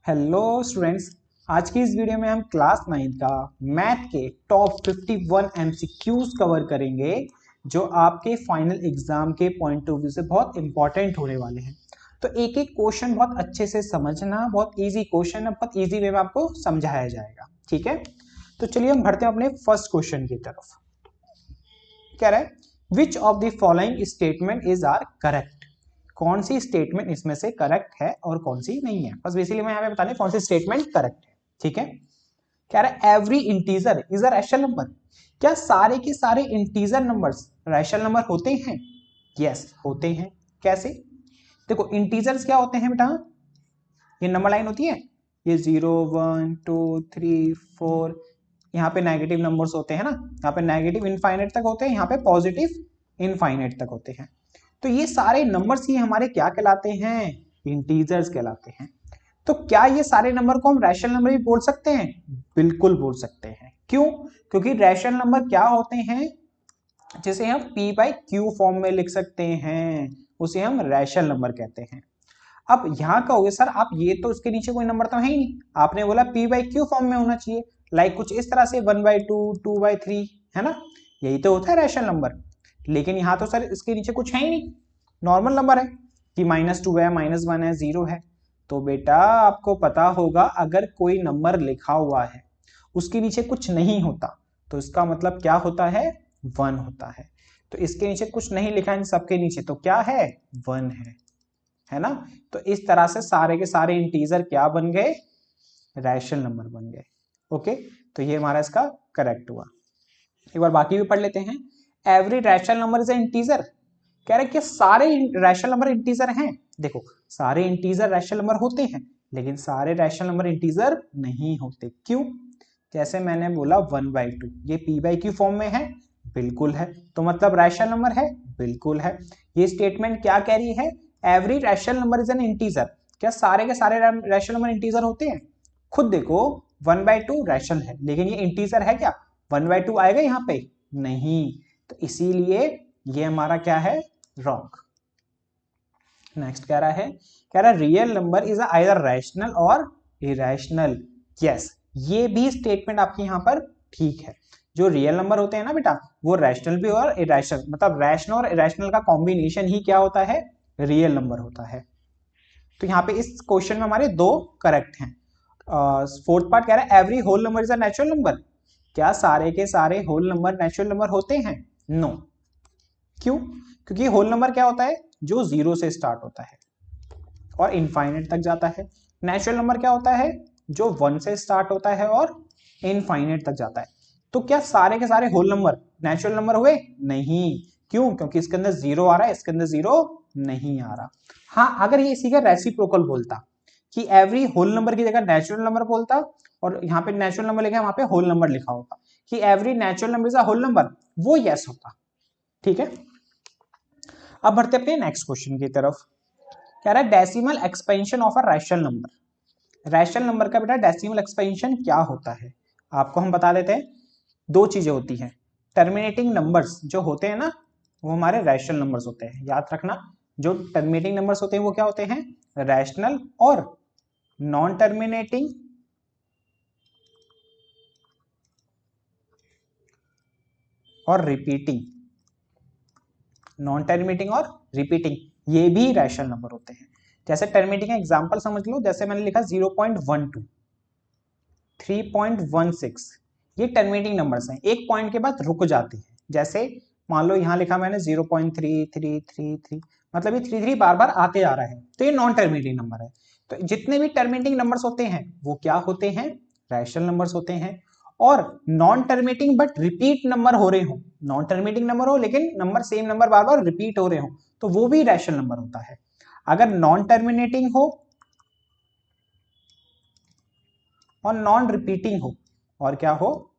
Hello students, आज की इस वीडियो में हम क्लास 9 का मैथ के टॉप 51 एमसीक्यूज कवर करेंगे जो आपके फाइनल एग्जाम के पॉइंट ऑफ व्यू से बहुत इंपॉर्टेंट होने वाले हैं। तो एक एक क्वेश्चन बहुत अच्छे से समझना, बहुत इजी क्वेश्चन है, बहुत इजी वे में आपको समझाया जाएगा। ठीक है, तो चलिए हम बढ़ते हैं अपने फर्स्ट क्वेश्चन की तरफ। कह रहा है which of the following statement is are correct. कौन सी स्टेटमेंट इसमें से करेक्ट है और कौन सी नहीं है। बस बेसिकली मैं यहाँ पे बताने कौन सी स्टेटमेंट करेक्ट है। ठीक है, कह रहा है every integer is a rational number. क्या सारे के सारे इंटीजर नंबर्स रैशनल नंबर होते हैं? यस, होते हैं। कैसे? देखो, इंटीजर्स क्या होते हैं बेटा, ये नंबर लाइन होती है, ये 0 1 2 3 4, यहाँ पे नेगेटिव नंबर्स होते हैं ना, यहाँ पे नेगेटिव इनफाइनाइट तक होते हैं, यहाँ पे पॉजिटिव इनफाइनाइट तक होते हैं। तो ये सारे नंबर्स ये हमारे क्या कहलाते हैं? इंटीजर्स कहलाते हैं। तो क्या ये सारे नंबर को हम रैशनल नंबर भी बोल सकते हैं? बिल्कुल बोल सकते हैं। क्यों? क्योंकि रैशनल नंबर क्या होते हैं जिसे हम p बाई क्यू फॉर्म में लिख सकते हैं, उसे हम रैशनल नंबर कहते हैं। अब यहां कहोगे सर आप ये तो इसके नीचे कोई नंबर तो है ही नहीं, आपने बोला p बाई क्यू फॉर्म में होना चाहिए, लाइक कुछ इस तरह से 1/2 2/3, है ना, यही तो होता है रैशनल नंबर। लेकिन यहाँ तो सर इसके नीचे कुछ है ही नहीं, नॉर्मल नंबर है कि -2 है, -1 है, 0 है। तो बेटा आपको पता होगा अगर कोई नंबर लिखा हुआ है उसके नीचे कुछ नहीं होता तो इसका मतलब क्या होता है? 1 होता है। तो इसके नीचे कुछ नहीं लिखा है, इन सबके नीचे तो क्या है? 1 है ना। तो इस तरह से सारे के सारे इंटीजर क्या बन गए? रैशनल नंबर बन गए। ओके, तो ये हमारा इसका करेक्ट हुआ। एक बार बाकी भी पढ़ लेते हैं। Every rational number is integer. कह रहे कि सारे रैशनल नंबर इंटीजर हैं। देखो, सारे इंटीजर रैशनल नंबर होते हैं लेकिन सारे रैशनल नंबर इंटीजर नहीं होते। क्यों? जैसे मैंने बोला 1/2, ये p बाई क्यू फॉर्म में है, बिल्कुल है। तो मतलब रैशनल नंबर है, बिल्कुल है। ये स्टेटमेंट क्या कह रही है? Every rational number is an integer. क्या सारे के सारे रैशनल नंबर इंटीजर होते हैं? खुद देखो, 1/2 रैशनल है लेकिन ये इंटीजर है क्या? 1/2 आएगा यहाँ पे? नहीं। तो इसीलिए ये हमारा क्या है? रॉन्ग। नेक्स्ट कह रहा है real number is either rational और इरेशनल। यस, ये भी स्टेटमेंट आपकी यहाँ पर ठीक है। जो रियल नंबर होते हैं ना बेटा, वो रैशनल भी और इरेशनल, मतलब रैशनल और इरेशनल का कॉम्बिनेशन ही क्या होता है? रियल नंबर होता है। तो यहाँ पे इस क्वेश्चन में हमारे दो करेक्ट हैं। फोर्थ पार्ट कह रहा है every whole number is a natural number. क्या सारे के सारे होल नंबर नेचुरल नंबर होते हैं? नो। क्यों? क्योंकि होल नंबर क्या होता है? जो 0 से स्टार्ट होता है और इनफाइनाइट तक जाता है। नेचुरल नंबर क्या होता है? जो 1 से स्टार्ट होता है और इनफाइनाइट तक जाता है। तो क्या सारे के सारे होल नंबर नेचुरल नंबर हुए? नहीं। क्यों? क्योंकि इसके अंदर 0 आ रहा है, इसके अंदर 0 नहीं आ रहा। हाँ, अगर ये इसी का रेसिप्रोकल बोलता कि एवरी होल नंबर की जगह नेचुरल नंबर बोलता और यहाँ पे नेचुरल नंबर लिखा है, वहां पे होल नंबर लिखा होता कि every natural number is a whole number, वो यस होता। ठीक है, अब बढ़ते अपने नेक्स्ट क्वेश्चन की तरफ। कह रहा है decimal expansion of a rational number. Rational number का बेटा डेसिमल एक्सपेंशन क्या होता है आपको हम बता देते हैं। दो चीजें होती हैं। टर्मिनेटिंग नंबर्स जो होते हैं ना, वो हमारे रैशनल नंबर्स होते हैं, याद रखना। जो टर्मिनेटिंग नंबर्स होते हैं वो क्या होते हैं? रैशनल। और नॉन टर्मिनेटिंग और रिपीटिंग, नॉन टर्मिनेटिंग और रिपीटिंग, ये भी रैशनल नंबर होते हैं। जैसे टर्मिनेटिंग का एग्जांपल समझ लो, जैसे मैंने लिखा 0.12 3.16, ये टर्मिनेटिंग नंबर्स हैं, एक पॉइंट के बाद रुक जाते हैं। जैसे मान लो यहां लिखा मैंने 0.3333, मतलब ये 33 बार बार आते आ रहा है, तो ये नॉन टर्मिनेटिंग नंबर है। तो जितने भी टर्मिनेटिंग नंबर्स होते हैं वो क्या होते हैं? रैशनल नंबर्स होते हैं। और non terminating but repeat number हो रहे हो, नॉन टर्मिनेटिंग नंबर हो लेकिन नंबर सेम नंबर बार बार रिपीट हो रहे हो, तो वो भी रैशनल नंबर होता है। अगर नॉन टर्मिनेटिंग हो और नॉन रिपीटिंग हो, और क्या हो?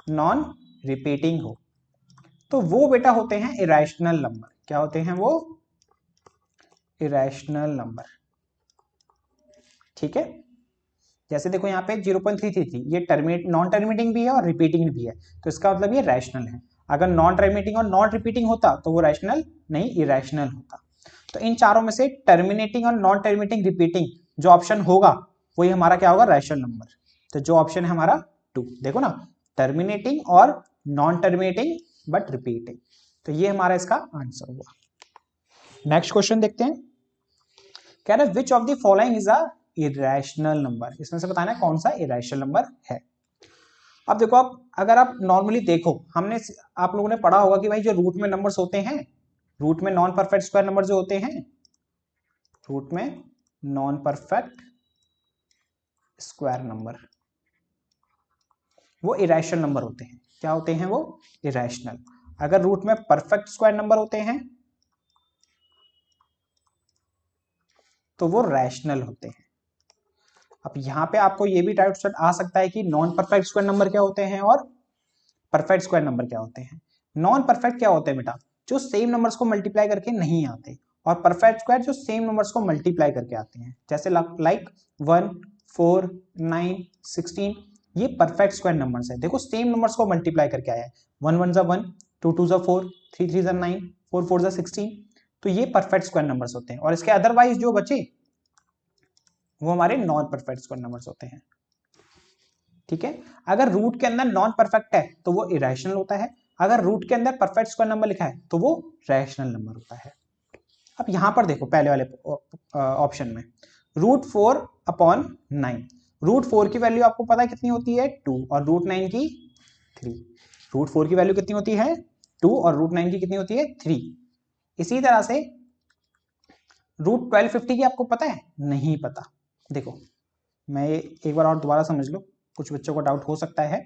नॉन रिपीटिंग हो, तो वो बेटा होते हैं इरेशनल नंबर। क्या होते हैं वो? Irrational number. ठीक है, जैसे देखो यहाँ पे 0.333, ये टर्मिनेट नॉन टर्मिनेटिंग भी है और रिपीटिंग भी है, तो इसका मतलब ये रैशनल है। अगर नॉन टर्मिनेटिंग और नॉन रिपीटिंग होता तो वो रैशनल नहीं, इरेशनल होता। तो इन चारों में से टर्मिनेटिंग और नॉन टर्मिनेटिंग रिपीटिंग जो ऑप्शन होगा वही हमारा क्या होगा, रैशनल नंबर। तो जो ऑप्शन है हमारा 2, देखो ना, टर्मिनेटिंग और नॉन टर्मिनेटिंग बट रिपीटिंग। तो ये हमारा इसका आंसर हुआ। नेक्स्ट क्वेश्चन देखते हैं। कह रहे विच of the following is a irrational number, इसमें से बताना है कौन सा इरेशनल नंबर है। अब देखो, आप अगर आप नॉर्मली देखो, आप लोगों ने पढ़ा होगा कि भाई जो रूट में नंबर्स होते हैं, रूट में नॉन परफेक्ट स्क्वायर नंबर जो होते हैं, रूट में नॉन परफेक्ट स्क्वायर नंबर वो इरेशनल नंबर होते हैं। क्या होते हैं वो, इरेशनल। अगर रूट में परफेक्ट स्क्वायर नंबर होते हैं तो वो रैशनल होते हैं। अब यहां पे आपको ये भी डाउट आ सकता है कि नॉन परफेक्ट स्क्वायर नंबर क्या होते हैं और परफेक्ट स्क्वायर नंबर क्या होते हैं। नॉन परफेक्ट क्या होते हैं बेटा, जो सेम नंबर्स को मल्टीप्लाई करके नहीं आते, और परफेक्ट स्क्वायर जो सेम नंबर्स को मल्टीप्लाई करके आते हैं, जैसे लाइक 1, 4, 9, 16, ये परफेक्ट स्क्वायर नंबर्स है। देखो सेम नंबर्स को मल्टीप्लाई करके आया है, 1 1 1, 2 2 4, 3 3 9, 4 4 16, तो ये परफेक्ट स्क्वायर नंबर्स होते हैं। और इसके अदरवाइज जो बचे वो हमारे नॉन परफेक्ट स्क्वायर नंबर्स होते हैं। ठीक है, अगर रूट के अंदर नॉन परफेक्ट है तो वो इरेशनल होता है, अगर रूट के अंदर परफेक्ट स्क्वायर नंबर लिखा है तो वो रैशनल नंबर होता है। अब यहां पर देखो पहले वाले ऑप्शन में √4/9, √4 की वैल्यू आपको पता है कितनी होती है, 2, और √9 की 3। √4 की वैल्यू कितनी होती है, 2, और √9 की कितनी होती है, 3। इसी तरह से √1250 की आपको पता है, नहीं पता। देखो मैं एक बार और दोबारा समझ लो, कुछ बच्चों को डाउट हो सकता है।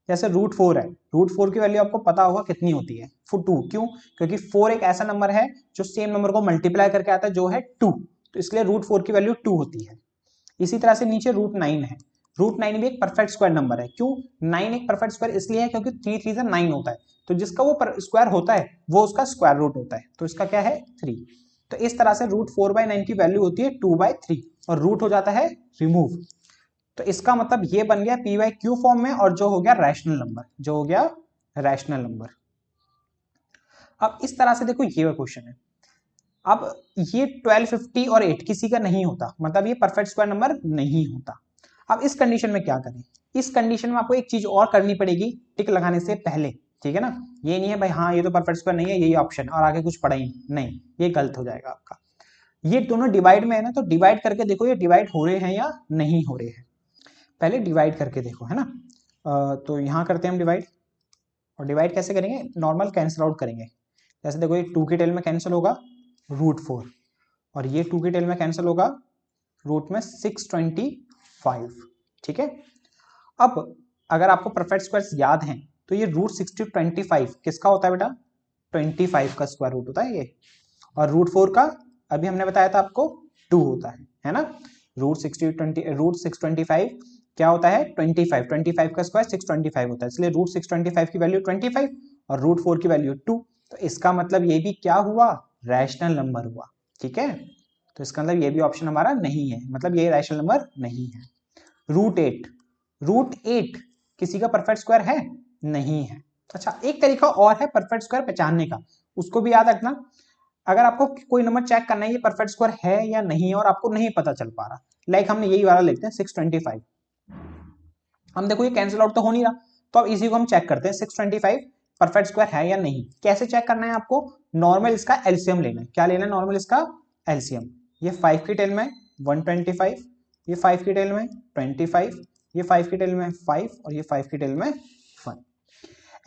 जैसे √4 है, √4 की वैल्यू आपको पता होगा कितनी होती है, 2। क्यों, क्योंकि 4 एक ऐसा नंबर है जो सेम नंबर को मल्टीप्लाई करके आता है जो है 2, तो इसलिए √4 की वैल्यू 2 होती है। इसी तरह से नीचे √9 है, √9 भी एक परफेक्ट स्क्वायर नंबर है। क्यों, 9 एक परफेक्ट स्क्वायर इसलिए है क्योंकि 3 3 से 9 होता है, तो जिसका वो स्क्वायर होता है वो उसका स्क्वायर रूट होता है, तो इसका क्या है, 3। तो इस तरह से √4/9 की वैल्यू होती है 2/3, और रूट हो जाता है रिमूव। तो इसका मतलब ये बन गया p/q फॉर्म में, और जो हो गया रैशनल नंबर, जो हो गया रैशनल नंबर। अब इस तरह से देखो ये क्वेश्चन है। अब ये 1250 और 8 किसी का नहीं होता, मतलब ये परफेक्ट स्क्वायर नंबर नहीं होता। अब इस कंडीशन में क्या करें, इस कंडीशन में आपको एक चीज और करनी पड़ेगी टिक लगाने से पहले, ठीक है ना। ये नहीं है भाई हाँ ये तो परफेक्ट स्क्वायर नहीं है, यही ऑप्शन और आगे कुछ पढ़ा ही नहीं, ये गलत हो जाएगा आपका। ये दोनों डिवाइड में है ना, तो डिवाइड करके देखो ये डिवाइड हो रहे हैं या नहीं हो रहे हैं। पहले डिवाइड करके देखो, है ना। तो यहाँ करते हैं हम डिवाइड, और डिवाइड कैसे करेंगे, नॉर्मल कैंसिल आउट करेंगे। जैसे देखो ये 2 की टेल में कैंसिल होगा √4, और ये 2 की टेल में कैंसिल होगा रूट में 625, ठीक है। अब अगर आपको परफेक्ट स्क्वायर्स याद हैं तो ये √625 किसका होता है बेटा, 25 का स्क्वायर रूट होता है ये, और √4 का अभी हमने बताया था आपको 2 होता है ना। √625 क्या होता है, 25 का स्क्वायर 625 होता है, इसलिए √625 की वैल्यू 25 और √4 की वैल्यू 2। तो इसका मतलब ये भी क्या हुआ, रैशनल नंबर हुआ, ठीक है। तो इसका मतलब ये भी ऑप्शन हमारा नहीं है, मतलब ये रैशनल नंबर नहीं है। √8 किसी का परफेक्ट स्क्वायर है, नहीं है। अच्छा एक तरीका और है परफेक्ट स्क्वायर पहचानने का, उसको भी याद रखना। अगर आपको कोई नंबर चेक करना है ये परफेक्ट स्क्वायर है या नहीं है और आपको नहीं पता चल पा रहा, लाइक हमने यही वाला लिखते हैं 625, हम देखो ये कैंसिल आउट तो हो नहीं रहा, तो अब इसी को हम चेक करते हैं 625 परफेक्ट स्क्वायर है या नहीं। कैसे चेक करना है आपको, नॉर्मल इसका एलसीएम लेना है। क्या लेना है, नॉर्मल इसका एलसीएम। ये 5 की टेल में 125, ये 5 की टेल में 25, ये 5 की टेल में 5, और ये 5 की टेल में 1।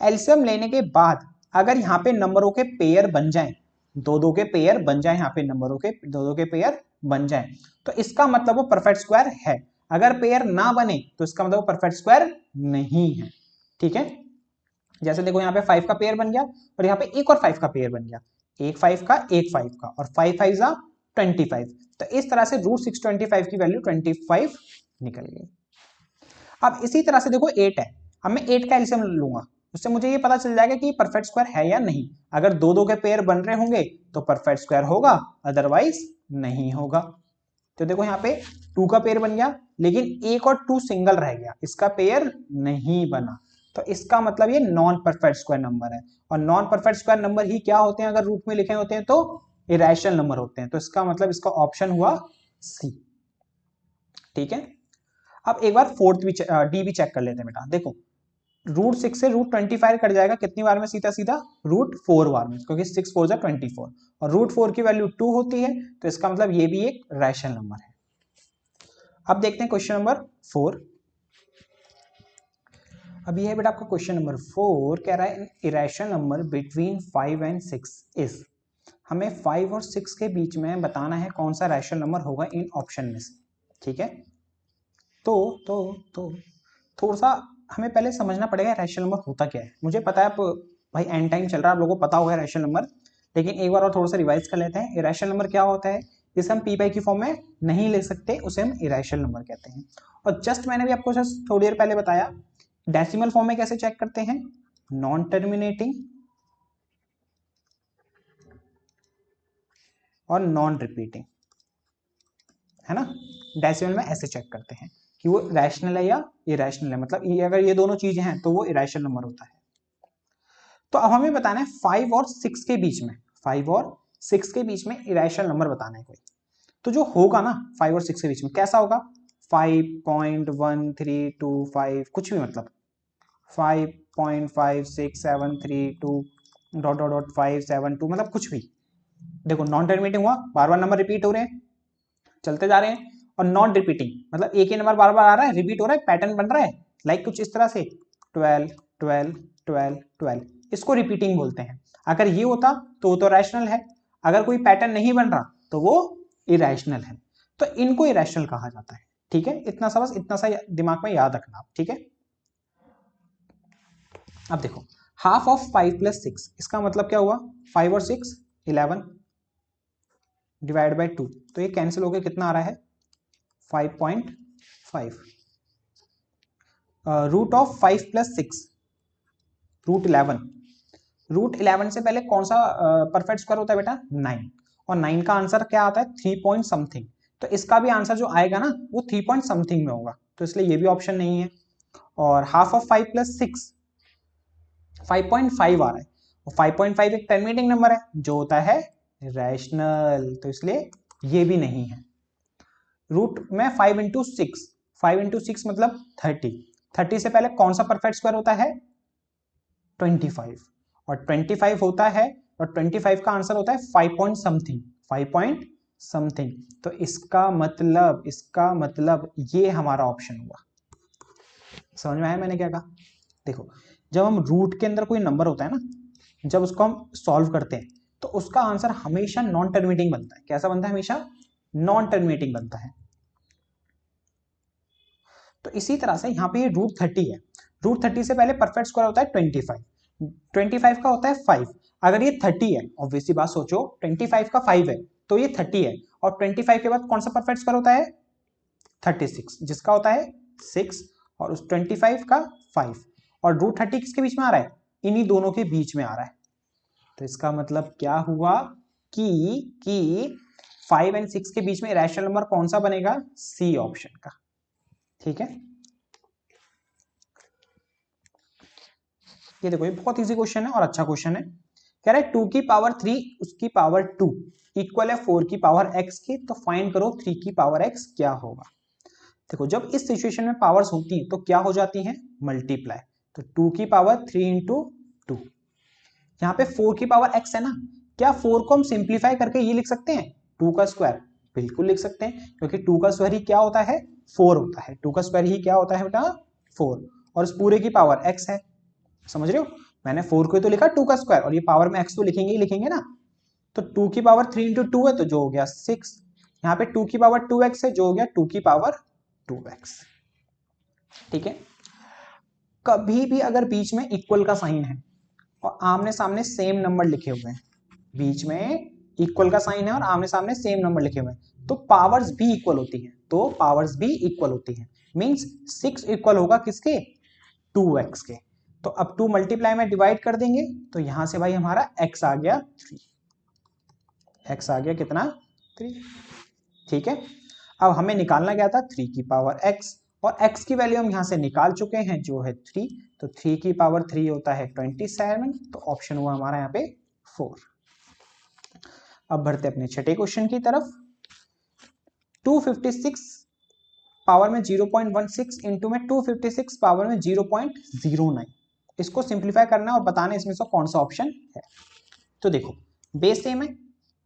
एलसीएम लेने के बाद अगर यहाँ पे नंबरों के पेयर बन जाए, दो के पेयर बन जाए, यहाँ पे नंबरों के दो के पेयर बन जाए, तो इसका मतलब वो परफेक्ट स्क्वायर है। अगर पेयर ना बने तो इसका मतलब वो परफेक्ट स्क्वायर नहीं है, ठीक है। जैसे देखो यहाँ पे 5 का पेयर बन गया, और यहाँ पे एक और 5 का पेयर बन गया, एक 5 का एक 5 का, और 5 5 जा 25। तो इस तरह से √625 की वैल्यू 25 निकल गई। अब इसी तरह से देखो 8 है, अब मैं 8 का एलसीएम लूंगा, उससे मुझे ये पता चल जाएगा कि परफेक्ट स्क्वायर है या नहीं। अगर दो के पेयर बन रहे होंगे तो परफेक्ट स्क्वायर होगा, अदरवाइज नहीं होगा। तो देखो यहाँ पे 2 का पेयर बन गया, लेकिन 1 और 2 सिंगल रह गया, इसका पेयर नहीं बना, तो इसका मतलब ये नॉन परफेक्ट स्क्वायर नंबर है। और नॉन परफेक्ट स्क्वायर नंबर ही क्या होते हैं, अगर रूट में लिखे होते हैं तो इरेशनल नंबर होते हैं। तो इसका मतलब इसका ऑप्शन हुआ सी, ठीक है। अब एक बार फोर्थ भी डी भी चेक कर लेते हैं बेटा। देखो √6 से √25 कट जाएगा कितनी बार में, सीधा सीधा √4 बार में, क्योंकि 6 4 जा 24 और √4 की वैल्यू 2 होती है, तो इसका मतलब ये भी एक रैशनल नंबर है। अब देखते हैं क्वेश्चन नंबर 4। अब ये है बेटा आपका क्वेश्चन नंबर 4, कह रहा है irrational number between 5 and 6 is. हमें 5 और 6 के बीच में बताना है कौन सा रैशनल नंबर होगा इन ऑप्शन में से, ठीक है। तो थोड़ा सा हमें पहले समझना पड़ेगा रैशनल नंबर होता क्या है। मुझे पता है आप भाई एंड टाइम चल रहा है, आप लोगों को पता होगा रैशनल नंबर, लेकिन एक बार और थोड़ा सा रिवाइज कर लेते हैं। इरेशनल नंबर क्या होता है, जिसे हम पी पाई की फॉर्म में नहीं ले सकते, उसे हम इरेशनल नंबर कहते हैं। और जस्ट मैंने भी आपको जस्ट थोड़ी देर पहले बताया डेसिमल फॉर्म में कैसे चेक करते हैं, नॉन टर्मिनेटिंग और नॉन रिपीटिंग, है ना। डेसिमल में ऐसे चेक करते हैं कि वो रैशनल है या इरेशनल है, मतलब ये अगर ये दोनों चीजें हैं तो वो इरेशनल नंबर होता है। तो अब हमें बताना है 5 और 6 के बीच में, 5 और 6 के बीच में इरेशनल नंबर बताना है कोई। तो जो होगा ना 5 और 6 के बीच में कैसा होगा, 5.1325 कुछ भी, मतलब 5.56732572 मतलब कुछ भी। देखो नॉन टर्मिनेटिंग हुआ, बार बार नंबर रिपीट हो रहे हैं, चलते जा रहे हैं, और नॉन रिपीटिंग मतलब एक ही नंबर बार बार आ रहा है, रिपीट हो रहा है, पैटर्न बन रहा है, लाइक कुछ इस तरह से 12 12 12 12, इसको रिपीटिंग बोलते हैं। अगर ये होता तो वो तो रैशनल है, अगर कोई पैटर्न नहीं बन रहा तो वो इरेशनल है, तो इनको इरेशनल कहा जाता है, ठीक है। इतना सा बस, इतना सा दिमाग में याद रखना आप, ठीक है। अब देखो हाफ ऑफ 5 + 6, इसका मतलब क्या हुआ, 5 और 6 11 डिवाइड बाई 2, तो ये कैंसिल होकर कितना आ रहा है 5.5। रूट ऑफ 5 + 6 √11, √11 से पहले कौन सा परफेक्ट स्क्वायर होता है बेटा, 9, और 9 का आंसर क्या आता है 3 पॉइंट समथिंग, तो इसका भी आंसर जो आएगा ना वो 3 पॉइंट समथिंग में होगा, तो इसलिए ये भी ऑप्शन नहीं है। और हाफ ऑफ 5 + 6 5.5 आ रहा है, और 5.5 एक टर्मिनेटिंग नंबर है जो होता है रैशनल, तो इसलिए ये भी नहीं है। रूट में 5 × 6, 5 × 6 मतलब 30, 30 से पहले कौन सा परफेक्ट स्क्वायर होता है 25, और 25 होता है, और 25 का आंसर होता है 5 पॉइंट समथिंग, 5 पॉइंट समथिंग, तो इसका मतलब ये हमारा ऑप्शन हुआ। समझ में आया मैंने क्या कहा। देखो जब हम रूट के अंदर कोई नंबर होता है ना, जब उसको हम सॉल्व करते हैं तो उसका आंसर हमेशा नॉन टर्मिनेटिंग बनता है। कैसा बनता है, हमेशा नॉन टर्मिनेटिंग बनता है। तो इसी तरह से यहाँ पे ये √30 है, √30 से पहले परफेक्ट स्क्वायर होता है 25, 25 का होता है 5, अगर ये 30 है, ऑब्वियसली बात सोचो 25 का 5 है तो ये 30 है, और 25 के बाद कौन सा परफेक्ट स्क्वायर होता है 36, जिसका होता है 6, और उस 25 का 5, और √30 किसके बीच में आ रहा है, इन्हीं दोनों के बीच में आ रहा है। तो इसका मतलब क्या हुआ कि 5 और 6 के बीच में रैशनल नंबर कौन सा बनेगा, सी ऑप्शन का, ठीक है। ये देखो ये बहुत इजी क्वेश्चन है और अच्छा क्वेश्चन है। कह रहा है 2 की पावर 3 उसकी पावर 2 इक्वल है 4 की पावर x के, तो फाइंड करो 3 की पावर x क्या होगा। देखो जब इस सिचुएशन में पावर्स होती हैं तो क्या हो जाती हैं, मल्टीप्लाई, तो 2 की पावर 3 × 2, यहाँ पे 4 की पावर x है ना, क्या 4 को हम सिंप्लीफाई करके ये लिख सकते हैं 2 का स्क्वायर, बिल्कुल लिख सकते हैं, क्योंकि 2 का स्क्वायर ही क्या होता है 4 होता है, 2 का स्क्वायर ही क्या होता है बेटा 4, और इस पूरे की पावर x है, समझ रहे हो। मैंने 4 को तो लिखा 2 का स्क्वायर, और ये पावर में x तो लिखेंगे ही लिखेंगे ना, तो 2 की पावर 3 × 2 है तो जो हो गया 6, यहाँ पे 2 की पावर 2x है जो हो गया 2 की पावर 2x, ठीक है। कभी भी अगर बीच में इक्वल का साइन है और आमने सामने सेम नंबर लिखे हुए हैं, बीच में इक्वल का साइन है और आमने सामने सेम नंबर लिखे हुए हैं, तो पावर्स भी इक्वल होती हैं, तो पावर्स भी इक्वल होती हैं, मींस 6 इक्वल होगा किसके 2x के, तो अब 2 मल्टीप्लाई में डिवाइड कर देंगे तो यहां से भाई हमारा x आ गया 3, x आ गया कितना 3, ठीक है। अब हमें निकालना क्या था 3 की पावर x, और x की वैल्यू हम यहां से निकाल चुके हैं जो है 3, तो 3 की पावर 3 होता है 27, तो ऑप्शन हुआ हमारा यहाँ पे 4। अब बढ़ते अपने छठे क्वेश्चन की तरफ। 256 पावर में 0.16 इंटू में 256 पावर में 0.09। इसको सिंप्लीफाई करना है और बताना है इसमें से कौन सा ऑप्शन है। तो देखो बेस सेम है,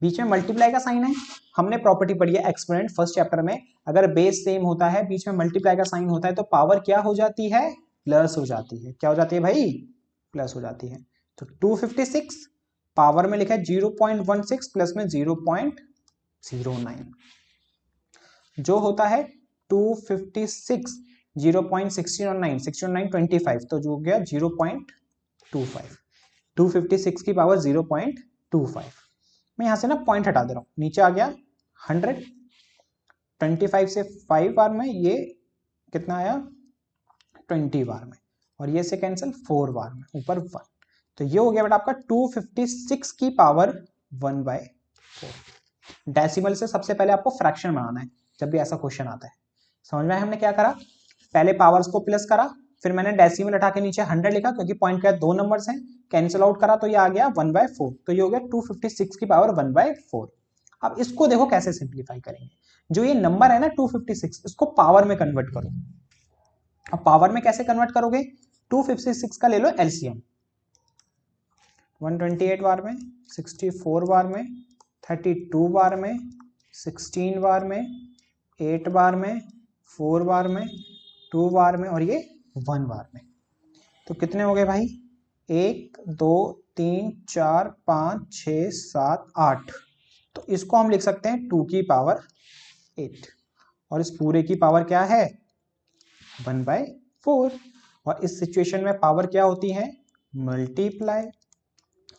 बीच में मल्टीप्लाई का साइन है, हमने प्रॉपर्टी पढ़ी है एक्सपोनेंट फर्स्ट चैप्टर में, अगर बेस सेम होता है बीच में मल्टीप्लाई का साइन होता है तो पावर क्या हो जाती है, प्लस हो जाती है। क्या हो जाती है भाई, प्लस हो जाती है। तो 256 पावर में लिखा है 0.16 प्लस में 0.09 जो होता है 256 0.16 16 25 तो जो हो गया 0.25 256 की पावर 0.25। मैं यहां से ना पॉइंट हटा दे रहा हूं, नीचे आ गया 100 25 से 5 बार में ये कितना आया 20 बार में, और ये से कैंसिल 4 बार में, ऊपर 1। तो ये हो गया बेटा आपका 256 की पावर 1/4। डेसिमल से सबसे पहले आपको फ्रैक्शन बनाना है जब भी ऐसा क्वेश्चन आता है। समझ में आया हमने क्या करा, पहले पावर्स को प्लस करा, फिर मैंने डेसिमल हटा के नीचे 100 लिखा क्योंकि पॉइंट का 2 नंबर्स हैं, कैंसिल आउट करा तो ये आ गया 1/4। तो ये हो गया 256 की पावर 1/4। अब इसको देखो कैसे सिंप्लीफाई करेंगे, जो ये नंबर है ना 256 इसको पावर में कन्वर्ट करो। अब पावर में कैसे कन्वर्ट करोगे, 256 का ले लो एलसीएम, 128 बार में, 64 बार में, 32 बार में, 16 बार में, 8 बार में, 4 बार में, 2 बार में और ये 1 बार में। तो कितने हो गए भाई, 1 2 3 4 5 6 7 8। तो इसको हम लिख सकते हैं 2 की पावर 8 और इस पूरे की पावर क्या है 1/4। और इस सिचुएशन में पावर क्या होती है मल्टीप्लाई,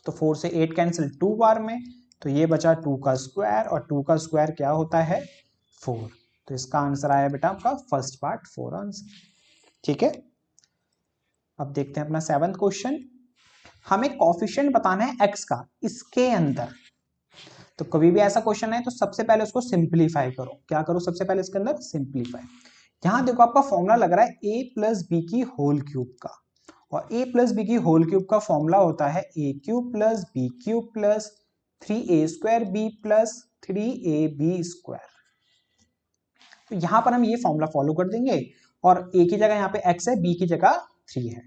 तो 4 से 8 कैंसिल 2 बार में, तो ये बचा 2 का स्क्वायर और 2 का स्क्वायर क्या होता है 4। तो इसका आंसर आया बेटा आपका फर्स्ट पार्ट 4 आंसर। ठीक है, अब देखते हैं अपना 7th क्वेश्चन। हमें कोफिशिएंट बताना है x का इसके अंदर। तो कभी भी ऐसा क्वेश्चन है तो सबसे पहले उसको सिंप्लीफाई करो। क्या करो सबसे पहले इसके अंदर सिंप्लीफाई। यहां देखो आपका फॉर्मूला लग रहा है a प्लस बी की होल क्यूब का, और a प्लस बी की होल क्यूब का फॉर्मूला होता है a cube plus B cube plus 3a square B plus 3ab square. तो यहां पर हम ये फॉर्मूला फॉलो कर देंगे और a की जगह यहाँ पे x है, b की जगह 3 है,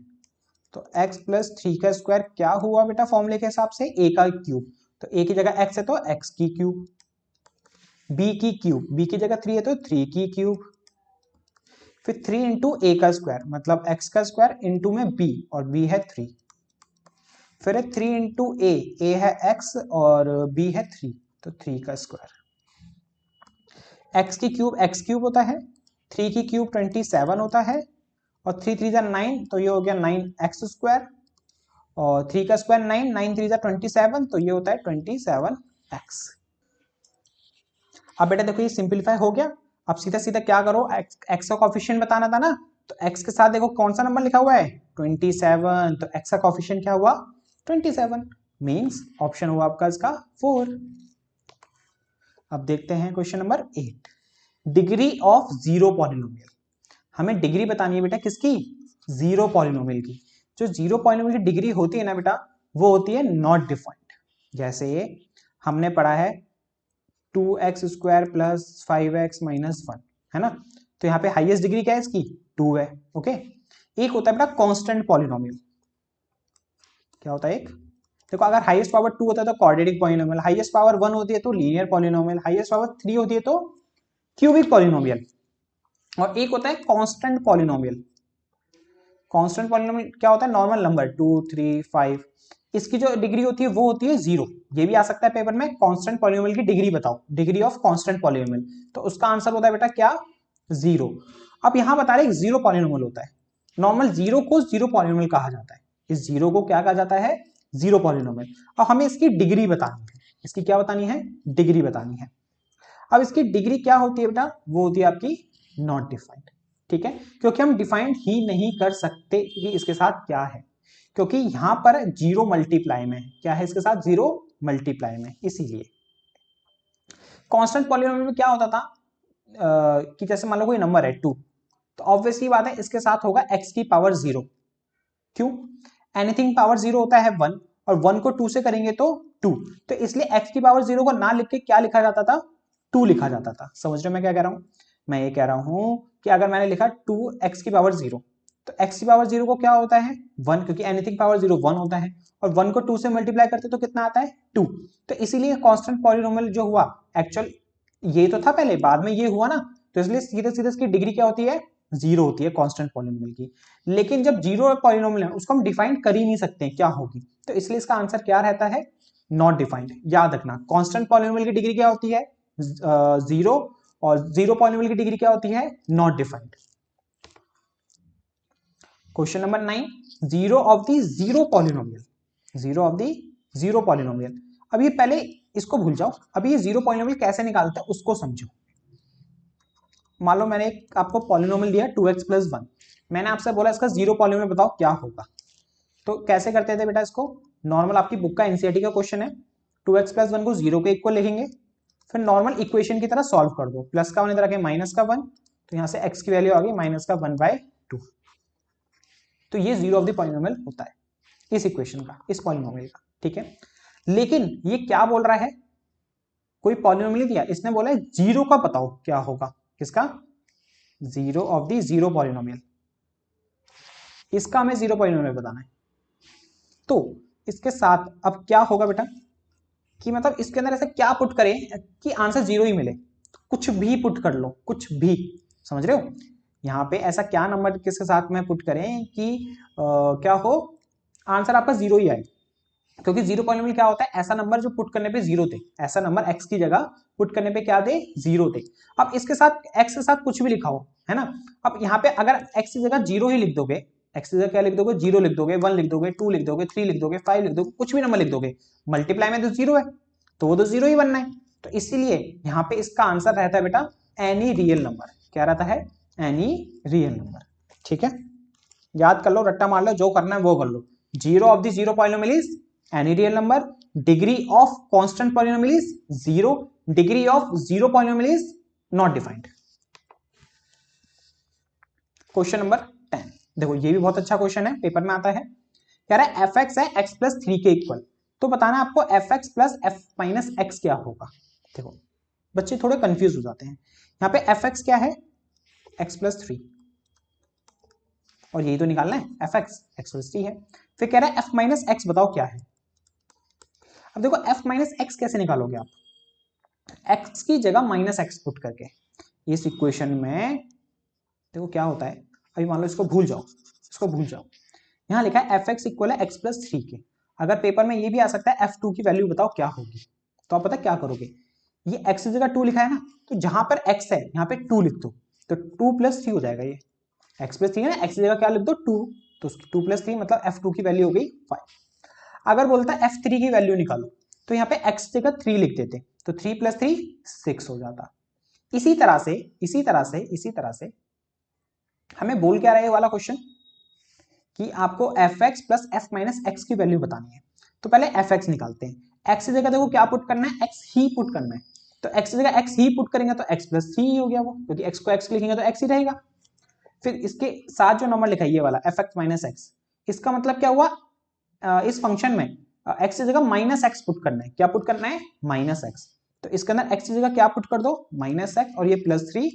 तो x प्लस 3 का स्क्वायर क्या हुआ बेटा फॉर्मूले के हिसाब से a का क्यूब, तो a की जगह x है तो x की क्यूब, b की क्यूब, b की जगह 3 है तो 3 की क्यूब, फिर 3 इंटू ए का स्क्वायर मतलब x का स्क्वायर इंटू में b और b है 3, फिर है 3 इंटू a है x और b है 3 तो 3 का स्क्वायर, x की क्यूब x क्यूब होता है, 3 की क्यूब 27 होता है और 3 3 9 तो ये हो गया 9x स्क्वायर, और 3 का स्क्वायर 9 9 3 27 तो ये होता है 27x। अब बेटा देखो ये सिंपलीफाई हो गया। अब सीधा सीधा क्या करो, x का कोफिशिएंट बताना था ना, तो x के साथ देखो कौन सा नंबर लिखा हुआ है 27, तो x का कोफिशिएंट क्या हुआ 27, मींस ऑप्शन हुआ आपका इसका 4। अब देखते हैं question number 8, degree of zero polynomial. हमें डिग्री बतानी है बेटा किसकी, जीरो पॉलिनोमियल की। जो जीरो पॉलिनोमियल की डिग्री होती है ना बेटा वो होती है नॉट डिफाइंड। जैसे हमने पढ़ा है 2x square plus 5x minus 1 है ना, तो यहाँ पे हाईएस्ट डिग्री क्या है इसकी 2 है। ओके, एक होता है बेटा कांस्टेंट पॉलिनोमियल। क्या होता है एक, देखो अगर हाईएस्ट पावर 2 होता है तो क्वाड्रेटिक पॉलिनोमियल, हाईएस्ट पावर 1 होती है तो लीनियर पॉलिनोमियल, हाईएस्ट पावर 3 होती है तो क्यूबिक पॉलिनोमियल, और एक होता है कांस्टेंट पॉलिनोमियल। कांस्टेंट पॉलिनोमियल क्या होता है, नॉर्मल नंबर 2 3 5, इसकी जो डिग्री होती है वो होती है 0। ये भी आ सकता है पेपर में, कांस्टेंट पॉलिनोमियल की डिग्री बताओ, डिग्री ऑफ कांस्टेंट पॉलिनोमियल, तो उसका आंसर होता है बेटा क्या 0। अब यहां बता रहे जीरो पॉलिनोमियल होता है, नॉर्मल जीरो को जीरो पॉलिनोमियल कहा जाता है, इस जीरो को क्या कहा जाता है जीरो पॉलिनोमियल। अब हमें इसकी डिग्री बतानी है, इसकी क्या बतानी है डिग्री बतानी है। अब इसकी डिग्री क्या होती है बेटा, वो होती है आपकी नॉट डिफाइंड। ठीक है, क्योंकि हम डिफाइंड ही नहीं कर सकते कि इसके साथ क्या है, क्योंकि यहां पर जीरो मल्टीप्लाई में क्या है, इसके साथ जीरो मल्टीप्लाई में, इसीलिए। कांस्टेंट पॉलिनोमियल में क्या होता था कि जैसे मान लो कोई नंबर है 2, तो ऑब्वियसली बात है इसके साथ होगा x की पावर 0। क्यों, एनीथिंग पावर 0 होता है 1 और 1 को 2 से करेंगे तो 2, तो इसलिए x की पावर 0 को ना लिख के क्या लिखा जाता था 2 लिखा जाता था। समझ रहे हो मैं क्या कह रहा हूं, मैं ये कह रहा हूं कि अगर मैंने लिखा 2x की पावर 0, तो x की पावर 0 को क्या होता है 1, क्योंकि एनीथिंग पावर 0 1 होता है, और 1 को 2 से मल्टीप्लाई करते तो कितना आता है 2। तो इसीलिए कांस्टेंट पॉलिनोमियल जो हुआ, एक्चुअल ये तो था पहले, बाद में ये हुआ ना, तो इसलिए सीधे सीधे इसकी डिग्री क्या होती है 0 होती है कांस्टेंट पॉलिनोमियल की। लेकिन जब 0 पॉलिनोमियल है उसको हम डिफाइन कर ही नहीं सकते क्या होगी, तो इसलिए इसका आंसर क्या रहता है नॉट डिफाइंड। याद रखना कांस्टेंट पॉलिनोमियल की डिग्री क्या होती है 0, और 0 पॉलिनोमियल की डिग्री क्या होती है not defined. Question number 9, zero of the zero polynomial, zero of the zero polynomial. अब ये पहले इसको भूल जाओ, अभी ये जीरो पॉलिनोमियल कैसे निकालते हैं उसको समझो। मान लो मैंने आपको पॉलिनोमियल दिया 2x + 1, मैंने आपसे बोला इसका जीरो पॉलिनोमियल बताओ क्या होगा, तो कैसे करते थे बेटा इसको, नॉर्मल आपकी बुक का एनसीईआरटी का क्वेश्चन है, 2x + 1 को 0 के इक्वल लिखेंगे, फिर नॉर्मल इक्वेशन की तरह सॉल्व कर दो, प्लस का 1 इधर आके माइनस का 1, तो यहां से x की वैल्यू आ गई माइनस का 1/2। तो ये जीरो ऑफ द पॉलिनोमियल होता है इस इक्वेशन का, इस पॉलिनोमियल का, ठीक है। लेकिन ये क्या बोल रहा है, कोई पॉलिनोमियल दिया, इसने बोला है जीरो का बताओ क्या होगा, किसका zero of the zero polynomial, इसका हमें जीरो पॉलिनोमियल बताना है। तो इसके साथ अब क्या होगा बेटा कि मतलब इसके अंदर ऐसे क्या पुट करें कि आंसर जीरो ही मिले, कुछ भी पुट कर लो, कुछ भी, समझ रहे हो, यहाँ पे ऐसा क्या नंबर किसके साथ में पुट करें कि क्या हो आंसर आपका जीरो ही आए, क्योंकि जीरो पॉलिनोमियल क्या होता है ऐसा नंबर जो पुट करने पे जीरो थे, ऐसा नंबर x की जगह पुट करने पे क्या दे जीरो थे। अब इसके साथ x के साथ कुछ भी लिखा हो, है ना, अब यहाँ पे अगर x की जगह जीरो ही लिख दोगे, x की जगह क्या लिख दोगे जीरो लिख दोगे, 1 लिख दोगे, 2 लिख दोगे, 3 लिख दोगे, 5 लिख दोगे, कुछ भी नंबर लिख दोगे, मल्टीप्लाई में तो जीरो है तो वो तो जीरो ही बनना है, तो इसीलिए यहाँ पे इसका आंसर रहता है बेटा एनी रियल नंबर, क्या रहता है एनी रियल नंबर, ठीक है। याद कर लो, रट्टा मार लो, जो करना है वो कर लो, zero of the zero polynomial is any real number, degree of constant polynomial is zero, degree of zero polynomial is not defined. Question number 10, देखो ये भी बहुत अच्छा क्वेश्चन है, पेपर में आता है, कह रहा है f(x) है x + 3 के इक्वल, तो बताना आपको f(x) + f - x क्या होगा। देखो बच्चे थोड़े कंफ्यूज हो जाते हैं, यहाँ पे f(x) क्या है x + 3, और यही तो निकालना है f(x) x + 3 है, फिर कह रहा है f - x बताओ क्या है। अब देखो f - x कैसे निकालोगे आप, x की जगह -x पुट करके, इस इक्वेशन में देखो क्या होता है, अभी मान लो इसको भूल जाओ, इसको भूल जाओ, यहाँ लिखा है f(x) इक्वल है x + 3 के, अगर पेपर में ये भी आ सकता है f2 की वैल्यू बताओ क्या होगी, तो आप पता क्या करोगे, ये x की जगह 2 लिखा है ना, तो जहां पर x है यहाँ पे 2 लिख दो, तो 2 + 3 हो जाएगा, ये x + 3 है ना, x की जगह क्या लिख दो 2, तो 2 + 3 मतलब f2 की वैल्यू हो गई 5। अगर बोलता है f3 की वैल्यू निकालो, तो यहाँ पे x की जगह 3 लिख देते, तो 3 + 3 6 हो जाता। इसी तरह से इसी तरह से इसी तरह से हमें बोल क्या रहा है वाला क्वेश्चन कि आपको f(x) + f - x की वैल्यू बतानी है, तो पहले f(x) निकालते हैं, x की जगह देखो क्या पुट करना है x ही पुट करना है, तो x की जगह x ही पुट करेंगे तो x + 3 ही हो गया वो, क्योंकि x को x लिखेंगे तो x ही रहेगा। फिर इसके साथ जो नंबर लिखा है ये वाला f(x - x), इसका मतलब क्या हुआ, इस फंक्शन में x की जगह -x पुट करना है, क्या पुट करना है -x, तो इसके अंदर x की जगह क्या पुट कर दो -x, और ये +3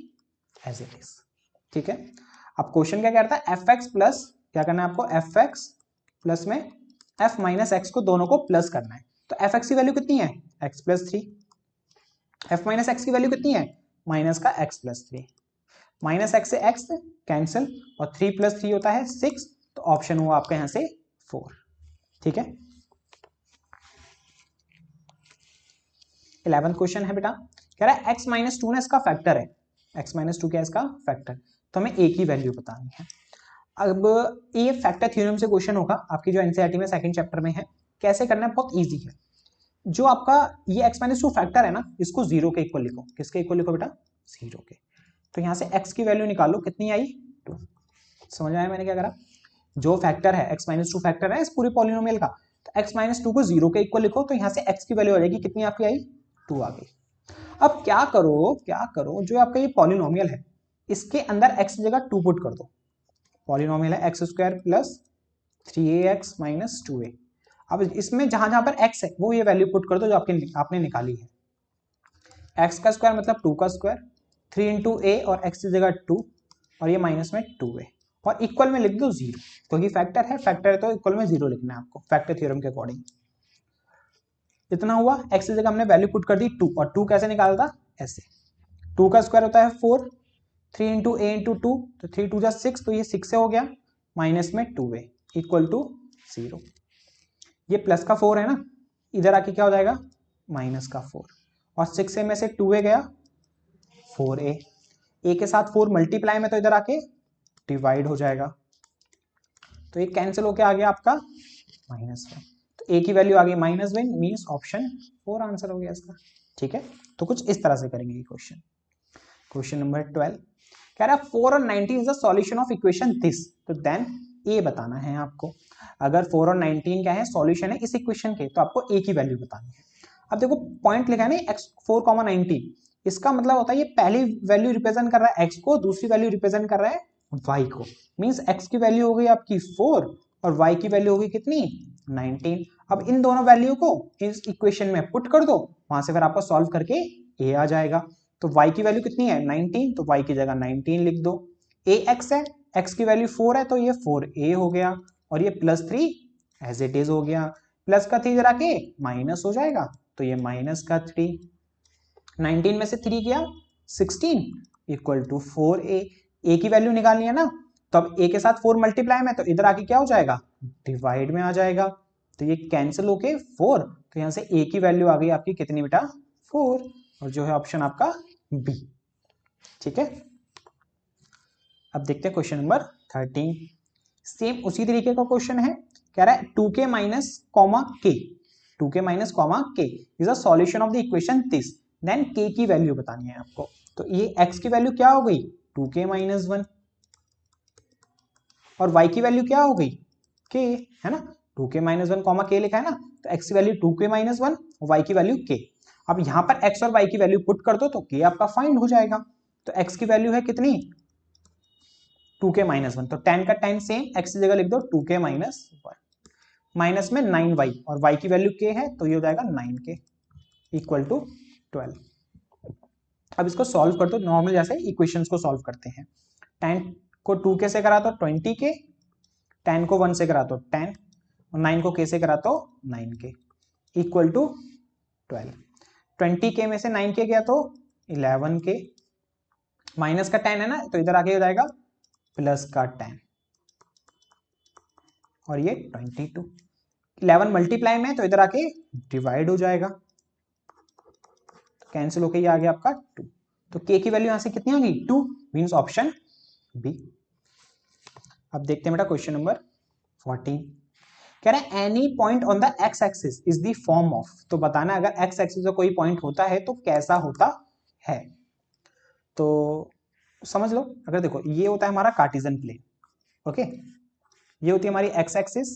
एज इट इज, ठीक है। अब क्वेश्चन क्या कहता है f(x) प्लस क्या करना है आपको f(x) प्लस में f - x को दोनों को प्लस करना है, तो f(x) की वैल्यू कितनी है x + 3, f - x की वैल्यू कितनी है माइनस का x + 3, -x से x कैंसिल, और 3 + 3 होता है 6, तो ऑप्शन हुआ आपका यहां से 4, ठीक है। 11th क्वेश्चन है बेटा, कह रहा है x - 2 ना इसका फैक्टर है, x - 2 क्या है इसका फैक्टर, तो हमें a की वैल्यू बतानी है। अब ये फैक्टर थ्योरम से क्वेश्चन होगा आपकी जो एनसीईआरटी में सेकंड चैप्टर में है, कैसे करना है बहुत इजी है, जो आपका ये x - 2 फैक्टर है ना, इसको 0 के इक्वल लिखो, किसके इक्वल लिखो बेटा 0 के, तो यहाँ से x की वैल्यू निकालो कितनी आई 2, समझ आया मैंने क्या करा, जो फैक्टर है x - 2 फैक्टर है इस पूरे पॉलिनोमियल का, तो x - 2 को 0 के इक्वल लिखो, तो यहाँ से x की वैल्यू आ जाएगी कितनी आपकी आई 2 आ गई। अब क्या करो जो आपका ये पॉलिनोमियल है इसके अंदर x की जगह 2 पुट कर दो, पॉलिनोमियल है x² + 3ax - 2a, अब इसमें जहां जहां पर x है वो ये वैल्यू पुट कर दो जो आपने निकाली है, x का स्क्वायर मतलब 2 का स्क्वायर 3 इंटू ए और एक्स की जगह 2 और ये माइनस में 2a और इक्वल में लिख दो 0 क्योंकि फैक्टर है तो इक्वल में 0 लिखना है आपको फैक्टर थ्योरम के अकॉर्डिंग। इतना हुआ, x की जगह हमने वैल्यू पुट कर दी 2 और 2 कैसे निकाला था, ऐसे 2 का स्क्वायर होता है 4, 3 इंटू ए इंटू 2 तो 3 2 जा 6 तो ये 6 से हो गया माइनस में 2a इक्वल टू 0। ये प्लस का 4 है ना, इधर आके क्या हो जाएगा माइनस का 4 और 6a में से 2a गया 4a, a के साथ 4 मल्टीप्लाई में तो इधर आके डिवाइड हो जाएगा तो ये कैंसिल होके आ गया आपका माइनस में, तो a की वैल्यू आ गई minus one means option 4 answer हो गया इसका। ठीक है, तो कुछ इस तरह से करेंगे ये क्वेश्चन। क्वेश्चन नंबर 12 कह रहा है 4 और 19 is the solution of equation this, तो देन ए बताना है आपको। अगर 4 और 19 क्या है सॉल्यूशन है इस इक्वेशन के तो आपको ए की वैल्यू बतानी है। अब देखो पॉइंट लिखा है ना x 4, 19, इसका मतलब होता है ये पहली वैल्यू रिप्रेजेंट कर रहा है x को, दूसरी वैल्यू रिप्रेजेंट कर रहा है y को, मींस x की वैल्यू हो गई आपकी 4 और y की वैल्यू हो गई कितनी 19। अब इन दोनों वैल्यू को इस इक्वेशन में पुट कर दो, वहां से फिर आपको सॉल्व करके a आ जाएगा। तो y की वैल्यू कितनी है 19 तो y की जगह 19 लिख दो, a x है, x की वैल्यू 4 है तो ये 4a हो गया और ये +3 एज इट इज हो गया, प्लस का 3 जरा के माइनस हो जाएगा तो ये माइनस का 3, 19 में से 3 गया 16 इक्वल टू 4a, a की वैल्यू निकालनी है ना, तो अब a के साथ 4 मल्टीप्लाई में तो इधर आके क्या हो जाएगा डिवाइड में आ जाएगा, तो ये कैंसिल होके 4, तो यहां से a की वैल्यू आ गई आपकी कितनी बेटा 4 और जो है ऑप्शन आपका बी। ठीक है, अब देखते हैं क्वेश्चन नंबर 13, सेम उसी तरीके का क्वेश्चन है, कह रहा है 2k minus comma k, 2k minus comma k is a solution of the equation this, then k की वैल्यू बतानी है आपको। तो ये x की वैल्यू क्या हो गई 2k माइनस 1 और y की वैल्यू क्या हो गई k, है ना, 2k माइनस 1 कॉमा k लिखा है ना, तो x की वैल्यू 2k माइनस 1 और y की वैल्यू k। अब यहां पर x और y की वैल्यू पुट कर दो तो k आपका फाइंड हो जाएगा, तो x की वैल्यू है कितनी 2k माइनस 1, तो 10 का 10 सेम, x की जगह लिख दो 2k माइनस 1, माइनस में 9y और y की वैल्यू k है तो ये हो जाएगा 9k इक्वल टू 12। अब इसको सॉल्व कर दो नॉर्मल जैसे इक्वेशंस को सॉल्व करते हैं, 10 को 2k से करा तो 20k, 10 को 1 से करा तो 10 और 9 को k से करा तो 9k इक्वल टू 12। 20k में से 9k गया तो 11k, माइनस का 10 है ना तो इधर आके हो जाएगा प्लस का 10 और ये 22, 11 मल्टीप्लाई में तो इधर आके डिवाइड हो जाएगा, कैंसिल होके ये आ गया आपका 2, तो k की वैल्यू यहां से कितनी आ गई 2 मींस ऑप्शन बी। अब देखते हैं बेटा क्वेश्चन नंबर 14, कह रहा है any point on the x axis is the form of, तो बताना अगर एक्स एक्सिस पे कोई पॉइंट होता है तो कैसा होता है। तो समझ लो, अगर देखो ये होता है हमारा कार्टेशियन प्लेन, ओके, ये होती है हमारी एक्स एक्सिस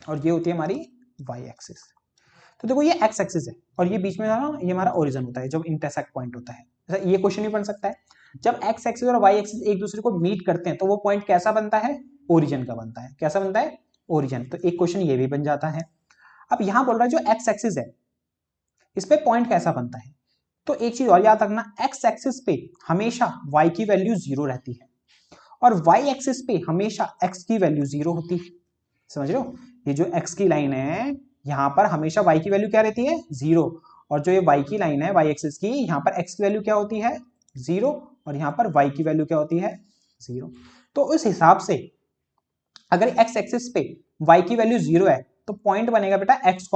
और ये होती है हमारी वाई एक्सिस। तो देखो ये एक्स एक्सिस है और ये बीच में ना ये हमारा ओरिजिन होता है जब इंटरसेक्ट पॉइंट होता है। जैसा ये क्वेश्चन भी बन सकता है, जब एक्स एक्सिस और वाई एक्सिस एक दूसरे को मीट करते हैं तो वो पॉइंट कैसा बनता है ओरिजिन का बनता है, कैसा बनता है ओरिजिन, तो एक क्वेश्चन ये भी बन जाता है। अब यहां बोल रहा है जो एक्स एक्सिस है इस पे पॉइंट कैसा बनता है, तो एक चीज और याद रखना, एक्स एक्सिस पे हमेशा y की वैल्यू 0 रहती है और y एक्सिस पे हमेशा x की वैल्यू 0 होती है। समझ रहे हो, ये जो x की लाइन है यहां पर हमेशा y की वैल्यू क्या रहती है 0 और जो ये y की लाइन है y एक्सिस की यहां पर x की वैल्यू क्या होती है 0 और यहां पर y की वैल्यू क्या होती है 0। तो उस हिसाब से अगर x एक्सिस पे y की वैल्यू 0 है तो पॉइंट बनेगा बेटा x,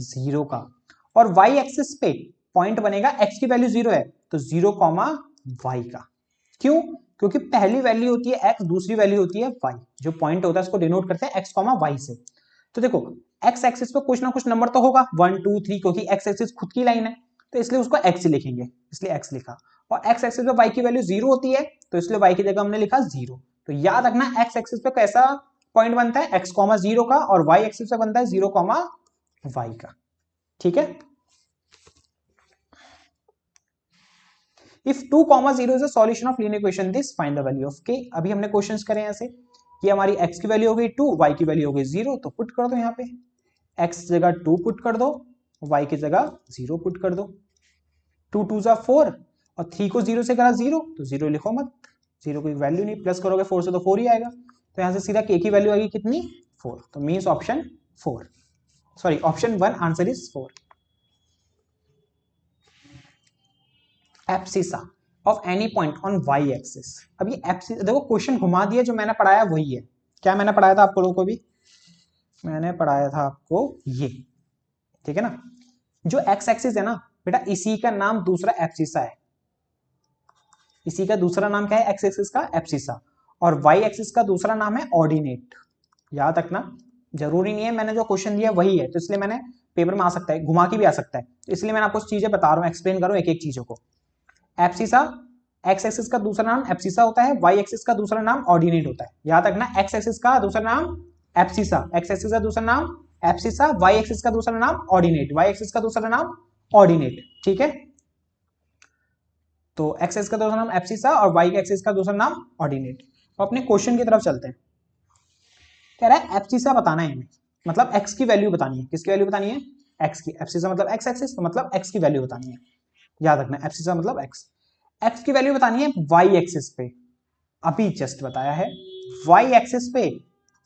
0 का, और y एक्सिस पे पॉइंट बनेगा x की वैल्यू 0 है तो 0, y का। क्यों, क्योंकि पहली वैल्यू होती है x, दूसरी वैल्यू होती है y, जो पॉइंट होता है उसको डिनोट करते हैं x, y से। तो देखो x एक्सिस पे कुछ ना कुछ नंबर तो होगा 1 2 3, क्योंकि x एक्सिस खुद की लाइन है तो इसलिए उसको x लिखेंगे, इसलिए x लिखा, और x एक्सिस पे y की वैल्यू 0 होती है तो इसलिए y की जगह हमने लिखा 0। तो याद रखना x एक्सिस पे कैसा पॉइंट बनता है x, 0 का, और y एक्सिस पे बनता है 0, y का। ठीक है, if 2, 0 is a solution of linear equation this find the value of k। अभी हमने क्वेश्चंस करे ऐसे कि हमारी x की वैल्यू हो गई 2, y की वैल्यू हो गई 0, तो पुट कर दो यहाँ पे x जगह 2 पुट कर दो, y की जगह 0 पुट कर दो, 2 2 जा 4 और 3 को 0 से करा 0, तो 0 लिखो मत, 0 कोई वैल्यू नहीं, प्लस करोगे 4 से तो 4 ही आएगा, तो यहां से सीधा k की वैल्यू आएगी कितनी 4, तो means option 4, sorry option 1 answer is 4। Abscissa of any point on y axis. अब ये एब्सिसा देखो क्वेश्चन घुमा दिया, जो मैंने पढ़ाया वही है। क्या मैंने पढ़ाया था आपको लोगों को भी, मैंने पढ़ाया था आपको ये, ठीक है ना। जो x एक्सिस है ना बेटा, इसी का नाम दूसरा एब्सिसा है, इसी का दूसरा नाम क्या है x एक्सिस का, एब्सिसा, और y एक्सिस का दूसरा नाम है ऑर्डिनेट। याद रखना, जरूरी नहीं है मैंने जो क्वेश्चन दिया वही है, तो इसलिए मैंने पेपर में आ सकता है, घुमा के भी आ सकता है, तो इसलिए मैंने आपको चीजें बता रहा हूं, एक्सप्लेन कर रहा हूं एक एक चीजों को। एब्सिसा, x एक्सिस का दूसरा नाम एब्सिसा होता है, y एक्सिस का दूसरा नाम ऑर्डिनेट होता है। याद रखना, x एक्सिस का दूसरा नाम एब्सिसा, x एक्सिस का दूसरा नाम एब्सिसा, y एक्सिस का दूसरा नाम ऑर्डिनेट, y एक्सिस का दूसरा नाम ऑर्डिनेट, ठीक है। तो x एक्सिस का दूसरा नाम एब्सिसा और y एक्सिस का दूसरा नाम ऑर्डिनेट। तो अपने क्वेश्चन की तरफ चलते हैं। कह रहा है एब्सिसा बताना है हमें, मतलब x की वैल्यू बतानी है, किसकी वैल्यू बतानी है, x की। एब्सिसा मतलब x एक्सिस, तो मतलब x की वैल्यू बतानी है। याद रखना, एब्सिसा मतलब x की वैल्यू बतानी है y एक्सिस पे, अभी जस्ट बताया है। y एक्सिस पे,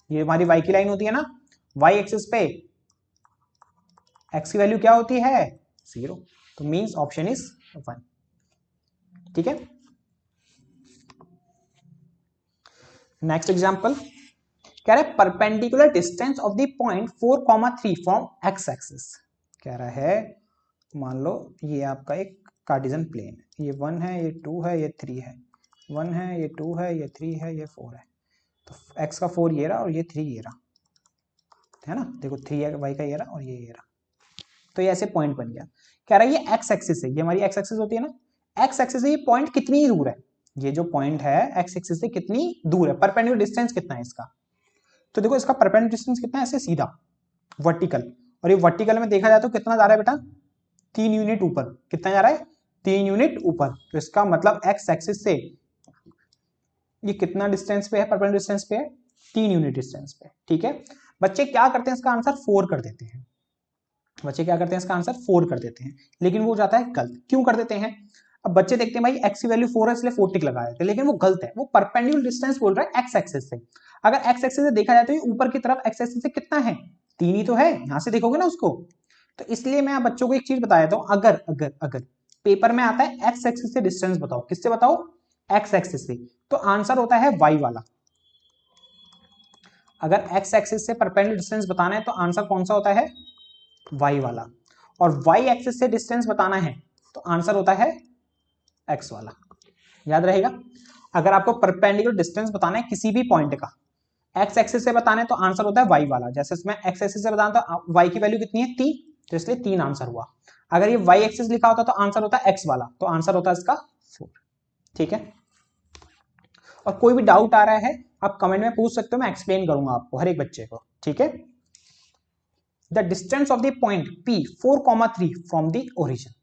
ये हमारी y की लाइन होती है ना, y एक्सिस पे x की वैल्यू क्या होती है 0, तो मींस ऑप्शन इज 1, ठीक है। नेक्स्ट एग्जांपल कह रहा है perpendicular distance of the point 4,3 from x axis. कह रहा है मान लो ये आपका एक कार्टेशियन प्लेन है, ये 1 है, ये 2 है, ये 3 है, 1 है, ये 2 है, ये 3 है, ये 4 है, तो x का 4 ये रहा और ये 3 ये रहा, है ना। देखो 3 y का ये रहा और ये रहा, तो ये ऐसे पॉइंट बन गया। कह रहा है ये x एक्सिस है, ये हमारी x एक्सिस होती है ना, x एक्सिस से ये पॉइंट कितनी दूर है, ये जो पॉइंट है x एक्सिस से कितनी दूर है, परपेंडिकुलर डिस्टेंस कितना है इसका। तो देखो इसका परपेंडिकुलर डिस्टेंस कितना है, ऐसे सीधा वर्टिकल, और ये वर्टिकल में देखा जाए तो कितना जा रहा है बेटा 3 यूनिट ऊपर, कितना जा रहा है 3 यूनिट ऊपर, तो इसका मतलब x एक्सिस से ये कितना डिस्टेंस पे है, परपेंडिकुलर डिस्टेंस पे है 3 यूनिट डिस्टेंस पे, ठीक है। बच्चे क्या करते हैं, इसका आंसर 4 कर देते हैं, बच्चे क्या करते हैं इसका आंसर 4 कर देते हैं, लेकिन वो जाता है गलत। क्यों कर देते हैं, अब बच्चे देखते हैं भाई x की वैल्यू 4 है इसलिए 4 टिक लगा देते हैं, लेकिन वो गलत है, वो परपेंडिकुलर डिस्टेंस बोल रहा है x एक्सिस से। अगर x एक्सिस से देखा जाए तो ये ऊपर की तरफ x एक्सिस से कितना है 3 ही तो है, यहां से देखोगे ना उसको, तो इसलिए मैं बच्चों को एक चीज बता देता हूं, अगर अगर अगर पेपर में आता है x एक्सिस से डिस्टेंस बताओ, किससे बताओ x एक्सिस से, तो आंसर होता है y वाला। अगर x एक्सिस से परपेंडिकुलर डिस्टेंस बताना है तो आंसर कौन सा होता है y वाला, और y एक्सिस से डिस्टेंस बताना है तो आंसर होता है x वाला। याद रहेगा, अगर आपको परपेंडिकुलर डिस्टेंस बताना है किसी भी पॉइंट का, x एक्सिस से बताना है तो आंसर होता है y वाला। जैसे इसमें x एक्सिस से बताना तो y की वैल्यू कितनी है 3, तो इसलिए 3 आंसर हुआ। अगर ये y एक्सिस लिखा होता तो आंसर होता है x वाला, तो आंसर होता है इसका 4, ठीक है। और कोई भी डाउट आ रहा है आप कमेंट में पूछ सकते हो, मैं एक्सप्लेन करूंगा आपको हर एक बच्चे को, ठीक है। The distance of the point P 4,3 from the origin.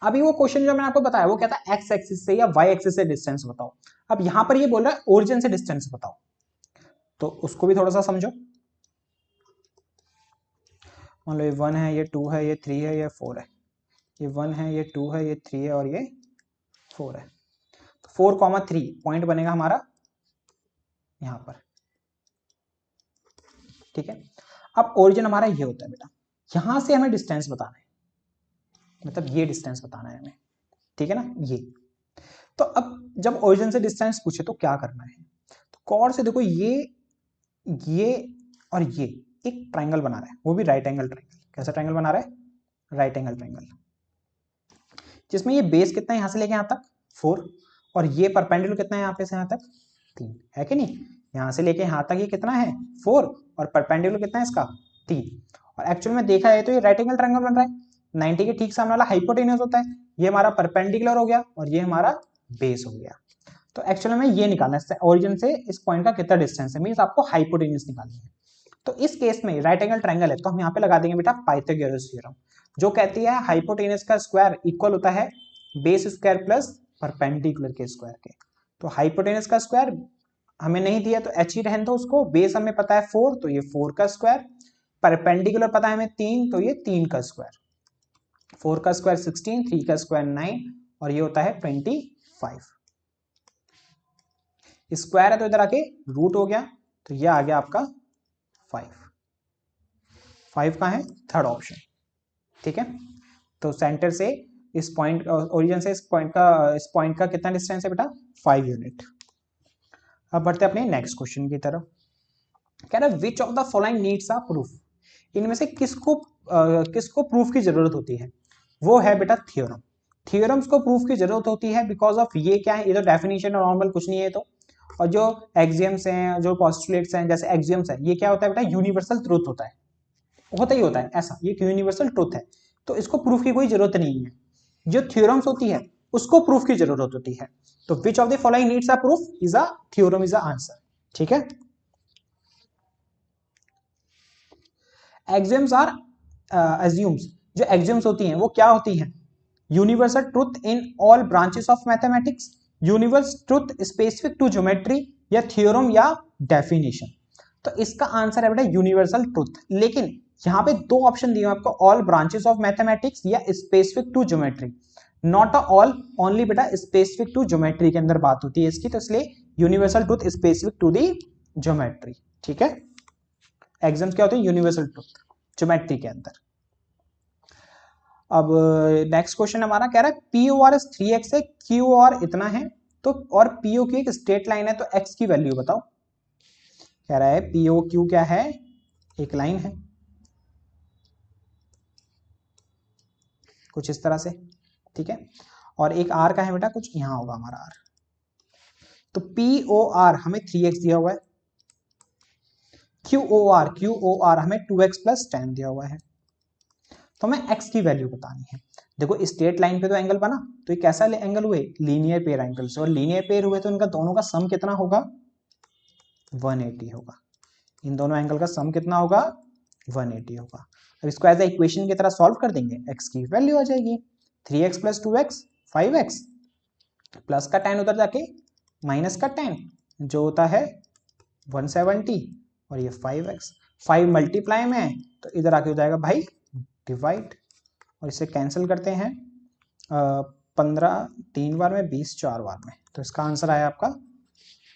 अभी वो क्वेश्चन जो मैंने आपको बताया वो क्या था, x एक्सिस से या y एक्सिस से डिस्टेंस बताओ। अब यहां पर ये बोल रहा है ओरिजिन से डिस्टेंस बताओ, तो उसको भी थोड़ा सा समझो। मान लो ये 1 है, ये 2 है, ये 3 है, ये 4 है, ये 1 है, ये 2 है, ये 3 है और ये 4 है, तो 4,3 पॉइंट बनेगा हमारा यहां पर, ठीक है। अब ओरिजिन हमारा ये होता है बेटा, यहां से हमें डिस्टेंस बताना है, मतलब ये डिस्टेंस बताना है हमें, ठीक है ना ये। तो अब जब ओरिजिन से डिस्टेंस पूछे तो क्या करना है, तो गौर से देखो ये और ये एक ट्राइंगल बना रहा है, वो भी राइट एंगल ट्राइंगल। कैसा ट्राइंगल बना रहा है, राइट एंगल ट्राइंगल, जिसमें ये बेस कितना है यहां से लेके यहां तक 4, और ये परपेंडिकुलर कितना है यहाँ पे से यहाँ तक 3 है कि नहीं, यहां से लेके यहां तक ये कितना है 4 और परपेंडिकुलर कितना है इसका 3। और एक्चुअल में देखा जाए तो ये राइट एंगल ट्राइंगल बन रहा है, 90 के ठीक सामने वाला हाइपोटेन्यूज होता है, ये हमारा परपेंडिकुलर हो गया और ये हमारा बेस हो गया। तो एक्चुअल में ये निकालना है ओरिजिन से इस पॉइंट का कितना डिस्टेंस है, मींस आपको हाइपोटेन्यूज निकालनी है। तो इस केस में राइट एंगल ट्राइंगल है तो हम यहाँ पे लगा देंगे बेटा पाइथागोरस थ्योरम, जो कहती है हाइपोटेन्यूज का स्क्वायर इक्वल होता है बेस स्क्वायर प्लस परपेंडिकुलर के स्क्वायर के। तो हाइपोटेन्यूज का स्क्वायर हमें नहीं दिया तो h ही रहने दो उसको, बेस हमें पता है 4 तो ये 4 का स्क्वायर, परपेंडिकुलर पता है हमें 3 तो ये 3 का स्क्वायर, 4 का स्क्वायर 16, 3 का स्क्वायर 9 और ये होता है 25। स्क्वायर है तो इधर आके रूट हो गया, तो ये आ गया आपका 5। 5 कहाँ है? Third option. ठीक है, तो सेंटर से इस पॉइंट, ओरिजिन से इस पॉइंट का कितना डिस्टेंस है बेटा? 5 यूनिट। अब बढ़ते अपने नेक्स्ट क्वेश्चन की तरफ। कह रहा है which of the following needs a proof, इनमें से किसको प्रूफ की जरूरत होती है? वो है बेटा थ्योरम। थ्योरम्स को प्रूफ की जरूरत होती है बिकॉज ऑफ ये क्या है, ये तो डेफिनेशन और नॉर्मल कुछ नहीं है। तो और जो एक्सियम्स हैं, जो पोस्टुलेट्स हैं, जैसे एक्सियम्स है, ये क्या होता है बेटा? यूनिवर्सल ट्रूथ होता है ऐसा, ये यूनिवर्सल ट्रूथ है, तो इसको प्रूफ की कोई जरूरत नहीं है। जो थ्योरम्स होती है उसको प्रूफ की जरूरत होती है। तो which of the following needs a proof is a theorem is a answer. ठीक है, एक्सियम्स आर एज्यूम्स, जो एक्सियम्स होती हैं वो क्या होती हैं? Universal truth in all branches of mathematics, universal truth specific to geometry, या थ्योरम या डेफिनेशन। तो इसका आंसर है बेटा यूनिवर्सल ट्रूथ। लेकिन यहां पे दो ऑप्शन दिए आपको, ऑल ब्रांचेस ऑफ मैथमेटिक्स या specific to geometry. Not a all, only बेटा स्पेसिफिक टू ज्योमेट्री के अंदर बात होती है इसकी, तो इसलिए universal truth specific to the geometry. ठीक है, एग्जाम्स क्या होते हैं? यूनिवर्सल ट्रूथ ज्योमेट्री के अंदर। अब नेक्स्ट क्वेश्चन हमारा कह रहा है पी ओ आर 3x है, क्यू आर इतना है, तो और पीओ की एक स्ट्रेट लाइन है, तो x की वैल्यू बताओ। कह रहा है पीओ क्यू क्या है? एक लाइन है कुछ इस तरह से। ठीक है, और एक आर का है बेटा, कुछ यहां होगा हमारा आर। तो पी ओ आर हमें 3x दिया हुआ है, क्यू ओ आर हमें 2x प्लस 10 दिया हुआ है, तो हमें x की वैल्यू बतानी है। देखो स्ट्रेट लाइन पे तो एंगल बना, तो ये कैसा एंगल हुए? लीनियर पेयर एंगल से, और लीनियर पेयर हुए तो इनका दोनों का सम कितना होगा? 180 होगा। इन दोनों एंगल का सम कितना होगा? 180 होगा। अब इसको एज ए इक्वेशन की तरह सॉल्व कर देंगे, x की वैल्यू आ जाएगी 3x plus 2x 5x, plus का 10 उधर जाके माइनस का 10 जो होता है 170, और ये 5x, 5 मल्टीप्लाई में है तो इधर आके हो जाएगा भाई डिवाइड, और इसे कैंसिल करते हैं 15 3 बार में, 20 4 बार में, तो इसका आंसर आया आपका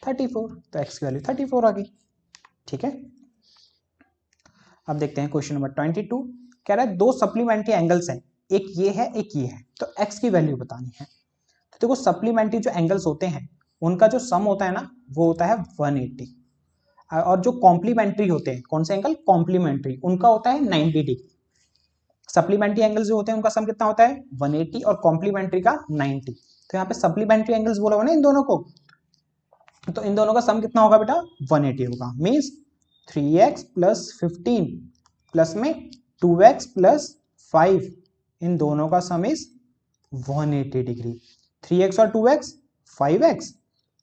34। तो x की वैल्यू 34 आ गई। ठीक है, अब देखते हैं क्वेश्चन नंबर 22। कह रहा है दो सप्लीमेंट्री एंगल्स हैं, एक ये है एक ये है, तो x की वैल्यू बतानी है। तो देखो सप्लीमेंट्री जो एंगल्स होते हैं उनका जो सम होता है ना वो होता है 180, और जो कॉम्प्लीमेंट्री होते हैं, कौन से एंगल? कॉम्प्लीमेंट्री, उनका होता है 90 डिग्री। सप्लीमेंट्री एंगल्स जो होते हैं उनका सम कितना होता है? 180, और कॉम्प्लीमेंट्री का 90। तो यहाँ पे सप्लीमेंट्री एंगल्स बोला हुआ ना इन दोनों को, तो इन दोनों का सम कितना होगा बेटा? 180 होगा। मीन्स 3x प्लस 15 प्लस में 2x प्लस 5, इन दोनों का सम इज 180 डिग्री। 3x और 2x 5x,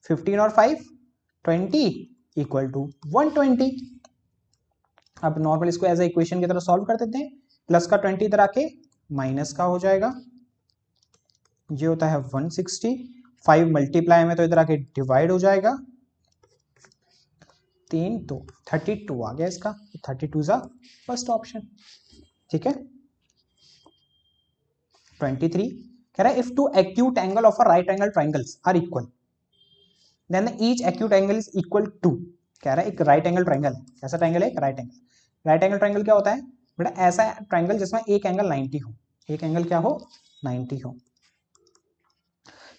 15 और 5 20 इक्वल टू 120। अब नॉर्मल इसको एज ए इक्वेशन की तरह सॉल्व कर देते हैं, प्लस का 20 इधर आके माइनस का हो जाएगा, ये होता है 160, 5 मल्टीप्लाई में तो इधर आके डिवाइड हो जाएगा, 3 तो 32 आ गया इसका, 32 इज फर्स्ट ऑप्शन। ठीक है, 23 कह रहा है if two acute angle of a right angle triangles are equal then each acute angle is equal to. कह रहा है एक राइट एंगल ट्राइंगल है, कैसा ट्राइंगल है? एक right angle. Right angle triangle क्या होता है बेटा? ऐसा ट्राइंगल जिसमें एक एंगल 90 हो, एक एंगल क्या हो? 90 हो।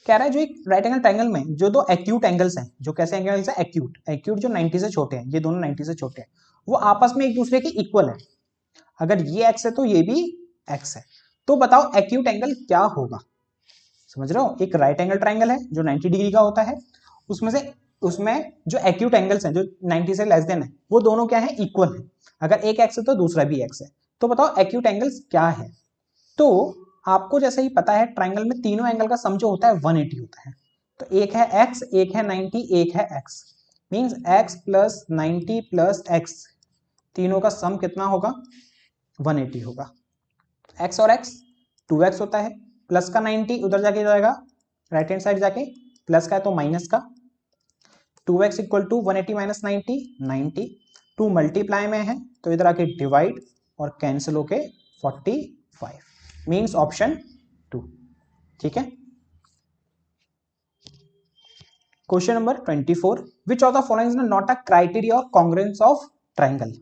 कह रहा है जो एक राइट एंगल ट्राइंगल में जो दो एक्यूट एंगल्स हैं, जो कैसे एंगल्स हैं? एक्यूट, एक्यूट जो 90 से छोटे हैं, ये दोनों 90 से छोटे हैं, वो आपस में एक दूसरे के इक्वल है। अगर ये x है तो ये भी x है, तो बताओ एक्यूट एंगल क्या होगा? समझ रहे हो? एक राइट एंगल ट्राइंगल है जो 90 डिग्री का होता है, उसमें जो एक्यूट एंगल्स हैं जो 90 से लेस देन है, वो दोनों क्या है? इक्वल है। अगर एक x है तो दूसरा भी x है, तो बताओ एक्यूट एंगल्स क्या है? तो आपको जैसे ही पता है ट्राइंगल में तीनों एंगल का सम जो होता है 180 होता है, तो एक है x, एक है 90, एक है x, means x plus 90 plus x, तीनों का सम कितना होगा? 180 होगा। x और x 2x होता है, प्लस का 90 उधर जाके जाएगा राइट हैंड साइड जाके, प्लस का है तो माइनस का, 2x equal to 180 minus 90 90, 2 multiply में है तो इधर आके डिवाइड और कैंसिल होके 45, मींस ऑप्शन 2। ठीक है, question number 24, which of the following is not a criteria of congruence of triangle.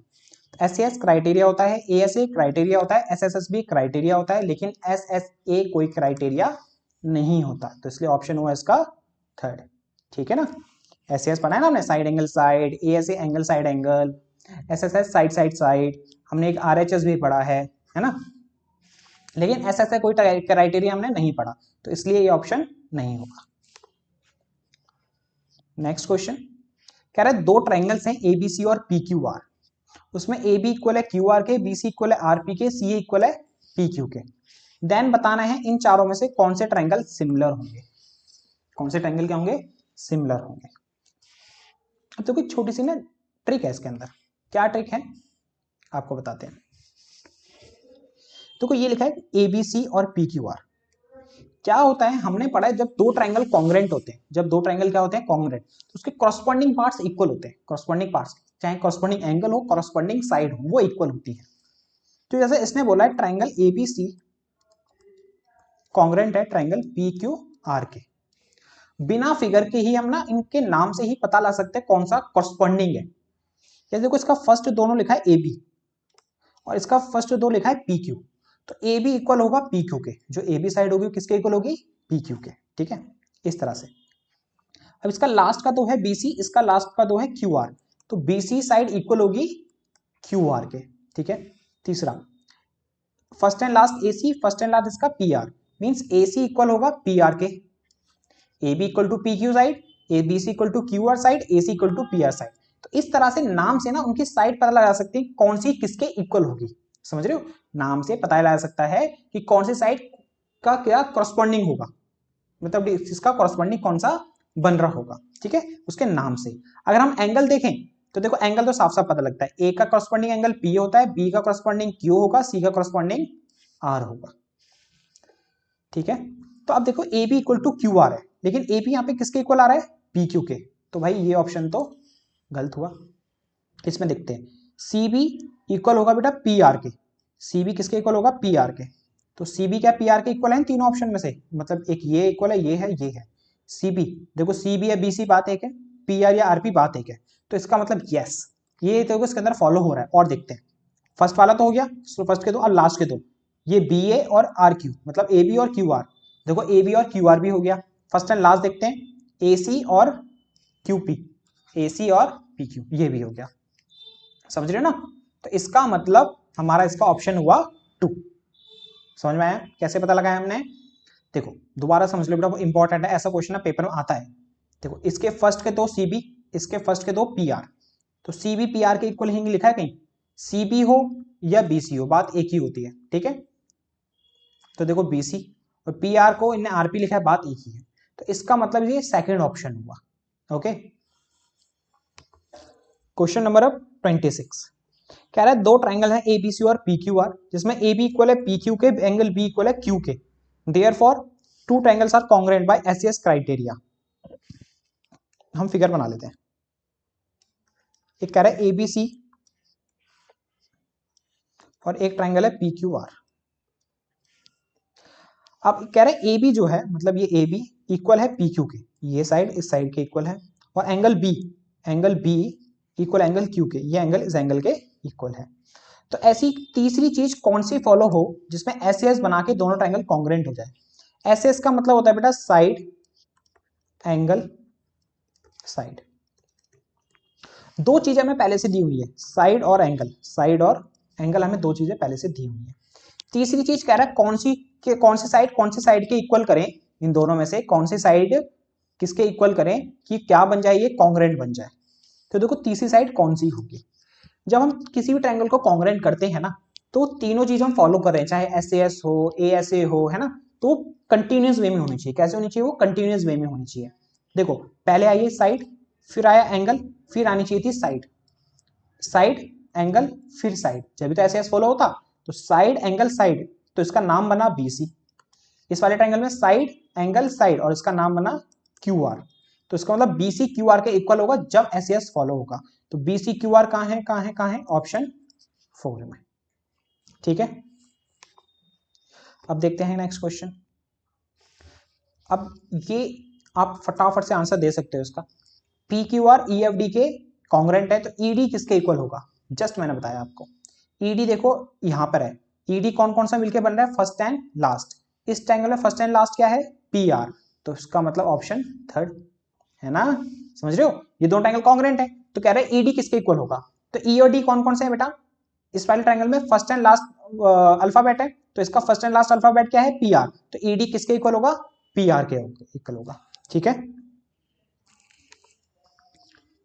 SS criteria होता है, एएसए क्राइटेरिया होता है, एसएसएस भी क्राइटेरिया होता है, लेकिन एसएसए कोई क्राइटेरिया नहीं होता, तो इसलिए ऑप्शन हुआ इसका थर्ड। ठीक है ना, एसएस पढ़ा है ना हमने, side angle side, ASA angle side angle, SSS side side side, हमने एक आरएचएस भी पढ़ा है ना, लेकिन एसएसए कोई क्राइटेरिया हमने नहीं पढ़ा, तो इसलिए ये ऑप्शन नहीं होगा। नेक्स्ट क्वेश्चन कह रहा है दो ट्राइंगल्स हैं एबीसी और पीक्यूआर, उसमें ए बी इक्वल है क्यू आर के, बी सी इक्वल है आर पी के, सी ए इक्वल है पी क्यू के। देन बताना है इन चारों में से कौन से ट्राइंगल सिमिलर होंगे, कौन से ट्राइंगल क्या होंगे, सिमिलर होंगे। अब तो कोई छोटी सी ना ट्रिक है इसके अंदर, क्या ट्रिक है आपको बताते हैं। तो कोई ये लिखा है ए बी सी और पी क्यू आर, क्या होता है हमने पढ़ा है जब दो ट्राइंगल कॉन्ग्रुएंट होते हैं, जब दो ट्राइंगल क्या होते हैं कॉन्ग्रुएंट, तो उसके कॉरस्पॉन्डिंग पार्ट्स इक्वल होते हैं, कॉरस्पॉन्डिंग पार्ट्स चाहे कॉरस्पॉन्डिंग एंगल हो, कॉरस्पॉन्डिंग साइड हो, वो इक्वल होती है। तो जैसे इसने बोला है ट्राइंगल एबीसी कॉन्ग्रुएंट है ट्राइंगल पी क्यू आर के, बिना फिगर के ही हम ना इनके नाम से ही पता ला सकते हैं कौन सा कॉरस्पॉन्डिंग है। जैसे देखो इसका फर्स्ट दोनों लिखा है ए बी और इसका फर्स्ट दो लिखा है पी क्यू, तो ए बी इक्वल होगा पी क्यू के, जो ए बी साइड होगी किसके इक्वल होगी, पी क्यू के। ठीक है, इस तरह से। अब इसका लास्ट का दो है बी सी, इसका लास्ट का दो है क्यू आर, तो बी सी साइड इक्वल होगी क्यू आर के। ठीक है, तीसरा first and last A C, first and last इसका P R, means A C equal होगा पी आर के, A B equal to P Q side, A B C equal to Q R side, A C equal to P R side. तो इस तरह से नाम से ना उनकी साइड पता लगा सकते हैं कौन सी किसके इक्वल होगी, समझ रहे हो, नाम से पता लगा सकता है कि कौन सी साइड का क्या कॉरस्पॉन्डिंग होगा, मतलब इसका कॉरस्पॉन्डिंग कौन सा बन रहा होगा। ठीक है, उसके नाम से। अगर हम एंगल देखें तो देखो एंगल तो साफ साफ पता लगता है, ए का कॉरस्पॉन्डिंग एंगल पी होता है, बी का कॉरस्पॉन्डिंग क्यू होगा, सी का कॉरस्पॉन्डिंग आर होगा। ठीक है, तो अब देखो A B equal to Q R है, लेकिन ए बी यहाँ पे किसके इक्वल आ रहा है, पी क्यू के, तो भाई ये ऑप्शन तो गलत हुआ। इसमें देखते हैं सी बी इक्वल होगा बेटा पी आर के, सी बी किसके इक्वल होगा, पी आर के, तो सी बी क्या पी आर के इक्वल है तीनों ऑप्शन में से, मतलब एक ये इक्वल है, ये है, ये है। सी बी देखो सी बी या बी सी बात एक है, पी आर या आर पी बात एक है, तो इसका मतलब यस ये देखो इसके अंदर फॉलो हो रहा है। और देखते हैं फर्स्ट वाला तो हो गया, फर्स्ट के दो और लास्ट के दो, ये बी ए और आर क्यू, मतलब ए बी और क्यू आर, देखो ए बी और क्यू आर भी हो गया। फर्स्ट एंड लास्ट देखते हैं ए सी और क्यू पी, ए सी और पी क्यू, ये भी हो गया, समझ रहे हो ना। तो इसका मतलब हमारा इसका ऑप्शन हुआ 2। समझ में आया कैसे पता लगाया हमने, देखो दोबारा समझ लो बेटा, इंपॉर्टेंट है, ऐसा क्वेश्चन पेपर में आता है। देखो इसके फर्स्ट के दो सी बी, इसके फर्स्ट के दो पी आर, तो सी बी पी आर के इक्वल ही लिखा है कहीं, सी बी हो या बी सी हो बात एक ही होती है। ठीक है, तो देखो बी सी और पी आर को इनने आर पी लिखा है, बात एक ही है, तो इसका मतलब ये सेकंड ऑप्शन हुआ। ओके, क्वेश्चन नंबर 26 कह रहा है दो ट्राइंगल है ए बी सी और पी क्यू आर, जिसमें ए बी इक्वल है पी क्यू के, एंगल बी इक्वल है क्यू के, therefore two triangles are congruent by SS criteria. हम फिगर बना लेते हैं। एक कह रहा है ए बी सी और एक ट्राइंगल है पी क्यू आर। अब कह रहा है ए बी जो है, मतलब ये ए बी इक्वल है पी क्यू के, ये साइड इस साइड के इक्वल है, और angle B equal angle Q के, ये एंगल इस एंगल के इक्वल है। तो ऐसी तीसरी चीज कौन सी फॉलो हो जिसमें एसएस बना के दोनों ट्राइंगल कॉन्ग्रुएंट हो जाए। एसएस का मतलब होता है बेटा साइड एंगल साइड, दो चीजें हमें पहले से दी हुई है, साइड और एंगल, साइड और एंगल हमें दो चीजें पहले से दी हुई है। तीसरी चीज कह रहा है कौन सी साइड के इक्वल करें, इन दोनों में से कौन सी साइड किसके इक्वल करें कि क्या बन जाए, ये कॉन्ग्रुएंट बन जाए। तो देखो तीसरी साइड कौन सी होगी, जब हम किसी भी ट्रायंगल को कॉन्ग्रुएंट करते हैं ना, तो तीनों चीज हम फॉलो कर रहे हैं, चाहे एसएस हो एएसए हो, है ना, तो कंटिन्यूअस वे में होनी चाहिए। कैसे होनी चाहिए, वो कंटिन्यूअस वे में होनी चाहिए। देखो पहले आई साइड, फिर आया एंगल, फिर आनी चाहिए थी साइड, साइड एंगल फिर साइड, जब तो एसएस फॉलो होता, तो साइड एंगल साइड, तो इसका नाम बना बीसी। इस वाले ट्रायंगल में साइड एंगल साइड और इसका नाम बना क्यू आर, तो इसका मतलब बीसी क्यू आर के इक्वल होगा जब एसएस फॉलो होगा। तो बीसी क्यू आर कहां है, कहां है, कहां है, ऑप्शन 4 में। ठीक है, अब देखते हैं नेक्स्ट क्वेश्चन। अब ये आप फटाफट से आंसर दे सकते हो इसका। P Q R E F D के कॉन्ग्रेंट है, तो ईडी किसके इक्वल होगा? जस्ट मैंने बताया आपको। ईडी देखो यहां पर है, ईडी कौन कौन सा मिलके बन रहा है? First and last. इस ट्रायंगल में फर्स्ट एंड लास्ट क्या है? P R. तो इसका मतलब ऑप्शन थर्ड है ना, समझ रहे हो? ये दोनों ट्रायंगल कॉन्ग्रेंट है, तो कह रहे हैं ईडी किसके इक्वल होगा। तो ई और डी कौन कौन से है बेटा? इस वाले ट्रायंगल में फर्स्ट एंड लास्ट अल्फाबेट है, तो इसका फर्स्ट एंड लास्ट अल्फाबेट क्या है? P R. तो ईडी किसके इक्वल होगा? पी आर के इक्वल होगा। ठीक है।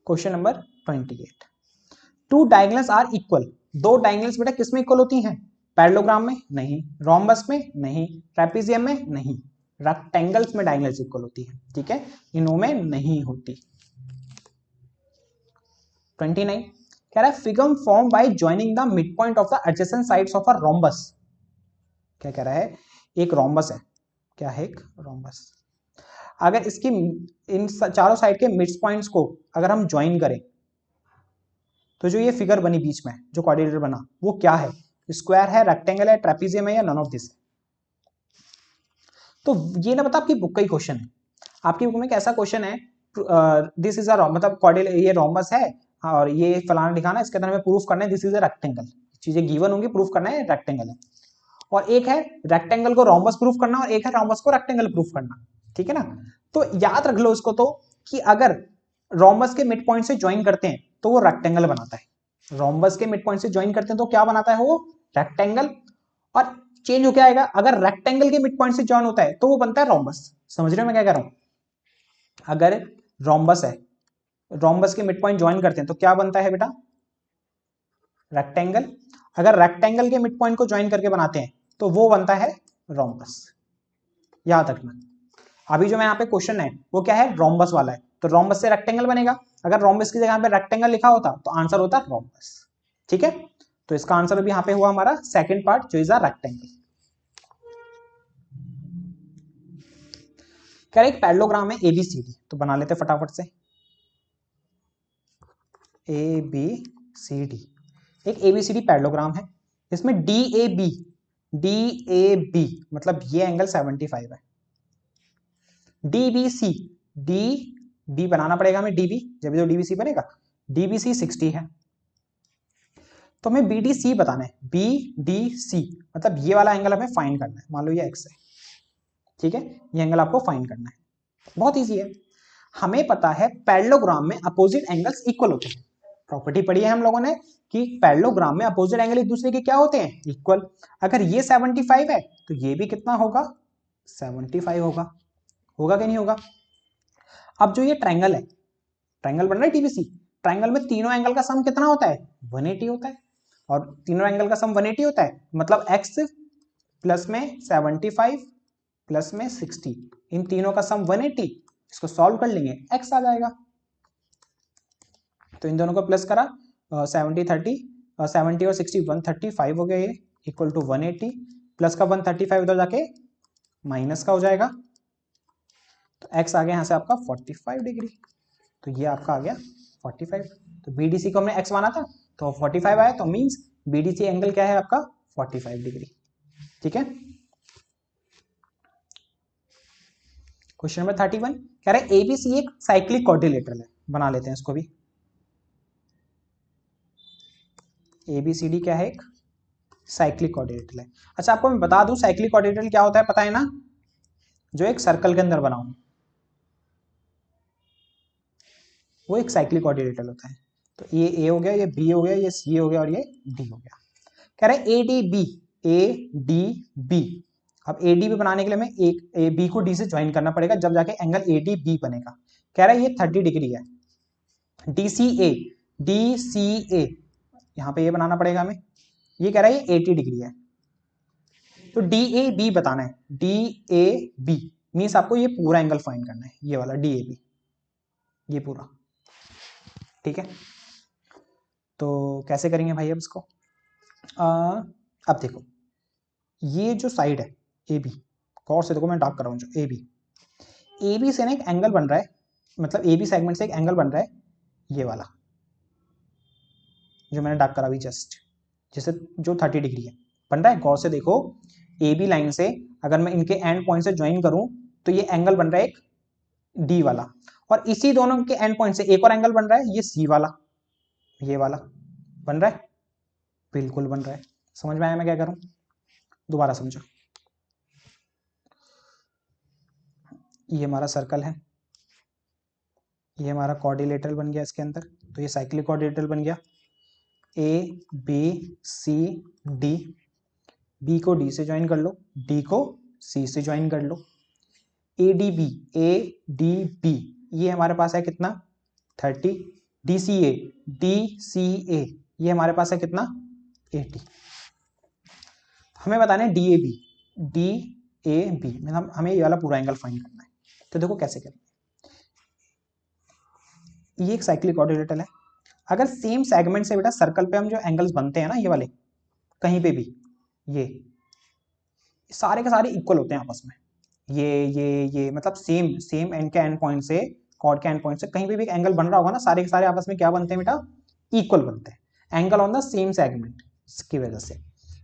Question number 28। Two diagonals are equal. दो डायगोनल्स बेटा किस में इक्वल होती हैं? पैरेललोग्राम में नहीं, रोम्बस में नहीं, ट्रेपेजियम में नहीं, रेक्टेंगल्स में डायगोनल्स इक्वल होती है। ठीक है, इनों में नहीं होती। 29 कह रहा है figure form by joining the mid point of the adjacent sides of a rhombus. क्या कह रहा है? एक रोम्बस है, क्या है? एक रोम्बस। अगर इसकी इन चारों साइड के मिड पॉइंट्स को अगर हम ज्वाइन करें, तो जो ये फिगर बनी बीच में, जो क्वाड्रिलेटरल बना, वो क्या है? स्क्वायर है, रेक्टेंगल है, ट्रेपेजियम है, या नन ऑफ दिस? तो ये ना बता, आपकी बुक का ही क्वेश्चन है। आपकी बुक में कैसा क्वेश्चन है? दिस इज अ मतलब क्वाड्रिलेटरल, ये रोम्बस है और ये फलाना दिखाना, इसके अंदर हमें प्रूफ करना है दिस इज अ रेक्टेंगल। चीजें गिवन होंगी, प्रूफ करना है रेक्टेंगल है। और एक है रेक्टेंगल को रोम्बस प्रूफ करना, और एक है रोम्बस को रेक्टेंगल प्रूफ करना। ठीक है ना? तो याद रख लो इसको, तो कि अगर रोम्बस के मिड पॉइंट से ज्वाइन करते हैं तो वो रेक्टेंगल बनाता है। रोम्बस के मिड पॉइंट से ज्वाइन करते हैं तो क्या बनाता है? वो रेक्टेंगल। और चेंज हो क्या आएगा? अगर रेक्टेंगल के मिड पॉइंट से ज्वाइन होता है तो वो बनता है रोम्बस। समझ रहे हो मैं क्या कह रहा हूं? अगर रोम्बस है, रोम्बस के मिड पॉइंट ज्वाइन करते हैं तो क्या बनता है बेटा? रेक्टेंगल। अगर रेक्टेंगल के मिड पॉइंट को ज्वाइन करके बनाते हैं तो वो बनता है रोम्बस। याद रखना। अभी जो मैं यहाँ पे क्वेश्चन है वो क्या है? रोम्बस वाला है, तो रोम्बस से रेक्टेंगल बनेगा। अगर रोम्बस की जगह पे रेक्टेंगल लिखा होता तो आंसर होता रोम्बस। ठीक है, तो इसका आंसर अभी यहाँ पे हुआ हमारा सेकंड पार्ट, जो इज अ रेक्टेंगल। कह रहे एक पैरेललोग्राम है एबीसीडी, तो बना लेते फटाफट से। एबीसीडी एक एबीसीडी पैरेललोग्राम है। इसमें डी ए बी मतलब ये एंगल 75 है। डीबीसी, डी बी बनाना पड़ेगा हमें, डीबी, जब तो डीबीसी बनेगा। डीबीसी 60 है, तो हमें बीडीसी बताना है। बीडीसी मतलब ये वाला एंगल हमें फाइंड करना है। मान लो ये एक्स है, ठीक है, ये एंगल आपको फाइंड करना है। बहुत इजी है। हमें पता है पैरेललोग्राम में अपोजिट एंगल्स इक्वल होते हैं। प्रॉपर्टी पढ़ी है हम लोगों ने कि पैरेललोग्राम में अपोजिट एंगल एक दूसरे के क्या होते हैं? इक्वल। अगर ये 75 है तो ये भी कितना होगा? 75 होगा। होगा कि नहीं होगा? अब जो ये ट्रायंगल है, ट्रायंगल बन रहा है टीबीसी, ट्रायंगल में तीनों एंगल का सम कितना होता है? 180 होता है। और तीनों एंगल का सम 180 होता है, मतलब x प्लस में 75 प्लस में 60, इन तीनों का सम 180। इसको सॉल्व कर लेंगे, x आ जाएगा। तो इन दोनों को प्लस करा, 70 30, 70 और 60 135 हो गया, ये इक्वल टू 180, प्लस का 135 उधर जाके माइनस का हो जाएगा, तो x आ गया यहाँ से आपका 45 डिग्री। तो ये आपका आ गया 45। तो बीडीसी को हमने x माना था तो 45 आया, तो मींस बीडीसी एंगल क्या है आपका? 45 डिग्री। ठीक है। क्वेश्चन नंबर 31 कह रहे हैं एबीसी एक साइक्लिक क्वाड्रिलेटरल है। बना लेते हैं इसको भी। एबीसीडी क्या है? एक साइक्लिक क्वाड्रिलेटरल है। अच्छा, आपको मैं बता दूं साइक्लिक क्वाड्रिलेटरल क्या होता है, पता है ना? जो एक सर्कल के अंदर बना हो वो एक साइक्लिक क्वाड्रिलेटरल होता है। तो ये ए हो गया, ये बी हो गया, ये सी हो गया और ये डी हो गया। कह रहे हैं ए डी बी। अब ए डी बी बनाने के लिए हमें एक ए बी को डी से ज्वाइन करना पड़ेगा, जब जाके एंगल ए डी बी बनेगा। कह रहा है ये 30 डिग्री है। डी सी ए यहां पे ये बनाना पड़ेगा हमें। ये कह रहा है ये 80 डिग्री है। तो डी ए बी बताना है। डी ए बी मीन्स आपको ये पूरा एंगल फाइंड करना है, ये वाला डी ए बी, ये पूरा। ठीक है, तो कैसे करेंगे भाई अब इसको? अब देखो ये जो साइड है ए बी, गौर से देखो, मैं डार्क कर रहा हूं, जो ए बी से ना एक एंगल बन रहा है, मतलब ए बी सेगमेंट से एक एंगल बन रहा है, ये वाला जो मैंने डार्क करा अभी जस्ट, जैसे जो 30 डिग्री है बन रहा है। गौर से देखो, ए बी लाइन से अगर मैं इनके एंड पॉइंट से ज्वाइन करूं तो ये एंगल बन रहा है एक डी वाला, और इसी दोनों के एंड पॉइंट से एक और एंगल बन रहा है, ये सी वाला, ये वाला बन रहा है, बिल्कुल बन रहा है। समझ में आया मैं क्या करूं? दोबारा समझो, ये हमारा सर्कल है, ये हमारा कॉर्डिलेटरल बन गया इसके अंदर, तो ये साइक्लिक कॉर्डिलेटरल बन गया। A B C D, B को डी से ज्वाइन कर लो, डी को सी से ज्वाइन कर लो। A D B, A D B, ये हमारे पास है कितना 30। डी सी ए, डी सी ए, ये हमारे पास है कितना 80। हमें बताना है D A B, D A B मतलब हमें ये वाला पूरा एंगल फाइंड करना है। तो देखो कैसे करें, ये एक साइक्लिक कॉर्डिलेटरल है। अगर सेम सेगमेंट से बेटा सर्कल पे हम जो एंगल्स बनते हैं ना, ये वाले कहीं पे भी, ये सारे के सारे इक्वल होते हैं आपस में, ये मतलब सेम एंड के एंड पॉइंट से, कॉर्ड के एंड पॉइंट से कहीं पे भी एक एंगल बन रहा होगा ना, सारे के सारे आपस में क्या बनते हैं बेटा, इक्वल बनते हैं, angle on the same segment की वजह से।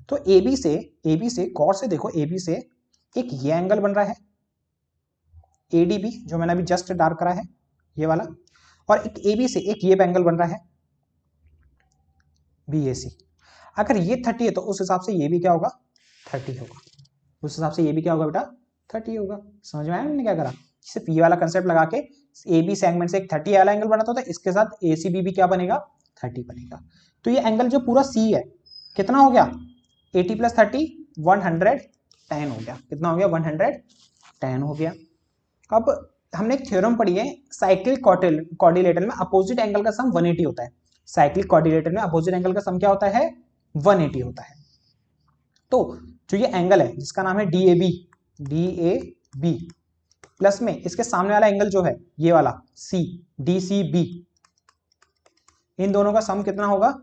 तो ए बी से कॉर्ड से देखो, ए बी से एक ये एंगल बन रहा है एडीबी, जो मैंने अभी जस्ट डार्क करा है ये वाला, और एक ए बी से एक ये एंगल बन रहा है बी ए सी। अगर ये 30 है तो उस हिसाब से ये भी क्या होगा 30 होगा, उस हिसाब से ये भी क्या होगा बेटा 30 होगा। समझ में आया मैंने क्या करा, सिर्फ ये वाला कंसेप्ट लगा के ए बी सेगमेंट से एक 30 वाला एंगल बनाता था, इसके साथ ए सी बी भी क्या बनेगा 30 बनेगा। तो ये एंगल जो पूरा सी है कितना हो गया 80 + 30 110 हो गया, कितना हो गया 110 हो गया। अब हमने एक थ्योरम पढ़ी है, साइक्लिक कॉर्डिलेटर में अपोजिट एंगल का सम 180 होता है। साइक्लिक कॉर्डिलेटर में अपोजिट एंगल का सम क्या होता है 180 होता है। तो जो ये एंगल है जिसका नाम है डी ए बी प्लस में इसके सामने वाला एंगल जो है ये वाला सी, डी सी बी, इन दोनों का सम कितना होगा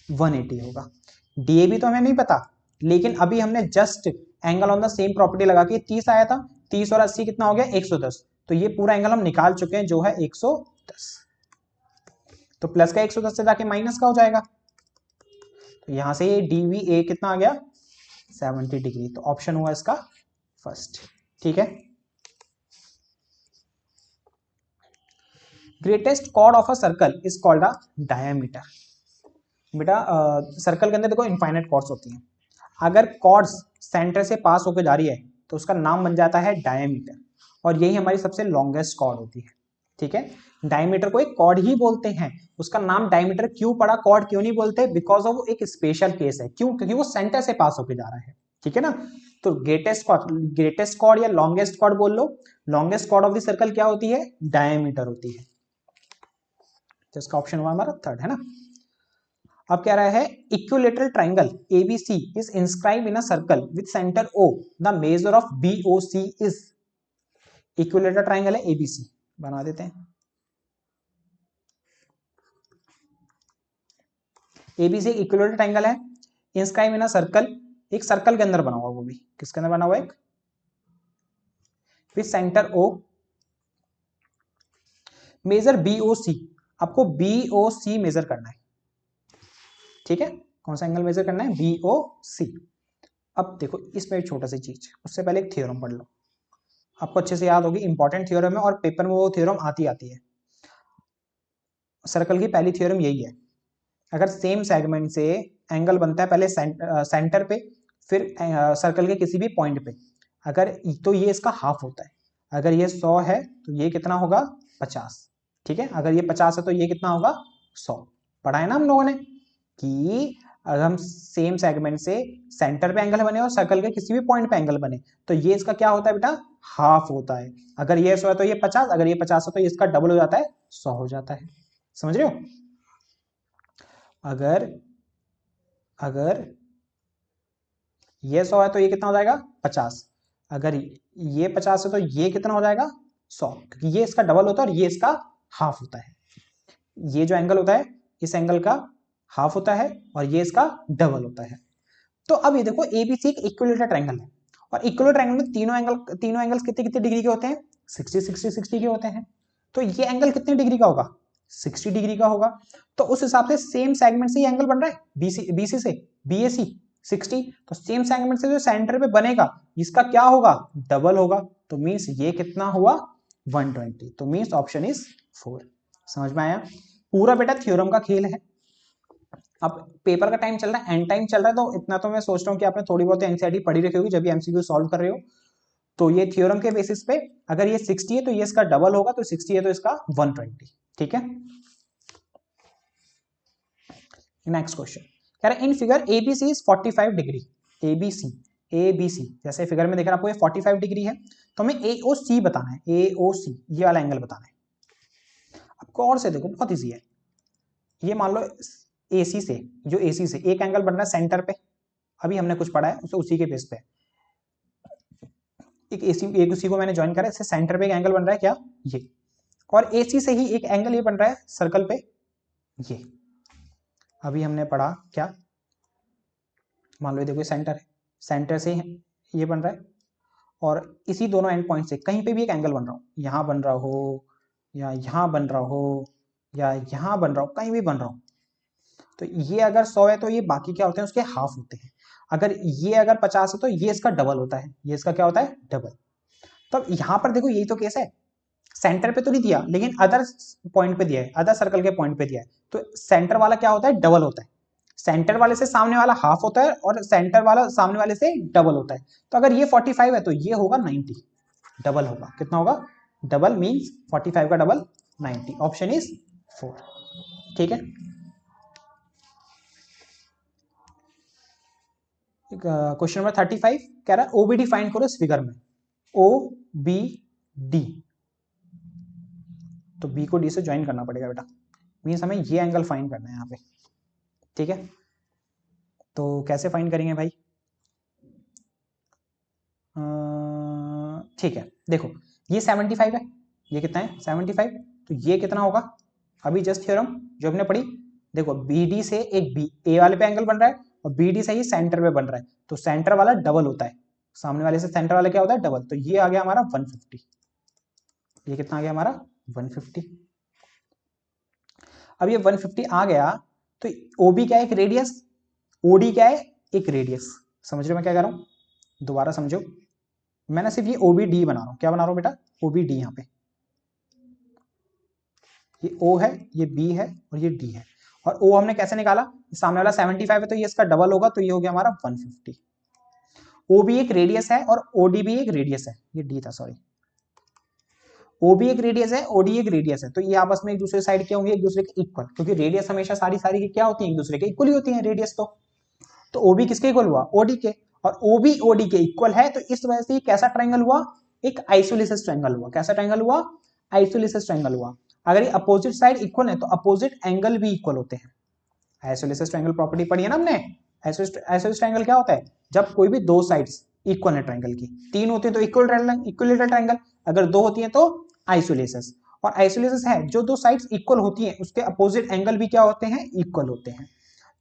180 होगा। डी ए बी तो हमें नहीं पता, लेकिन अभी हमने just angle on the same property लगा के 30 आया था, 30 और 80 कितना हो गया 110, तो ये पूरा एंगल हम निकाल चुके हैं जो है 110। तो प्लस का 110 से जाके माइनस का हो जाएगा, तो यहां से ये डीवी ए कितना आ गया 70 डिग्री। तो ऑप्शन हुआ इसका फर्स्ट, ठीक है। Greatest chord of a circle is called a diameter. बेटा सर्कल के अंदर देखो इनफाइनाइट कॉर्ड्स होती हैं, अगर कॉर्ड्स सेंटर से पास होकर जा रही है तो उसका नाम बन जाता है डायमीटर, और यही हमारी सबसे लॉन्गेस्ट कॉर्ड होती है, ठीक है। डायमीटर को एक कॉर्ड ही बोलते हैं, उसका नाम डायमीटर क्यों पड़ा, कॉर्ड क्यों नहीं बोलते, बिकॉज ऑफ एक स्पेशल केस है, क्यों, क्योंकि वो सेंटर से पास होकर जा रहा है, ठीक है ना। तो ग्रेटेस्ट कॉर्ड या लॉन्गेस्ट कॉर्ड बोल लो, longest chord of the circle क्या होती है डायमीटर होती है। तो इसका ऑप्शन हुआ हमारा थर्ड, है ना। अब क्या रहा है, equilateral triangle ABC is inscribe in a circle with centre O, the measure of BOC is. Equilateral triangle है एबीसी, बना देते हैं, एबीसी एक इक्विलेटरल ट्राइंगल है, इंस्क्राइब इन अ सर्कल, एक सर्कल के अंदर बना हुआ, वो भी किसके अंदर बना हुआ है, एक with centre O, measure BOC, आपको बीओसी मेजर करना है, ठीक है। कौन सा एंगल मेजर करना है बीओसी। अब देखो इसमें एक छोटा सी चीज, उससे पहले एक थ्योरम पढ़ लो, आपको अच्छे से याद होगी, इंपॉर्टेंट थ्योरम है और पेपर में वो थ्योरम आती है। सर्कल की पहली थ्योरम यही है, अगर सेम सेगमेंट से एंगल बनता है पहले सेंटर पे, फिर सर्कल के किसी भी पॉइंट पे, अगर तो ये इसका हाफ होता है, अगर ये 100 है तो ये कितना होगा 50, ठीक है। अगर ये 50 है तो ये कितना होगा 100। पढ़ा है ना हम लोगों ने कि अगर हम सेम सेगमेंट से सेंटर पे एंगल बने और सर्कल के किसी भी पॉइंट पे एंगल बने तो ये इसका क्या होता है बेटा हाफ होता है। अगर ये 100 है तो ये 50, अगर ये 50 है तो ये इसका डबल हो जाता है 100 हो जाता है। समझ रहे हो, अगर ये 100 है तो ये कितना हो जाएगा 50, अगर ये 50 है तो ये कितना हो जाएगा 100, क्योंकि ये इसका डबल होता है और ये इसका हाफ होता है। ये जो एंगल होता है इस एंगल का हाफ होता है और ये इसका डबल होता है। तो अब ये देखो एबीसी एक इक्विलेटरल ट्रायंगल है, और इक्विलेटरल ट्रायंगल में तीनों एंगल्स कितने कितने डिग्री के होते हैं 60 के होते हैं। तो ये एंगल कितने डिग्री का होगा 60 डिग्री का होगा। तो उस हिसाब से सेम सेगमेंट से ये एंगल बन रहा है बीसी से बीएसी 60, तो सेम सेगमेंट से जो सेंटर पे बनेगा इसका क्या होगा डबल होगा। तो मींस ये कितना हुआ 120, तो मीन्स ऑप्शन इज 4। समझ में आया? पूरा बेटा थ्योरम का खेल है। अब पेपर का टाइम चल रहा है, एंड टाइम चल रहा है, तो इतना तो मैं सोच रहा हूँ कि आपने थोड़ी बहुत एनसीईआरटी पढ़ी रखी होगी जब भी एमसीक्यू सॉल्व कर रहे हो। तो ये थ्योरम के बेसिस पे अगर ये 60 है तो ये इसका डबल होगा, तो 60 है तो इसका 120। ठीक है, नेक्स्ट क्वेश्चन कह रहा है in figure ABC is 45 degree. ABC जैसे फिगर में देख रहा आपको ये 45 डिग्री है, तो हमें एओसी बताना है, एओसी ये वाला एंगल बताना है। आपको और से देखो बहुत इजी है, ये मान लो एसी से, जो एसी से एक एंगल बन रहा है सेंटर पे, अभी हमने कुछ पढ़ा है उसी के बेस पे एक उसी को मैंने ज्वाइन करा, इससे सेंटर पे एक एंगल बन रहा है क्या, ये, और एसी से ही एक एंगल ये बन रहा है सर्कल पे, ये अभी हमने पढ़ा क्या, मान लो देखो सेंटर है, सेंटर से ये बन रहा है, और इसी दोनों एंड पॉइंट से कहीं पे भी एक एंगल बन रहा हो, यहाँ बन रहा हो या यहाँ बन रहा हो या यहाँ बन रहा हो, कहीं भी बन रहा हो, तो ये अगर 100 है तो ये बाकी क्या होते हैं उसके हाफ होते हैं। अगर ये अगर 50 है तो ये इसका डबल होता है, ये इसका क्या होता है, डबल। तो यहाँ पर देखो यही तो केस है, सेंटर पे तो नहीं दिया लेकिन अदर पॉइंट पे दिया है, अदर सर्कल के पॉइंट पे दिया है, तो सेंटर वाला क्या होता है, डबल होता है। सेंटर वाले से सामने वाला हाफ होता है और सेंटर वाला सामने वाले से डबल होता है। तो अगर ये 45 है तो ये होगा 90, डबल होगा, कितना होगा, डबल मींस 45 का डबल 90, ऑप्शन इज 4। ठीक है, क्वेश्चन नंबर 35 कह रहा है ओबीडी फाइंड करो इस फिगर में, ओबीडी, तो बी को डी से ज्वाइन करना पड़ेगा बेटा, मींस हमें ये एंगल फाइंड करना है यहाँ पे। ठीक है, तो कैसे फाइंड करेंगे भाई, ठीक है देखो ये 75 है, ये कितना है 75, तो ये कितना होगा, अभी जस्ट थ्योरम जो हमने पढ़ी, देखो बीडी से एक बी ए वाले पे एंगल बन रहा है और बीडी से ही सेंटर पे बन रहा है, तो सेंटर वाला डबल होता है, सामने वाले से सेंटर वाला क्या होता है, डबल, तो ये आ गया हमारा 150, ये कितना आ गया हमारा 150। अब ये 150 आ गया, तो ओबी क्या है, एक रेडियस, ओडी क्या है, एक रेडियस। समझ रहे हो मैं क्या कह रहा हूं, दोबारा समझो, मैंने सिर्फ ये ओबीडी बना रहा हूं, क्या बना रहा हूं बेटा, ओबीडी, यहाँ पे ये ओ है, ये बी है और ये डी है, और ओ हमने कैसे निकाला, सामने वाला 75 है तो ये इसका डबल होगा, तो ये हो गया हमारा 150। ओ भी एक रेडियस है और ओडी भी एक रेडियस है, ये डी था सॉरी, ओ भी एक रेडियस है, ओडी एक रेडियस है, तो ये आपस में एक दूसरे साइड क्या होंगे, एक दूसरे के इक्वल, क्योंकि रेडियस हमेशा सारी सारी की क्या होती है, एक दूसरे के इक्वल ही होती है रेडियस, तो ओबी किसके इक्वल हुआ, ओडी के, और ओबी ओडी के इक्वल है, तो इस वजह से कैसा ट्रायंगल हुआ, एक आइसोलिसिस ट्रायंगल हुआ। कैसा ट्रायंगल हुआ, आइसोलिसिस ट्रायंगल हुआ। अगर ये अपोजिट साइड इक्वल है तो अपोजिट एंगल भी इक्वल होते हैं। आइसोलिसिस ट्रायंगल प्रॉपर्टी पढ़ी है ना हमने। आइसोलिसिस ट्रायंगल क्या होता है, जब कोई भी दो साइड्स इक्वल है ट्रायंगल की, तीन होती है तो इक्विलेटरल ट्रायंगल, अगर दो होती है तो आइसोलिसिस, और आइसोलिसिस है जो दो साइड्स इक्वल होती हैं उसके अपोजिट एंगल भी क्या होते हैं, इक्वल होते हैं।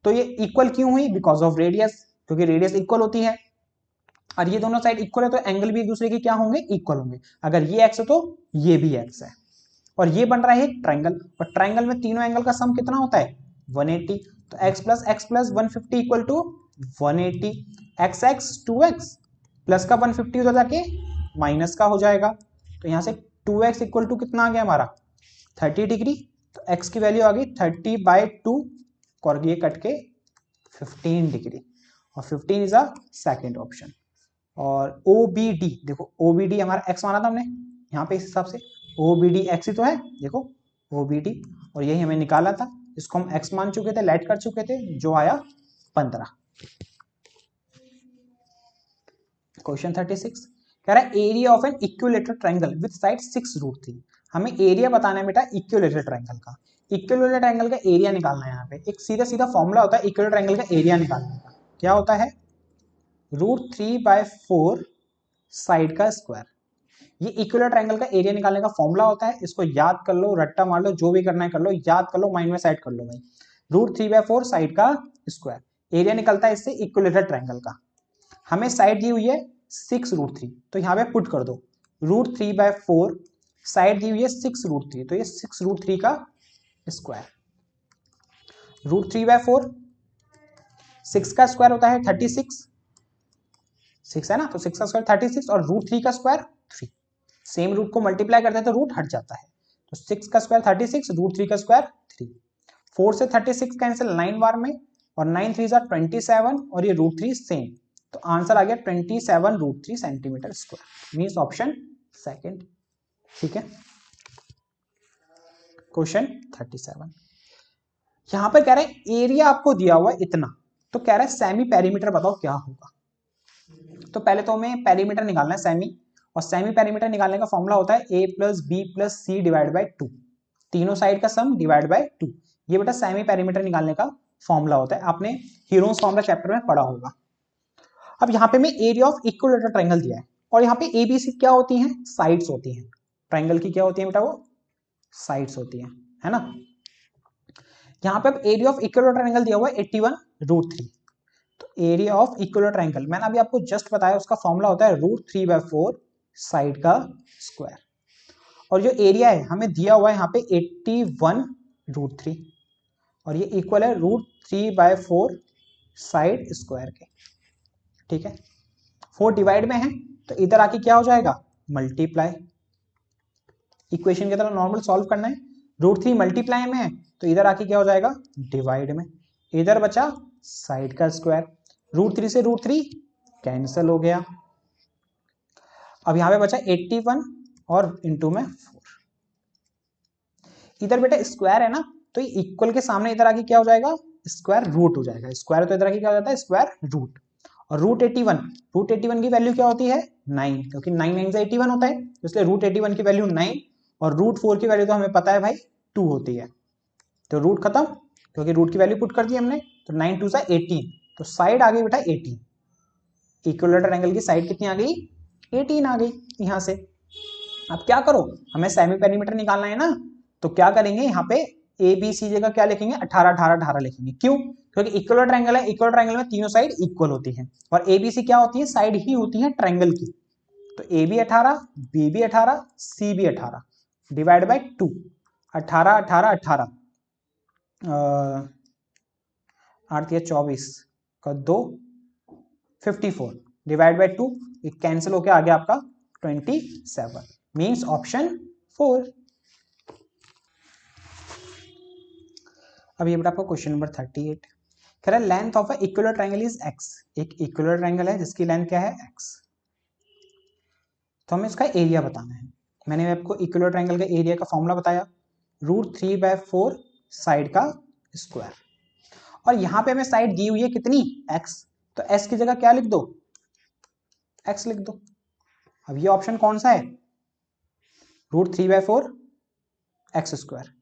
तो ये इक्वल क्यों हुई, बिकॉज ऑफ रेडियस, क्योंकि रेडियस इक्वल होती है, और ये दोनों साइड इक्वल है तो एंगल भी एक दूसरे के क्या होंगे, इक्वल होंगे। अगर ये एक्स है तो ये भी एक्स है, और ये बन रहा है एक ट्रायंगल, और ट्रायंगल में तीनों एंगल का सम कितना होता है, 180, तो x plus 150 equal to 180, x x 2x plus का 150 उधर जाके माइनस का हो जाएगा, तो यहां से 2x इक्वल टू कितना आ गया हमारा 30 डिग्री, तो x की वैल्यू आ गई 30/2, और ये कट के 15 डिग्री, और 15 इज अ सेकेंड ऑप्शन। और OBD देखो, OBD हमारा x माना था हमने यहाँ पे, इस हिसाब से OBD x ही तो है, देखो OBD, और यही हमें निकाला था, इसको हम x मान चुके थे, लेट कर चुके थे, जो आया 15। क्वेश्चन 36 कह रहा है area of an equilateral triangle with side 6√3। हमें एरिया बताना है बेटा इक्विलेटरल ट्रायंगल का, इक्विलेटरल ट्रायंगल का एरिया निकालना है। यहाँ पे एक सीधा सीधा फॉर्मूला होता है इक्विलेटरल ट्रायंगल का एरिया निकालने का, क्या होता है, √3/4 साइड का स्क्वायर। ये इक्विलेटरल ट्रायंगल का एरिया निकालने का फॉर्मूला होता है, इसको याद कर लो, रट्टा मार लो, जो भी करना है कर लो, याद कर लो, माइंड में सेट कर लो भाई। √3/4 साइड का स्क्वायर, एरिया निकलता है इससे इक्विलेटरल ट्रायंगल का। हमें साइड दी हुई है 6√3, तो यहाँ पे पुट कर दो √3/4, साइड दी हुई है 6√3, तो ये 6√3 का स्क्वायर, √3/4 6 का स्क्वायर होता है 36, 6 है ना, तो 6 का स्क्वायर 36, और √3 का स्क्वायर 3, सेम रूट को मल्टीप्लाई करते हैं तो रूट हट जाता है। तो 6 का स्क्वायर 36, रूट 3 का स्क्वायर 3। 4 से 36 कैंसिल 9 बार में, और 9 3 27, और ये रूट 3 सेम। तो आंसर आ गया 27 root 3 centimetre square, means option second. ठीक है, क्वेश्चन 37 यहां पर कह रहे हैं एरिया आपको दिया हुआ है इतना, तो कह रहा है सेमी पेरीमीटर बताओ क्या होगा। तो पहले तो हमें पेरीमीटर निकालना है सेमी, और सेमी पेरीमीटर निकालने का फॉर्मूला होता है a plus B plus C divide by 2, तीनों साइड का सम डिवाइड बाई 2। ये बेटा सेमी पेरीमीटर निकालने का फॉर्मूला होता है, आपने हीरोज फॉर्मूला चैप्टर में पढ़ा होगा। अब यहाँ पे मैं एरिया ऑफ इक्विलेटरल ट्रायंगल दिया है, और यहाँ पे एबीसी क्या होती हैं, साइड्स होती हैं। ट्रायंगल की क्या होती है बेटा, वो साइड्स होती है ना। यहाँ पे अब एरिया ऑफ इक्विलेटरल ट्रायंगल दिया हुआ है 81 रूट 3। तो एरिया ऑफ इक्विलेटरल ट्रायंगल मैंने अभी आपको जस्ट बताया, उसका फॉर्मूला होता है रूट 3/4 साइड का स्क्वायर। और जो एरिया है हमें दिया हुआ है यहाँ पे 81 रूट 3, और ये इक्वल है रूट 3/4 साइड स्क्वायर के। ठीक है, 4 डिवाइड में है तो इधर आके क्या हो जाएगा, मल्टीप्लाई। इक्वेशन की तरह नॉर्मल सॉल्व करना है, रूट 3 मल्टीप्लाई में है तो इधर आके क्या हो जाएगा, डिवाइड में। इधर बचा साइड का स्क्वायर, रूट 3 से रूट 3 कैंसिल हो गया। अब यहां पे बचा 81 और इंटू में 4। इधर बेटा स्क्वायर है ना, तो ये इक्वल के सामने इधर आके क्या हो जाएगा, स्क्वायर रूट हो जाएगा। स्क्वायर तो इधर आके क्या हो जाता है, स्क्वायर रूट। और रूट 81 की वैल्यू क्या होती है, 9, क्योंकि 9 9 से 81 होता है, इसलिए रूट 81 की वैल्यू 9, और रूट 4 की वैल्यू तो हमें पता है भाई 2 होती है। तो रूट खत्म, क्योंकि रूट की वैल्यू पुट कर दी हमने, तो 9 2 सा 18, तो साइड आ गई बेटा 18। इक्विलेटरल एंगल की साइड कितनी आ गई, 18 आ गई यहां से। अब क्या करो, हमें सेमी पेरीमीटर निकालना है ना, तो क्या करेंगे, यहाँ पे ए बी सी जगह क्या लिखेंगे, 18 18 18 लिखेंगे। क्यों, क्योंकि इक्विलेटरल ट्रायंगल है, इक्विलेटरल ट्रायंगल में तीनों साइड इक्वल होती हैं, और ए बी सी क्या होती है, साइड ही होती है ट्रायंगल की। तो ए बी 18, बी भी 18, सी भी 18 डिवाइड बाई 2, 18 18 18 8 24 का 2 54 डिवाइड बाई 2, कैंसिल होके आ गया आपका 27, मीन्स ऑप्शन 4। अब ये बेटा आपका क्वेश्चन नंबर 38 कह रहा है length of a equilateral triangle is x। एक इक्विलेटरल ट्रायंगल है जिसकी लेंथ क्या है, x। तो हमें इसका एरिया बताना है। मैंने आपको इक्विलेटरल ट्रायंगल का एरिया का फॉर्मूला बताया, रूट 3/4 साइड का स्क्वायर। और यहाँ पे हमें साइड दी हुई है कितनी, x, तो s की जगह क्या लिख दो, x लिख दो। अब ये ऑप्शन कौन सा है, root 3/4 x square,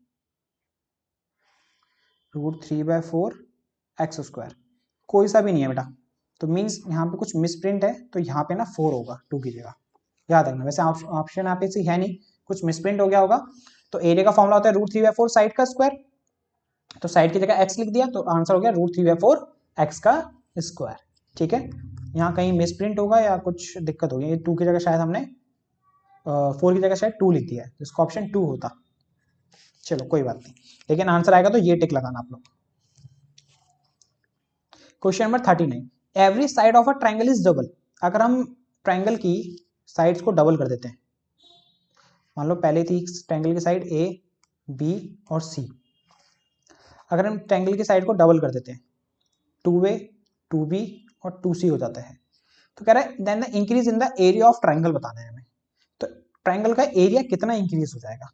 root 3/4 x square, कोई सा भी नहीं है बेटा। तो मीन्स यहाँ पे कुछ मिसप्रिंट है, तो यहाँ पे ना 4 होगा 2 की जगह, याद रखना। वैसे ऑप्शन यहाँ पे से है नहीं, कुछ मिसप्रिंट हो गया होगा। तो एरिया का फॉर्मूला होता है रूट 3/4 साइड का स्क्वायर, तो साइड की जगह x लिख दिया, तो आंसर हो गया रूट 3/4 एक्स का स्क्वायर। ठीक है, यहाँ कहीं मिसप्रिंट होगा या कुछ दिक्कत होगी, 2 की जगह शायद हमने 4 की जगह शायद 2 लिख दिया है, तो इसका ऑप्शन 2 होता। चलो कोई बात नहीं, लेकिन आंसर आएगा तो ये टिक लगाना आप लोग। Question number 39 every side of a triangle is double. अगर हम ट्रायंगल की साइड्स को डबल कर देते हैं, मान लो पहले थी ट्रायंगल की साइड ए बी और सी, अगर हम ट्रायंगल की साइड को डबल कर देते हैं, 2a 2b और 2c हो जाता है। तो कह रहा है then the increase in the area of triangle बताना है हमें। तो ट्रायंगल का एरिया कितना इंक्रीज हो जाएगा,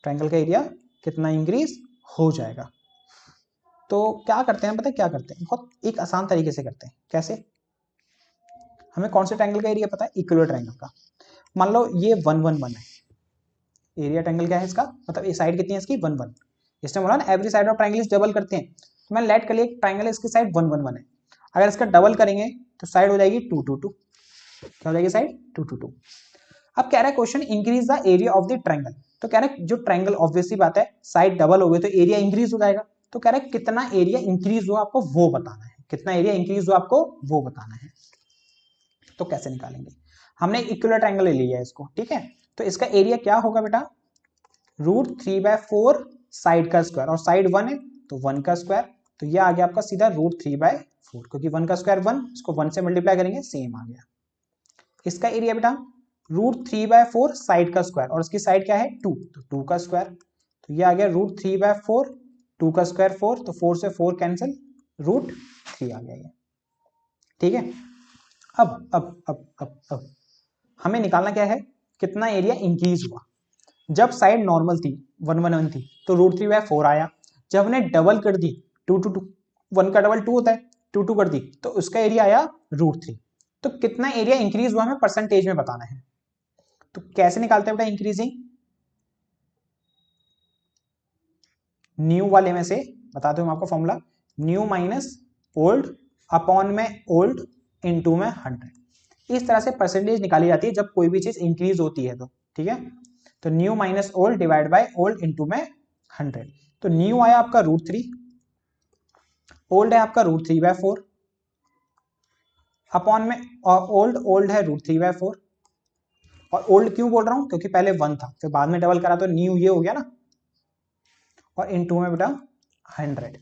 ट्रायंगल का एरिया कितना इंक्रीज हो जाएगा। तो क्या करते हैं, पता है क्या करते हैं, बहुत एक आसान तरीके से करते हैं। कैसे, हमें कौन से ट्रायंगल का एरिया पता है, इक्विलेटरल ट्रायंगल का। मान लो ये 1 1 1 है, एरिया ट्रायंगल क्या है इसका, मतलब ये साइड कितनी है इसकी 1 1। इसने बोला ना every side of triangle is double करते हैं, तो मैंने लेट कर लिया ट्रायंगल है इसकी साइड 1 1 1 है। अगर इसका डबल करेंगे तो साइड हो जाएगी 2 2 2, क्या हो जाएगी साइड 2 2 2। अब कह रहा है question increase the area of the triangle. तो कह रहा है जो ट्रायंगल ऑब्वियसली बात है साइड डबल हो गई तो एरिया इंक्रीज हो जाएगा। तो कह रहा है कितना एरिया इंक्रीज हुआ आपको वो बताना है, कितना एरिया इंक्रीज हुआ आपको वो बताना है। तो कैसे निकालेंगे, हमने इक्विलेटरल ट्रायंगल ले लिया है इसको, ठीक है। तो इसका एरिया क्या होगा बेटा, रूट 3/4 साइड का स्क्वायर, और साइड 1 है तो 1 का स्क्वायर, तो ये आ गया आपका सीधा रूट 3/4, क्योंकि 1 का स्क्वायर 1, इसको 1 से मल्टीप्लाई करेंगे सेम आ गया। इसका एरिया बेटा √3/4 साइड का स्क्वायर, और उसकी साइड क्या है 2, तो 2 का स्क्वायर, तो ये आ गया √3/4, 2 का स्क्वायर 4, तो 4 से 4 कैंसिल, √3 आ गया ये। ठीक है, अब हमें निकालना क्या है, कितना एरिया इंक्रीज हुआ। जब साइड नॉर्मल थी 1 1 1 थी तो √3/4 आया, जब हमने डबल कर दी 2 2 2, 1 का डबल 2 होता है, 2 2 कर दी तो उसका एरिया आया √3। तो कितना एरिया इंक्रीज हुआ हमें परसेंटेज में बताना है। तो कैसे निकालते हैं बेटा इंक्रीजिंग, न्यू वाले में से बता दूं आपको formula, new minus old upon में ओल्ड इनटू में 100। इस तरह से परसेंटेज निकाली जाती है जब कोई भी चीज इंक्रीज होती है तो। ठीक है, तो new minus old divide by old into में 100। तो न्यू आया आपका √3, ओल्ड है आपका √3/4 अपॉन में, और ओल्ड है √3/4। और ओल्ड क्यों बोल रहा हूं, क्योंकि पहले 1 था फिर बाद में डबल करा तो न्यू ये हो गया ना, और इनटू में बेटा 100।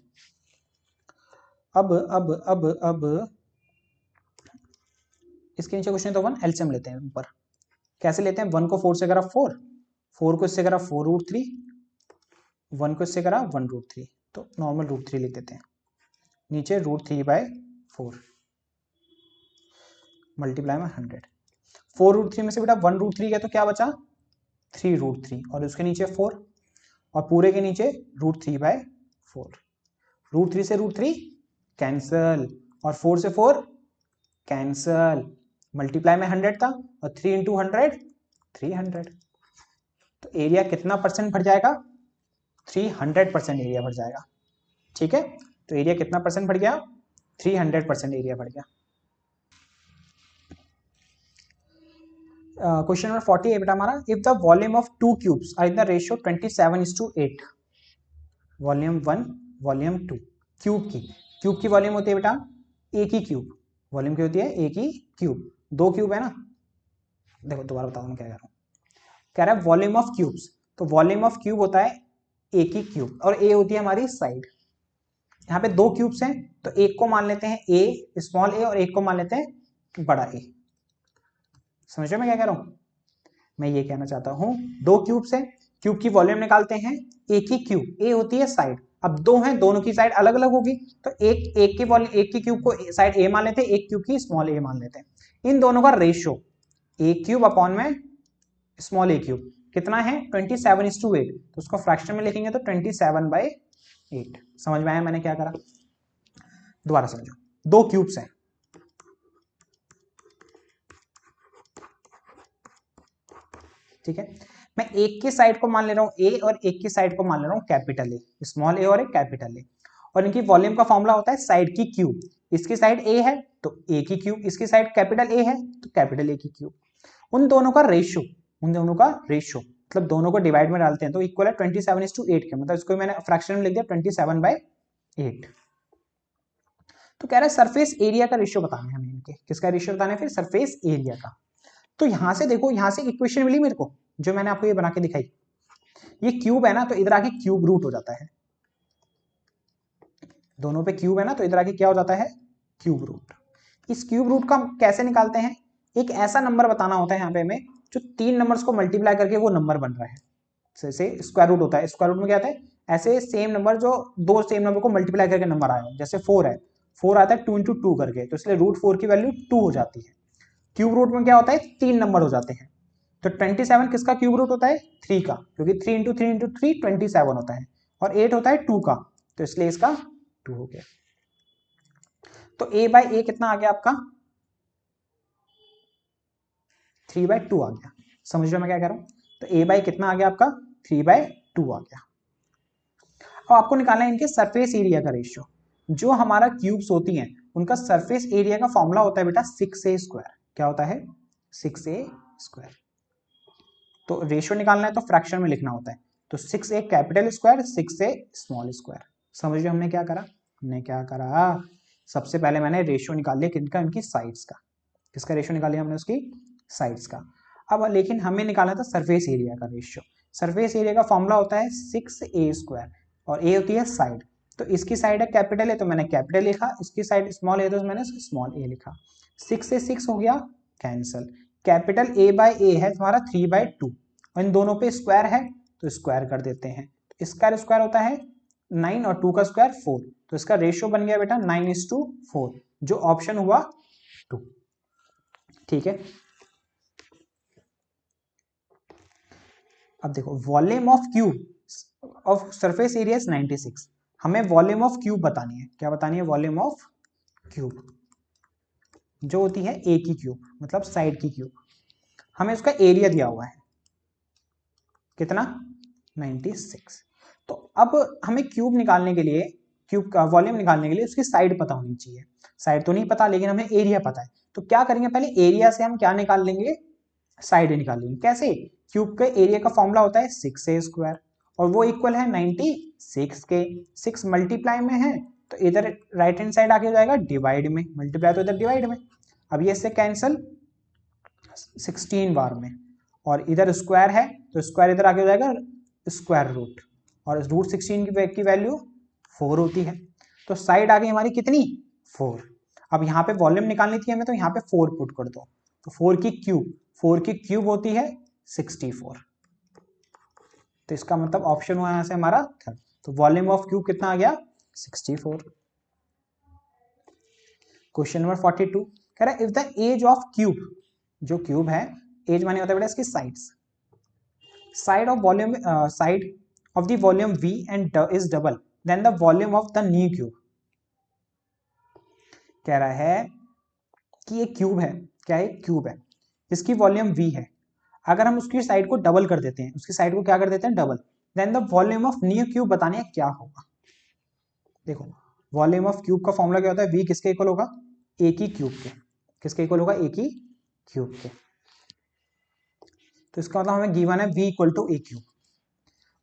अब इसके नीचे क्वेश्चन तो 1 एलसीएम लेते हैं ऊपर। कैसे लेते हैं, 1 को 4 से करा 4, 4 को इससे करा 4√3, 1 को इससे करा 1√3, तो नॉर्मल √3 लिख देते हैं, नीचे √3/4 मल्टीप्लाई में 100। 4√3 में से बेटा 1√3 गया तो क्या बचा 3√3, और उसके नीचे 4, और पूरे के नीचे √3/4। √3 से √3 कैंसल, और 4 से 4 कैंसल, मल्टीप्लाई में 100 था, और 3 इंटू 100 300। तो एरिया कितना परसेंट बढ़ जाएगा, 300% एरिया बढ़ जाएगा। ठीक है, तो एरिया कितना परसेंट बढ़ गया, 300% एरिया बढ़ गया। क्वेश्चन नंबर 40 है बेटा हमारा, if the volume of 2 cubes are in the ratio 27:8, volume 1 volume 2, cube की वॉल्यूम होती है बेटा एक ही क्यूब, वॉल्यूम की होती है एक ही क्यूब, 2 क्यूब है ना। देखो दोबारा बताओ मैं क्या कह रहा हूँ, कह रहा है वॉल्यूम ऑफ क्यूब्स, तो वॉल्यूम ऑफ क्यूब होता है एक ही क्यूब, और ए होती है हमारी साइड। यहाँ पे 2 क्यूब्स हैं तो एक को मान लेते हैं ए स्मॉल ए, और एक को मान लेते हैं बड़ा ए। समझ रहे मैं क्या कह रहा हूं, मैं ये कहना चाहता हूं 2 क्यूब्स हैं, क्यूब की वॉल्यूम निकालते हैं एक ही क्यूब, ए होती है साइड, अब 2 हैं दोनों की साइड अलग अलग होगी, तो एक की वॉल्यूम एक की क्यूब को साइड ए मान लेते हैं, एक क्यूब की स्मॉल ए मान लेते हैं। इन दोनों का रेशियो ए क्यूब अपॉन में स्मॉल ए क्यूब कितना है 27:8, तो उसको फ्रैक्शन में लिखेंगे तो 27/8। समझ में आया मैंने क्या करा, दोबारा समझो, 2 क्यूब्स हैं, ठीक है, मैं एक की साइड को मान ले रहा हूं ए, और एक की साइड को मान ले रहा हूं कैपिटल ए, स्मॉल ए और एक कैपिटल ए, और इनकी वॉल्यूम का फॉर्मूला होता है साइड की क्यूब। इसकी साइड ए है तो ए की क्यूब, इसकी साइड कैपिटल ए है तो कैपिटल ए की क्यूब। उन दोनों का रेशियो, मतलब दोनों को डिवाइड में डालते हैं तो इक्वल है 27:8 के, मतलब इसको मैंने फ्रैक्शन में लिख दिया 27/8। तो कह रहा है सरफेस एरिया का रेशियो बताना है हमें इनके, किसका रेशियो बताना है फिर, सरफेस एरिया का। तो यहां से देखो, यहां से इक्वेशन मिली मेरे को जो मैंने आपको ये बना के दिखाई, ये क्यूब है ना तो इधर आके क्यूब रूट हो जाता है, दोनों पे क्यूब है ना तो इधर आके क्या हो जाता है क्यूब रूट। इस क्यूब रूट का कैसे निकालते हैं, एक ऐसा नंबर बताना होता है यहाँ पे हमें जो 3 नंबर्स को मल्टीप्लाई करके वो नंबर बन रहा है, जैसे स्क्वायर रूट होता है, स्क्वायर रूट में क्या होता है ऐसे सेम नंबर जो 2 सेम नंबर को मल्टीप्लाई करके नंबर आया हो, जैसे 4 है, 4 आता है 2 इंटू 2 करके, तो इसलिए √4 की वैल्यू 2 हो जाती है। क्यूब रूट में क्या होता है 3 नंबर हो जाते हैं, तो 27 किसका क्यूब रूट होता है 3 का, क्योंकि 3 इंटू 3 इंटू 3 27 होता है, और 8 होता है 2 का, तो इसलिए इसका 2 हो गया। तो a/a कितना आ गया आपका 3/2 आ गया। समझ रहे हो मैं क्या कह रहा हूं, तो a/a कितना आ गया आपका 3/2 आ गया। अब आपको निकालना है इनके सरफेस एरिया का रेशियो। जो हमारा क्यूब्स होती हैं उनका सरफेस एरिया का फॉर्मूला होता है बेटा 6a²। क्या होता है 6a²। तो रेशियो निकालना है तो फ्रैक्शन में लिखना होता है, तो 6a capital square 6a small square. समझ रहे हमने क्या करा, सबसे पहले मैंने रेशियो निकाल लिया किनका, इनकी साइड्स का। किसका रेशियो निकाल लिया हमने, उसकी साइड्स का। अब लेकिन हमें निकालना था सरफेस एरिया का रेशियो। सरफेस एरिया का फॉर्मूला होता है 6a², और ए होती है साइड, तो इसकी साइड है कैपिटल है तो मैंने कैपिटल लिखा, इसकी साइड स्मॉल है तो मैंने स्मॉल ए लिखा। 6 से 6 हो गया कैंसल, कैपिटल ए बाय ए है तुम्हारा 3/2 और इन दोनों पे स्क्वायर है तो स्क्वायर कर देते हैं। इसका स्क्वायर होता है 9 और 2 का स्क्वायर 4, तो इसका रेशियो बन गया बेटा 9:4, जो ऑप्शन हुआ 2। ठीक है, अब देखो volume of cube of surface area 96, हमें वॉल्यूम ऑफ क्यूब बतानी है। क्या बतानी है? वॉल्यूम ऑफ क्यूब, जो होती है ए की क्यूब, मतलब साइड की क्यूब। हमें उसका एरिया दिया हुआ है कितना? 96। तो अब हमें क्यूब निकालने के लिए, क्यूब का वॉल्यूम निकालने के लिए उसकी साइड पता होनी चाहिए। साइड तो नहीं पता, लेकिन हमें एरिया पता है। तो क्या करेंगे, पहले एरिया से हम क्या निकाल लेंगे? साइड निकाल लेंगे। कैसे? क्यूब के एरिया का फॉर्मूला होता है 6a² और वो इक्वल है 96 के। 6 मल्टीप्लाई में है तो इधर राइट हैंड साइड आके हो जाएगा डिवाइड में, मल्टीप्लाई तो इधर डिवाइड में। अब ये इससे कैंसिल 16 बार में, और इधर स्क्वायर है तो स्क्वायर इधर आके हो जाएगा स्क्वायर रूट, और रूट 16 की वैल्यू 4 होती है। तो साइड आ गई हमारी कितनी? 4। अब यहाँ पे वॉल्यूम निकालनी थी हमें, तो यहाँ पे 4 पुट कर दो, तो 4 की क्यूब होती है 64। तो इसका मतलब ऑप्शन हुआ यहाँ से हमारा थर्ड। तो वॉल्यूम ऑफ क्यूब कितना आ गया? 64। क्वेश्चन नंबर 42 कह रहा है if the edge of cube, जो क्यूब है, एज माने होता है बेटा इसकी sides, side of volume side of the volume v and is double then the volume of the new cube. कह रहा है कि ये क्यूब है, क्या है? क्यूब है, इसकी वॉल्यूम v है। अगर हम उसकी साइड को डबल कर देते हैं, उसकी साइड को क्या कर देते हैं? Double, then the volume of new cube बताने क्या होगा। देखो वॉल्यूम ऑफ क्यूब का फॉर्मूला क्या होता है? v किसके इक्वल होगा? a की क्यूब के। किसके इक्वल होगा? a की क्यूब के। तो इसका मतलब हमें गिवन है v equal to a cube.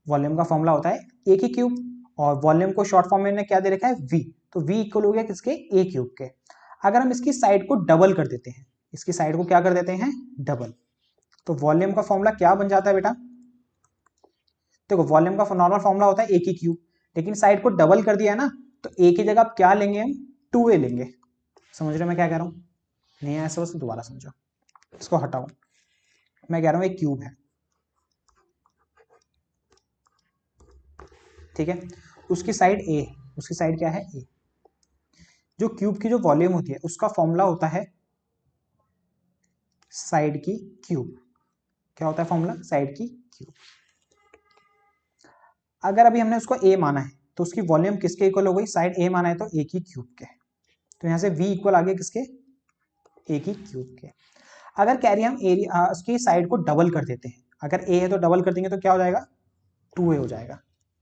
Volume का फॉर्मूला होता है a की क्यूब, और वॉल्यूम को शॉर्ट फॉर्म में क्या दे रखा है? v। तो v इक्वल हो गया किसके? a क्यूब के। अगर हम इसकी साइड को डबल कर देते हैं, इसकी साइड को क्या कर देते हैं? डबल, तो वॉल्यूम का फॉर्मूला क्या बन जाता है बेटा? देखो वॉल्यूम का नॉर्मल फॉर्मूला होता है a की क्यूब, लेकिन साइड को डबल कर दिया है ना, तो a की जगह आप क्या लेंगे? हम 2a लेंगे। समझ रहे हो मैं क्या कह रहा हूं? नहीं ऐसा, बस दोबारा समझो, इसको हटाओ। मैं कह रहा हूं एक क्यूब है, ठीक है, उसकी साइड a, उसकी साइड क्या है? a। जो क्यूब की जो वॉल्यूम होती है उसका फॉर्मूला होता है साइड की क्यूब। क्या होता है फॉर्मूला? साइड की क्यूब। अगर अभी हमने उसको a माना है तो उसकी वॉल्यूम किसके इक्वल हो गई? साइड a माना है तो a की क्यूब के। तो यहां से v इक्वल आ गया किसके? a की क्यूब के। अगर कह रही हम एरिया उसकी साइड को डबल कर देते हैं, अगर a है तो डबल कर देंगे तो क्या हो जाएगा? 2a हो जाएगा।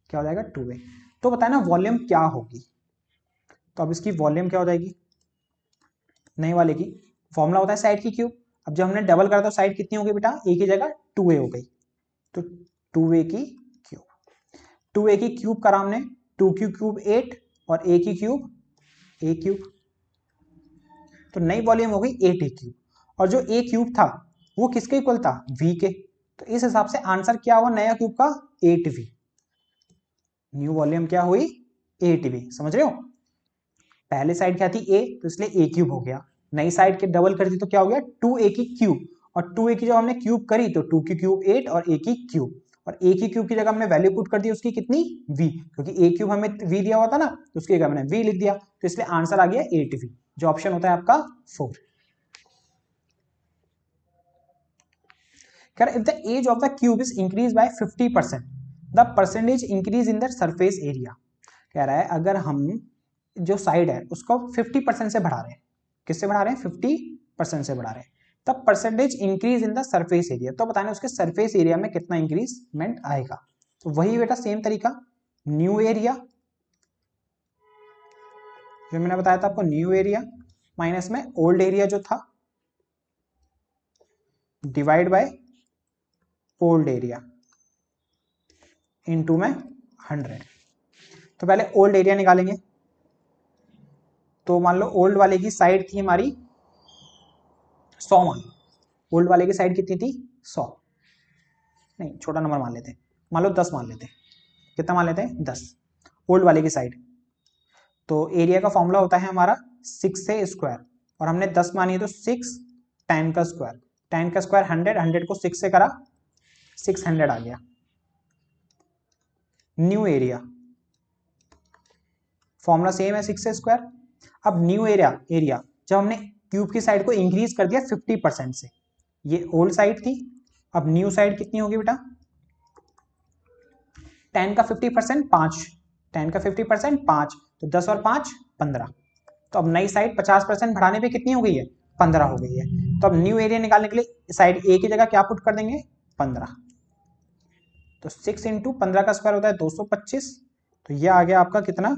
क्या हो जाएगा? 2a। तो बताए ना वॉल्यूम क्या होगी। तो अब इसकी वॉल्यूम क्या हो जाएगी? नई वाले की फॉर्मूला होता है साइड की क्यूब। अब जब हमने डबल करा तो साइड कितनी हो गई बेटा? a की जगह 2a हो गई, तो 2a की क्यूब। 2a की क्यूब करा हमने, 2 की क्यूब 8 और a की क्यूब a क्यूब, तो नई वॉल्यूम हो गई 8a क्यूब। और जो a क्यूब था वो किसके इक्वल था? v के। तो इस हिसाब से आंसर क्या हुआ नया क्यूब का? 8v। न्यू वॉल्यूम क्या हुई? 8v। समझ रहे हो? पहले साइड क्या थी? a, तो इसलिए a क्यूब हो गया। नई साइड के डबल कर दी तो क्या हो गया? 2a की क्यूब, और 2a की जब हमने क्यूब करी तो 2 की क्यूब 8 और a की क्यूब, और a की क्यूब की जगह हमने वैल्यू पुट कर दी उसकी कितनी? v, क्योंकि a क्यूब हमें v दिया हुआ था ना, तो उसकी जगह मैंने v लिख दिया, तो इसलिए आंसर आ गया 8v, जो ऑप्शन होता है आपका 4। if the age of the cube is increased by 50%, the percentage increase in the surface area। कह रहा है अगर हम जो साइड है उसको 50% से बढ़ा रहे हैं, किससे बढ़ा रहे हैं? 50% से बढ़ा रहे हैं, तब percentage increase in the surface area. तो बताना उसके सरफेस एरिया में कितना इंक्रीजमेंट आएगा। तो वही बेटा सेम तरीका, न्यू एरिया जो मैंने बताया था आपको, न्यू एरिया माइनस में ओल्ड एरिया जो था, divide by old area into में 100। तो पहले ओल्ड एरिया निकालेंगे। तो मान लो ओल्ड वाले की साइड थी हमारी 100, मान लो ओल्ड वाले की साइड कितनी थी? 100, नहीं छोटा नंबर मान लेते हैं, मान लो 10 मान लेते हैं। कितना मान लेते हैं? 10 ओल्ड वाले की साइड। तो एरिया का फॉर्मूला होता है हमारा 6 से स्क्वायर, और हमने 10 मानी है तो 6 10 का स्क्वायर, 10 का स्क्वायर 100, 100 को 6 से करा 600 आ गया। न्यू एरिया फॉर्मूला सेम है 6 स्क्वायर। अब न्यू एरिया जब हमने क्यूब की साइड को इंक्रीज कर दिया 50% से, ये ओल्ड साइड थी, अब न्यू साइड कितनी होगी बेटा, 10 का 50% 5, 10 का 50% 5, तो 10 और 5 15। तो अब नई साइड 50% बढ़ाने पे कितनी हो गई है, 15 हो गई है। तो अब न्यू एरिया निकालने के लिए साइड ए की जगह क्या पुट कर देंगे, 15। तो 6 इंटू 15 का स्क्वायर होता है 225। तो ये आ गया आपका कितना,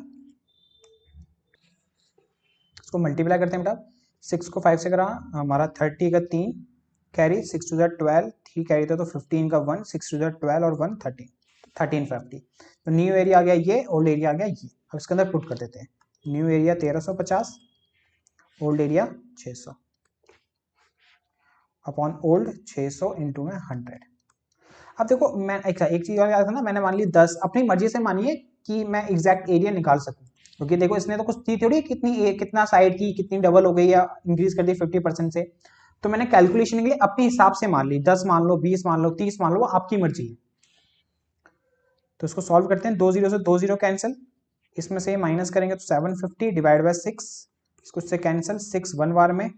इसको मल्टीप्लाई करते हैं बेटा, 6 को 5 से करा हमारा 30 का 3 कैरी, 6 टू 12, 3 कैरी था तो 15 का 1, 6 टू 12 और 1 13, 1350। तो न्यू एरिया आ गया ये, ओल्ड एरिया आ गया ये। अब इसके अंदर पुट कर देते हैं, new area 1350, old area 600 upon old 600 into में 100। अब देखो मैं एक चीज और याद था ना, मैंने मान ली 10, अपनी मर्जी से मानिए कि मैं एग्जैक्ट एरिया निकाल सकूं, क्योंकि देखो इसने तो कुछ थी थोड़ी कितनी कितना साइड की कितनी डबल हो गई या इंक्रीज कर दी 50% से। तो मैंने कैलकुलेशन के लिए अपने हिसाब से मान ली, 10 मान लो, 20 मान लो, 30 मान लो, वो आपकी मर्जी है। तो इसको सॉल्व करते हैं, 2 0 से 2 0 कैंसिल, इसमें से माइनस करेंगे तो 750 डिवाइड बाय 6, इसको से कैंसिल, 6 1 बार में,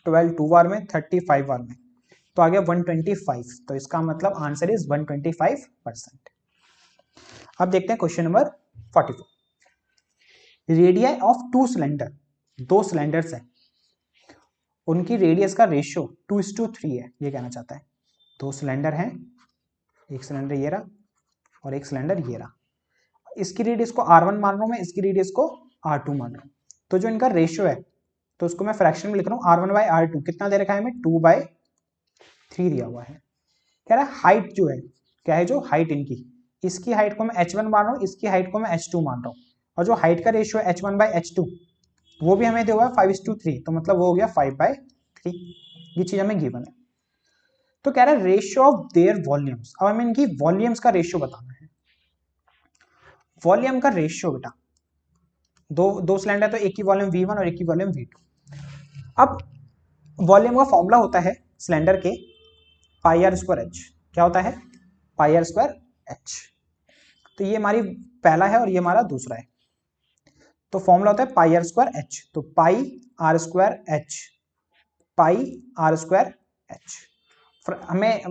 12 2 बार में, 35 बार में, तो आ गया 125। तो इसका मतलब आंसर इज 125%। अब देखते हैं question number 44। Radius of two cylinder, दो सिलेंडर्स है, उनकी रेडियस का रेशियो 2:3 है, ये कहना चाहता है। दो सिलेंडर हैं, एक सिलेंडर ये रहा और एक सिलेंडर ये रहा, इसकी रेडियस को R1 मान रहा हूं मैं, इसकी रेडियस को R2 मान रहा हूं। तो जो इनका रेशियो है, तो उसको मैं फ्रैक्शन में लिख रहा हूं, R1/R2 कितना दे रखा है हमें, 2/3 दिया हुआ है। कह रहा है हाइट जो है, क्या है जो हाइट इनकी, इसकी हाइट को मैं h1 मान रहा हूं, इसकी हाइट को मैं h2 मान रहा हूं, और जो हाइट का रेशियो है h1/h2 वो भी हमें दिया हुआ है 5:3, तो मतलब वो हो गया 5/3। ये चीज हमें गिवन है। तो कह रहा है रेशियो ऑफ देयर वॉल्यूम्स, अब हमें इनकी वॉल्यूम्स का रेशियो बताना है। वॉल्यूम का रेशियो बेटा, दो सिलेंडर तो एक की वॉल्यूम V1 और एक की वॉल्यूम V2। अब वॉल्यूम का फॉर्मूला होता है सिलेंडर के πr²h, क्या होता है πr²h। तो ये हमारी पहला है और ये हमारा दूसरा है। तो फॉर्मूला होता है πr²h, तो πr²h, πr²h। हमें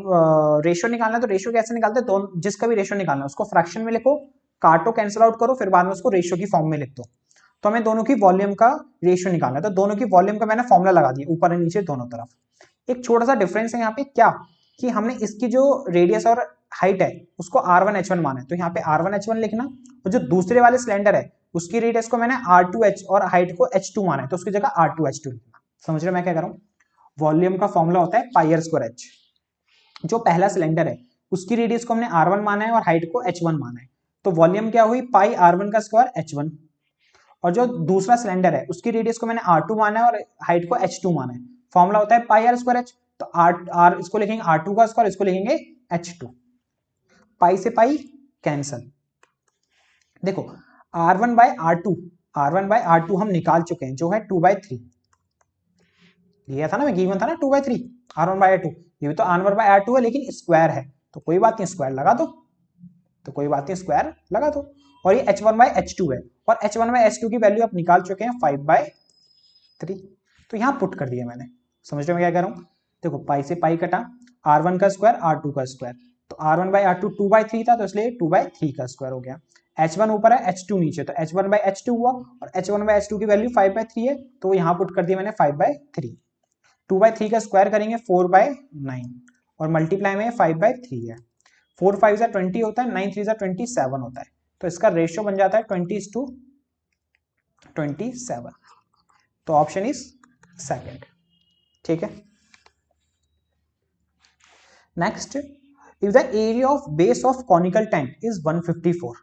रेशियो निकालना है, तो रेशियो कैसे निकालते हैं, दोनों जिसका भी रेशियो निकालना है उसको फ्रैक्शन में लिखो, काटो, कैंसिल आउट करो, फिर बाद में उसको रेशियो की फॉर्म में लिख दो। तो हमें दोनों की वॉल्यूम का रेशियो निकालना है, तो दोनों की वॉल्यूम का मैंने फॉर्मूला लगा दिया ऊपर और नीचे दोनों तरफ। एक छोटा सा डिफरेंस है यहाँ पे, क्या कि हमने इसकी जो रेडियस और हाइट है उसको R1H1 माना है, तो यहाँ पे R1H1 लिखना, और जो दूसरे वाले सिलेंडर है उसकी रेडियस को मैंने R2H और हाइट को H2 माना है, तो उसकी जगह R2H2 लिखना। समझ रहे मैं क्या कर रहा हूँ। वॉल्यूम का फॉर्मूला होता है πr²h। जो पहला सिलेंडर है उसकी रेडियस को हमने R1 माना है और हाइट को H1 माना है, तो वॉल्यूम क्या हुई πr1 का स्क्वायर H1। और जो दूसरा सिलेंडर है उसकी रेडियस को मैंने R2 माना है और हाइट को H2 माना है, फॉर्मूला होता है πr²h। तो R इसको लिखेंगे R2 का स्क्वायर, इसको लिखेंगे H2। पाई से पाई कैंसल, देखो R1/R2 हम निकाल चुके हैं, जो है 2/3 लिया था ना, मैं गिवन था ना 2/3 R1/R2। ये भी तो R1/R2 है लेकिन स्क्वायर है, तो कोई बात नहीं स्क्वायर लगा दो, तो कोई बात नहीं स्क्वायर लगा दो। और ये H1/H2 है, और H1/H2 की वैल्यू आप निकाल चुके हैं 5/3, तो यहां पुट कर दिया मैंने। समझ रहे मैं क्या कर रहा हूं। देखो पाई से पाई कटा, R1 का स्क्वायर R2 का स्क्वायर, तो R1/R2 2/3 था, तो इसलिए 2/3 का स्क्वायर हो गया। H1 ऊपर है H2 नीचे, तो H1/H2 हुआ, और H1/H2 की वैल्यू 5/3 है, तो यहां पुट कर दिया मैंने 5/3। 2/3 का स्क्वायर करेंगे 4/9, और मल्टीप्लाई में 5/3 है। 4 5 जा 20 होता है, 9 3 जा 27 होता है, तो इसका रेशियो बन जाता है 20:27। तो ऑप्शन इज सेकंड। ठीक है। Next, if the area of base of conical tent is 154,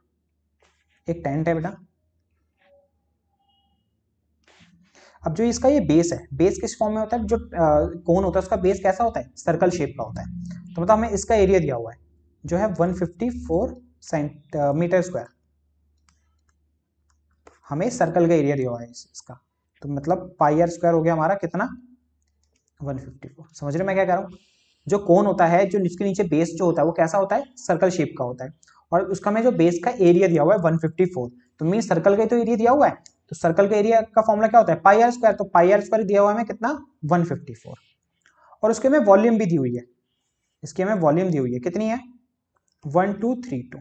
एक टेंट है बेटा। अब जो इसका ये बेस है, बेस किस फॉर्म में होता है, जो कोन होता है उसका बेस कैसा होता है, सर्कल शेप का होता है। तो मतलब हमें इसका एरिया दिया हुआ है जो है 154 सेंटीमीटर स्क्वायर, हमें सर्कल का एरिया दिया हुआ है इसका, तो मतलब πr² हो गया हमारा कितना 154। समझ रहे मैं क्या कह रहा हूँ? जो कोन होता है, जो इसके नीचे बेस जो होता है वो कैसा होता है, सर्कल शेप का होता है, और उसका में जो बेस का एरिया दिया हुआ है 154, तो मीन सर्कल का तो एरिया दिया हुआ है, तो सर्कल का एरिया का फॉर्मूला क्या होता है, पाई आर स्क्वायर, तो पाई आर स्क्वायर दिया हुआ है कितना, 154, और उसके में वॉल्यूम भी दी हुई है, इसके में वॉल्यूम दी हुई है कितनी है, 1232।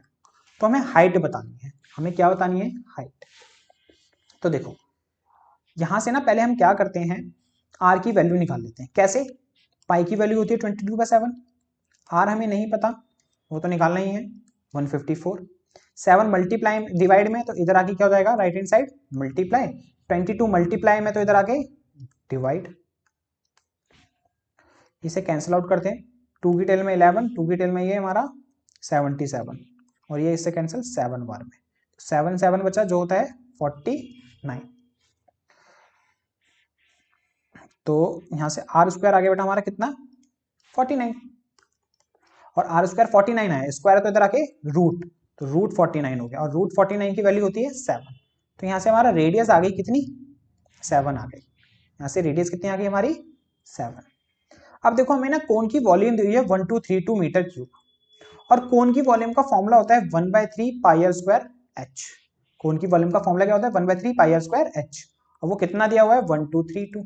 तो हमें हाइट बतानी है, हमें क्या बतानी है, हाइट। तो देखो यहां से ना पहले हम क्या करते हैं, आर की वैल्यू निकाल लेते हैं। कैसे, पाई की वैल्यू होती है 22/7, आर हमें नहीं पता, वो तो निकालना ही है 154, 7 मल्टीप्लाई डिवाइड में, तो इधर आके क्या हो जाएगा, right hand side multiply, 22 multiply में, तो इधर आके डिवाइड, इसे कैंसिल आउट करते हैं, 2 की टेल में 11, 2 की टेल में ये हमारा 77, और ये इससे कैंसिल 7 बार में, 7 7 बचा जो होता है 49। तो यहां से आर स्क्वायर आगे बेटा हमारा कितना, 49, और आर स्क्वायर 49 है, स्क्वायर तो इधर आके रूट, तो रूट 49 हो गया, और रूट 49 की वैल्यू होती है 7, तो यहां से हमारा रेडियस आ गई कितनी, 7 आ गई, यहां से रेडियस कितनी आ गई हमारी, 7। अब देखो हमें ना कोन की वॉल्यूम दी हुई है 1232 मीटर क्यूब, और कोन की वॉल्यूम का फॉर्मूला होता है 1/3 पाई आर स्क्वायर एच। कोन की वॉल्यूम का फॉर्मूला क्या होता है, 1/3 पाई आर स्क्वायर एच, और वो कितना दिया हुआ है 1232।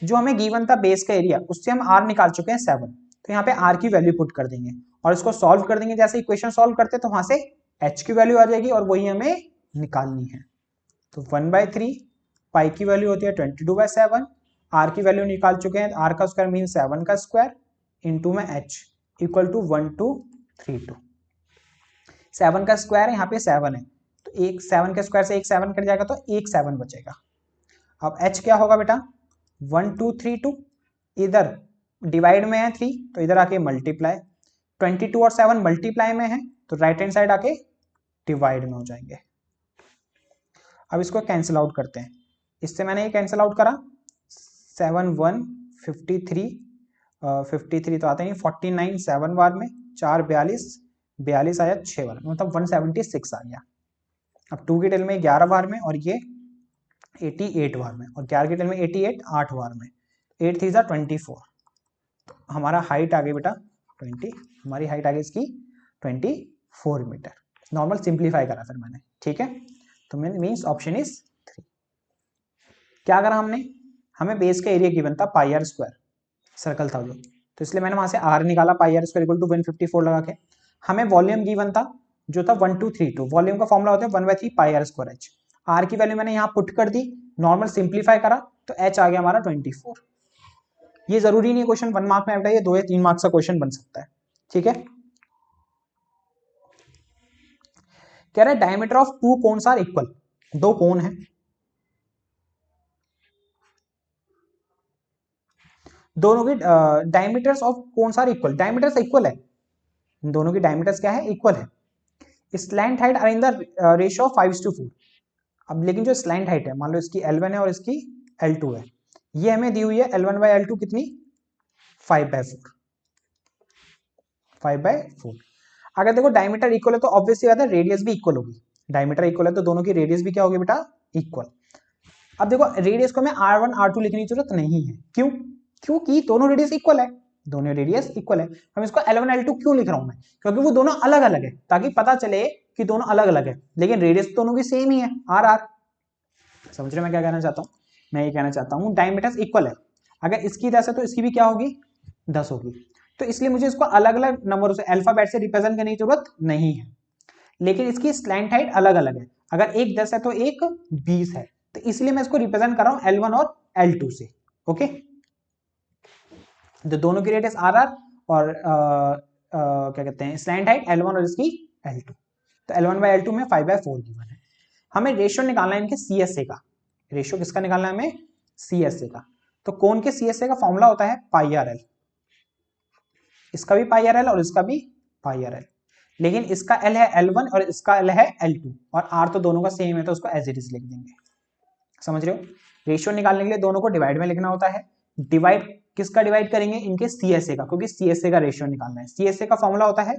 जो हमें गिवन था बेस का एरिया, उससे हम आर निकाल चुके हैं 7, तो यहाँ पे आर की वैल्यू पुट कर देंगे, और इसको सॉल्व कर देंगे, जैसे इक्वेशन सॉल्व करते तो वहां से एच की वैल्यू आ जाएगी, और वही हमें निकालनी है। तो 1/3 पाई की वैल्यू होती है 22/7, आर की वैल्यू निकाल चुके हैं, आर का स्क्वायर मीन 7 का स्क्वायर इंटू में एच इक्वल टू 1232। 7 का स्क्वायर है, यहाँ पे 7 है, तो एक 7 के स्क्वायर से एक 7 कट जाएगा, तो एक 7 बचेगा। अब एच क्या होगा बेटा, 1232, इधर डिवाइड में है 3, तो इधर आके मल्टीप्लाई, 22 और 7 मल्टीप्लाई में है, तो राइट हैंड साइड आके डिवाइड में हो जाएंगे। अब इसको कैंसिल आउट करते हैं, इससे मैंने ये कैंसिल आउट करा, 7 1 53, 53 तो आते नहीं, 49 7 बार में, 4 42, 42 आया 6 बार में, मतलब 176 आ गया। अब 2 की टेल में 11 बार में, और ये 88 बार में, और 11 की टेल में 88 8 बार में, 8 3 24, तो हमारा हाइट आ गई बेटा 20, हमारी हाइट आ गई इसकी 24 मीटर। नॉर्मल सिंप्लीफाई करा फिर मैंने, ठीक है, तो मीन्स ऑप्शन इज 3। क्या करा हमने, हमें बेस का एरिया गिवन था पाई आर स्क्वायर, सर्कल था जो, तो इसलिए मैंने वहां से आर निकाला, पाई आर स्क्वायर इक्वल टू 154 लगा के। हमें वॉल्यूम गिवन था जो था 1232, वॉल्यूम का फॉर्मूला होता है 1/3 पाई आर स्क्वायर एच, आर की वैल्यू मैंने यहाँ पुट कर दी, नॉर्मल सिंप्लीफाई करा, तो एच आ गया हमारा 24। ये जरूरी नहीं क्वेश्चन 1 मार्क में बेटा, ये 2 या 3 मार्क्स का क्वेश्चन बन सकता है, ठीक है। कह रहा है diameter of 2 cones are equal, 2 cone है, दोनों की diameters of cones are equal, diameters equal है, दोनों की डायमीटर्स क्या है, इक्वल है। Slant height are in the ratio of 5:4। अब लेकिन जो स्लैंट हाइट है, मान लो इसकी L1 है और इसकी L2 है, ये हमें दी हुई है L1/L2 कितनी, 5/4, 5/4। अगर देखो डायमीटर इक्वल है तो ऑब्वियसली बात है रेडियस भी इक्वल होगी, डायमीटर इक्वल है तो दोनों की रेडियस भी क्या होगी बेटा, इक्वल। अब देखो रेडियस को मैं R1 R2 लिखने की जरूरत नहीं है, क्यों, क्योंकि दोनों रेडियस इक्वल है, दोनों रेडियस इक्वल है। हम इसको L1 L2 क्यों लिख रहा हूं मैं, क्योंकि वो दोनों अलग अलग है, ताकि पता चले कि दोनों अलग अलग है, लेकिन रेडियस दोनों की सेम ही है, आर आर। समझ रहे मैं क्या कहना चाहता हूँ, मैं ये कहना चाहता हूँ डायमीटर्स इक्वल है, अगर इसकी 10 है तो इसकी भी क्या होगी, 10 होगी, तो इसलिए मुझे इसको अलग अलग नंबरों से अल्फाबेट से रिप्रेजेंट करने की जरूरत नहीं है। लेकिन इसकी स्लैंट हाइट अलग अलग है, अगर एक 10 है तो एक 20 है, तो इसलिए मैं इसको रिप्रेजेंट कर रहा हूं L1 और L2 से, ओके। तो दोनों की रेडियस आर आर, और क्या कहते हैं स्लैंट हाइट L1 और इसकी L2, तो L1/L2 में 5/4 गिवन है। हमें रेशियो निकालना है इनके CSA का, रेशियो किसका निकालना है हमें, CSA का। तो कोन के CSA का फॉर्मूला होता है पाई आर एल, इसका भी पाई आर एल और इसका भी पाई आर एल, लेकिन इसका L है L1 और इसका L है L2, और R तो दोनों का सेम है, तो उसको एज इट इज लिख देंगे। समझ रहे हो, रेशियो निकालने के लिए दोनों को डिवाइड में लिखना होता है, डिवाइड किसका डिवाइड करेंगे, इनके CSA का, क्योंकि CSA का रेशियो निकालना है। CSA का फॉर्मूला होता है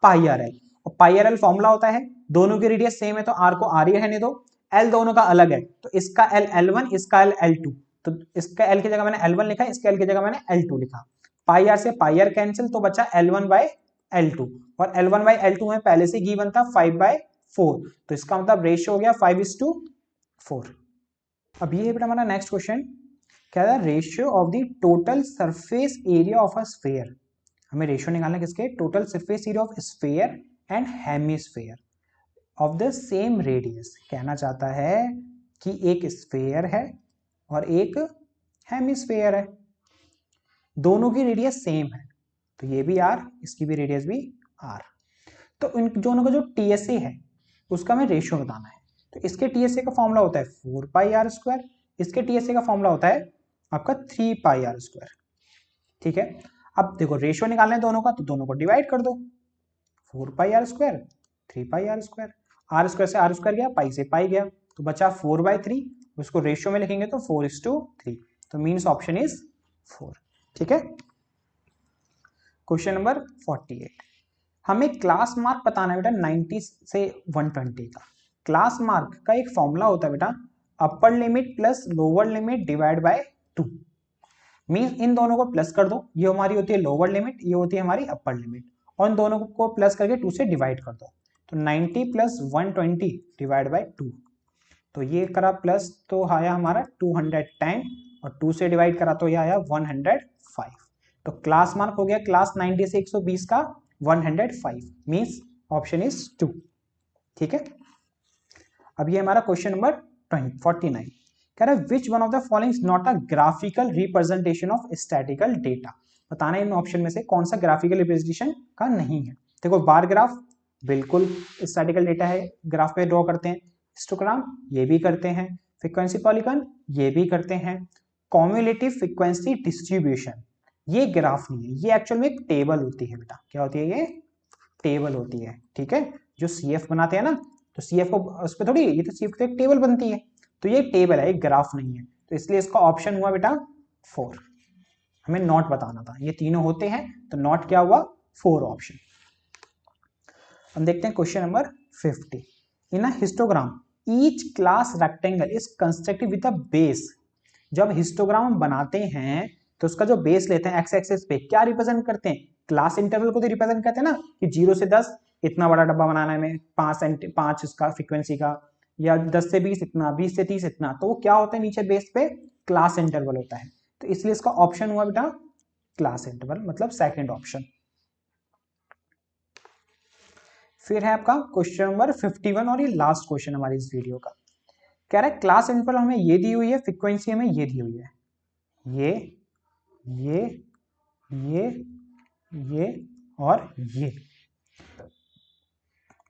पाई आर एल, और पाई आर एल फॉर्मूला होता है दोनों की रेडियस सेम है तो R को R ही रहने दो, L दोनों का अलग है, तो इसका L L1 इसका L L2, तो इसका L की जगह मैंने L1 लिखा, इसके L की जगह मैंने L2 लिखा। पाई आर से पाई आर कैंसिल, तो बचा L1 बाय L2, और L1 बाय L2 में पहले से गिवन था 5/4, तो इसका मतलब रेशियो हो गया 5:4। अब ये बेटा हमारा नेक्स्ट क्वेश्चन क्या था, ratio of the total surface area of a sphere. हमें रेशियो निकालना किसके, total surface area of sphere and hemisphere of the same radius. कहना चाहता है कि एक स्फीयर है और एक हेमिस्फीयर है, दोनों की रेडियस सेम है, तो ये भी आर, इसकी भी रेडियस भी आर। तो इन दोनों का जो टीएसए है उसका हमें रेशियो बताना है। तो इसके टीएसए का फॉर्मूला होता है 4πr², इसके टीएसए का फॉर्मूला होता है आपका 3πr²। ठीक है, अब देखो रेशियो निकालना है दोनों का, तो दोनों को डिवाइड कर दो, 4πr², 3πr², r² से r² गया, पाई से पाई गया, तो बचा 4/3, उसको रेशियो में लिखेंगे तो 4:3, तो मीन्स ऑप्शन इज 4। ठीक है, क्वेश्चन नंबर 48, हमें क्लास मार्क बताना है बेटा 90 से 120 का। क्लास मार्क का एक फॉर्मूला होता है बेटा, upper limit plus lower limit divide by 2। Means in दोनों को प्लस कर दो, ये हमारी होती है लोअर लिमिट, ये होती है हमारी अपर लिमिट, और इन दोनों को प्लस करके 2 से डिवाइड कर दो, तो 90 प्लस 120 डिवाइड बाय 2, तो ये करा प्लस तो आया हमारा 210, और 2 से डिवाइड करा तो ये आया 105। तो क्लास मार्क हो गया क्लास 90 से 120 का 105, मीन्स ऑप्शन इज 2। ठीक है, अब ये हमारा क्वेश्चन नंबर 49 कह रहा है which one of the following is not a graphical representation of statistical data. बताना इन ऑप्शन में से कौन सा ग्राफिकल रिप्रेजेंटेशन का नहीं है। देखो बार ग्राफ बिल्कुल स्टैटिकल डेटा है, ग्राफ पे ड्रॉ करते हैं, हिस्टोग्राम ये भी करते हैं, फ्रीक्वेंसी पॉलीगॉन ये भी करते हैं, कॉम्युलेटिव फ्रीक्वेंसी डिस्ट्रीब्यूशन ये ग्राफ नहीं है, ये एक्चुअल में एक टेबल होती है बेटा। क्या होती है, ये टेबल होती है। ठीक है, जो सीएफ बनाते हैं ना, तो सीएफ को उस पर थोड़ी, ये तो सीएफ की एक टेबल बनती है, तो ये टेबल है, एक ग्राफ नहीं है, तो इसलिए इसका ऑप्शन हुआ बेटा 4। हमें नॉट बताना था, ये तीनों होते हैं तो नॉट क्या हुआ 4 ऑप्शन। हम देखते हैं question number 50, in a histogram each class rectangle is constructed with a base. जब हिस्टोग्राम बनाते हैं तो उसका जो बेस लेते हैं एक्स एक्सिस पे क्या रिप्रेजेंट करते हैं, क्लास इंटरवल को तो रिप्रेजेंट करते हैं ना, कि 0 से 10 इतना बड़ा डब्बा बनाना है हमें, 5 इसका फ्रीक्वेंसी का, या 10 से 20 इतना, 20 से 30 इतना, तो वो क्या होता है नीचे बेस पे क्लास इंटरवल होता है, तो इसलिए इसका ऑप्शन हुआ बेटा क्लास इंटरवल, मतलब सेकंड ऑप्शन। फिर है आपका क्वेश्चन नंबर 51 और ये लास्ट क्वेश्चन हमारी इस वीडियो का। कह रहा है क्लास इंटरवल हमें ये दी हुई है, फ्रीक्वेंसी हमें ये दी हुई है, ये और ये।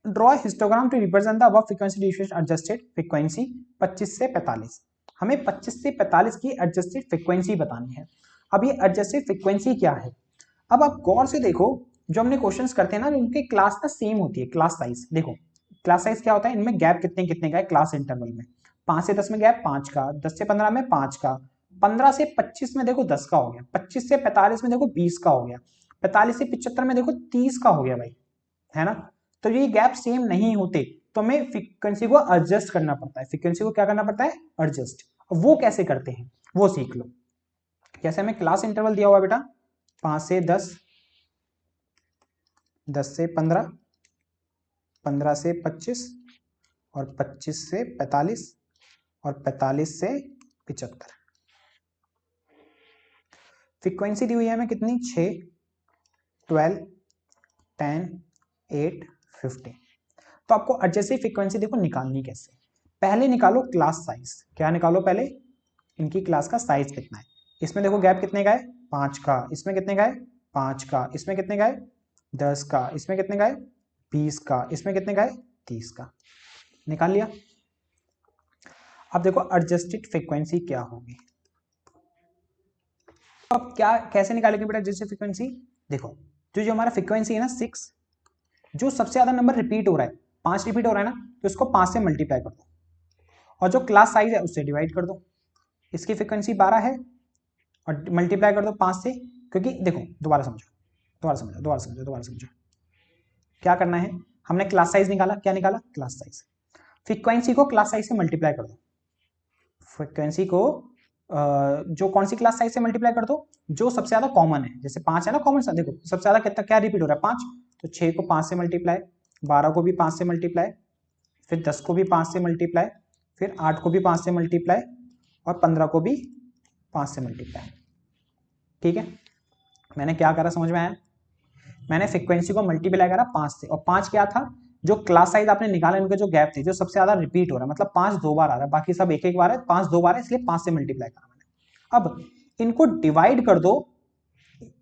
Draw histogram to represent the above frequency distribution adjusted frequency 25 से 45। हमें 25 से 45 की एडजस्टेड फ्रीक्वेंसी बतानी है। अब ये एडजस्टेड फ्रीक्वेंसी क्या है, अब आप गौर से देखो, जो हमने क्वेश्चंस करते हैं ना उनके क्लास ना सेम होती है, क्लास साइज देखो, क्लास साइज क्या होता है, इनमें गैप कितने कितने का है क्लास इंटरवल में, 5 से 10 में गैप 5 का, 10 से 15 में 5 का, 15 से 25 में देखो 10 का हो गया, 25 से 45 में देखो 20 का हो गया, 45 से 75 में देखो 30 का हो गया भाई, है ना। तो ये गैप सेम नहीं होते, तो हमें फ्रीक्वेंसी को एडजस्ट करना पड़ता है, फ्रीक्वेंसी को क्या करना पड़ता है, एडजस्ट। वो कैसे करते हैं वो सीख लो। जैसे हमें क्लास इंटरवल दिया हुआ बेटा 5 से 10, 10 से 15, 15 से 25 और 25 से 45 और 45 से 75। फ्रीक्वेंसी दी हुई है हमें कितनी, 6, 12, 10, 8, 15। तो आपको एडजस्टेड फ्रीक्वेंसी देखो निकालनी कैसे, पहले निकालो क्लास साइज। क्या निकालो पहले, इनकी क्लास का साइज कितना है। इसमें देखो गैप कितने का है, 5 का, इसमें कितने का है 5 का, इसमें कितने का है 10 का, इसमें कितने का है 20 का, इसमें कितने का है 30 का। निकाल लिया। अब देखो एडजस्टेड फ्रीक्वेंसी क्या होगी, अब क्या कैसे निकालेंगे बेटा एडजस्टेड फ्रीक्वेंसी। देखो जो जो हमारा फ्रीक्वेंसी है ना 6, जो सबसे ज्यादा नंबर रिपीट हो रहा है 5 रिपीट हो रहा है ना, तो इसको 5 से मल्टीप्लाई कर दो, और जो क्लास साइज है उससे डिवाइड कर दो। इसकी फ्रीक्वेंसी 12 है और मल्टीप्लाई कर दो 5 से, क्योंकि देखो दोबारा समझो क्या करना है, हमने क्लास साइज निकाला, क्या निकाला क्लास साइज, फ्रीक्वेंसी को क्लास साइज से मल्टीप्लाई कर दो, फ्रीक्वेंसी को जो कौन सी क्लास साइज से मल्टीप्लाई कर दो, जो सबसे ज्यादा कॉमन है, जैसे 5 है ना कॉमन सा, देखो सबसे ज्यादा कितना क्या रिपीट हो रहा है 5, तो 6 को 5 से मल्टीप्लाई, 12 को भी 5 से मल्टीप्लाई, फिर 10 को भी 5 से मल्टीप्लाई, फिर 8 को भी 5 से मल्टीप्लाई, और 15 को भी 5 से मल्टीप्लाई। ठीक है, मैंने क्या करा समझ में आया, मैंने फ्रीक्वेंसी को मल्टीप्लाई करा 5 से, और 5 क्या था, जो क्लास साइज आपने निकाला इनके जो गैप थे, जो सबसे ज्यादा रिपीट हो रहा है, मतलब 5 2 बार आ रहा है, बाकी सब एक एक बार है, 5 2 बार है, इसलिए 5 से मल्टीप्लाई करा मैंने। अब इनको डिवाइड कर दो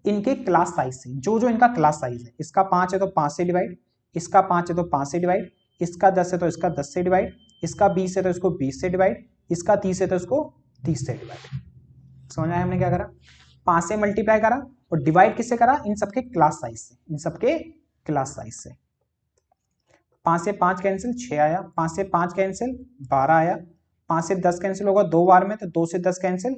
इनके क्लास साइज से, जो जो इनका क्लास साइज है, इसका 5 है तो 5 से डिवाइड, इसका 5 है तो 5 से डिवाइड, इसका 10 है तो इसका 10 से डिवाइड, इसका 20 है तो इसको 20 से डिवाइड, इसका 30 है तो इसको 30 से डिवाइड। समझ आया हमने क्या करा, 5 से मल्टीप्लाई करा और डिवाइड किससे करा, इन सबके क्लास साइज से, इन सबके क्लास साइज से। 5 से 5 कैंसिल 6 आया, 5 से 5 कैंसिल 12 आया, 5 से 10 कैंसिल होगा 2 बार में, तो 2 से 10 कैंसिल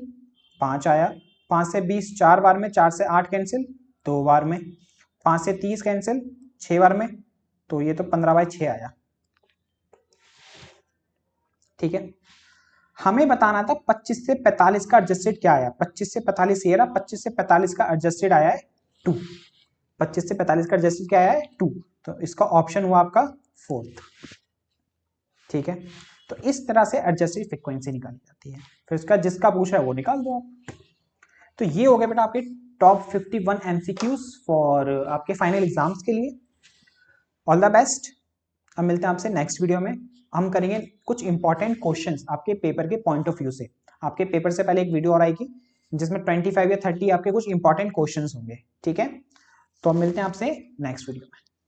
5 आया, 5 से 20 4 बार में, 4 से 8 कैंसिल 2 बार में, 5 से 30 कैंसिल 6 बार में, तो ये तो 15/6 आया। ठीक है, हमें बताना था 25 से 45 का एडजस्टेड क्या आया, 25 से 45 ये रहा, 25 से 45 का एडजस्टेड आया है 2, 25 से 45 का एडजस्टेड क्या आया है 2, तो इसका ऑप्शन हुआ आपका 4th। ठीक है, तो इस तरह से एडजस्टेड फ्रीक्वेंसी निकाली जाती है, फिर उसका जिसका पूछा है वो निकाल दो आप। तो ये हो गया बेटा आपके टॉप 51 MCQs फॉर आपके फाइनल एग्जाम्स के लिए। All the best. अब मिलते हैं आपसे नेक्स्ट वीडियो में, हम करेंगे कुछ इंपॉर्टेंट क्वेश्चंस आपके पेपर के पॉइंट ऑफ व्यू से। आपके पेपर से पहले एक वीडियो और आएगी जिसमें 25 या 30 आपके कुछ इंपॉर्टेंट क्वेश्चंस होंगे। ठीक है, तो अब मिलते हैं आपसे नेक्स्ट वीडियो में।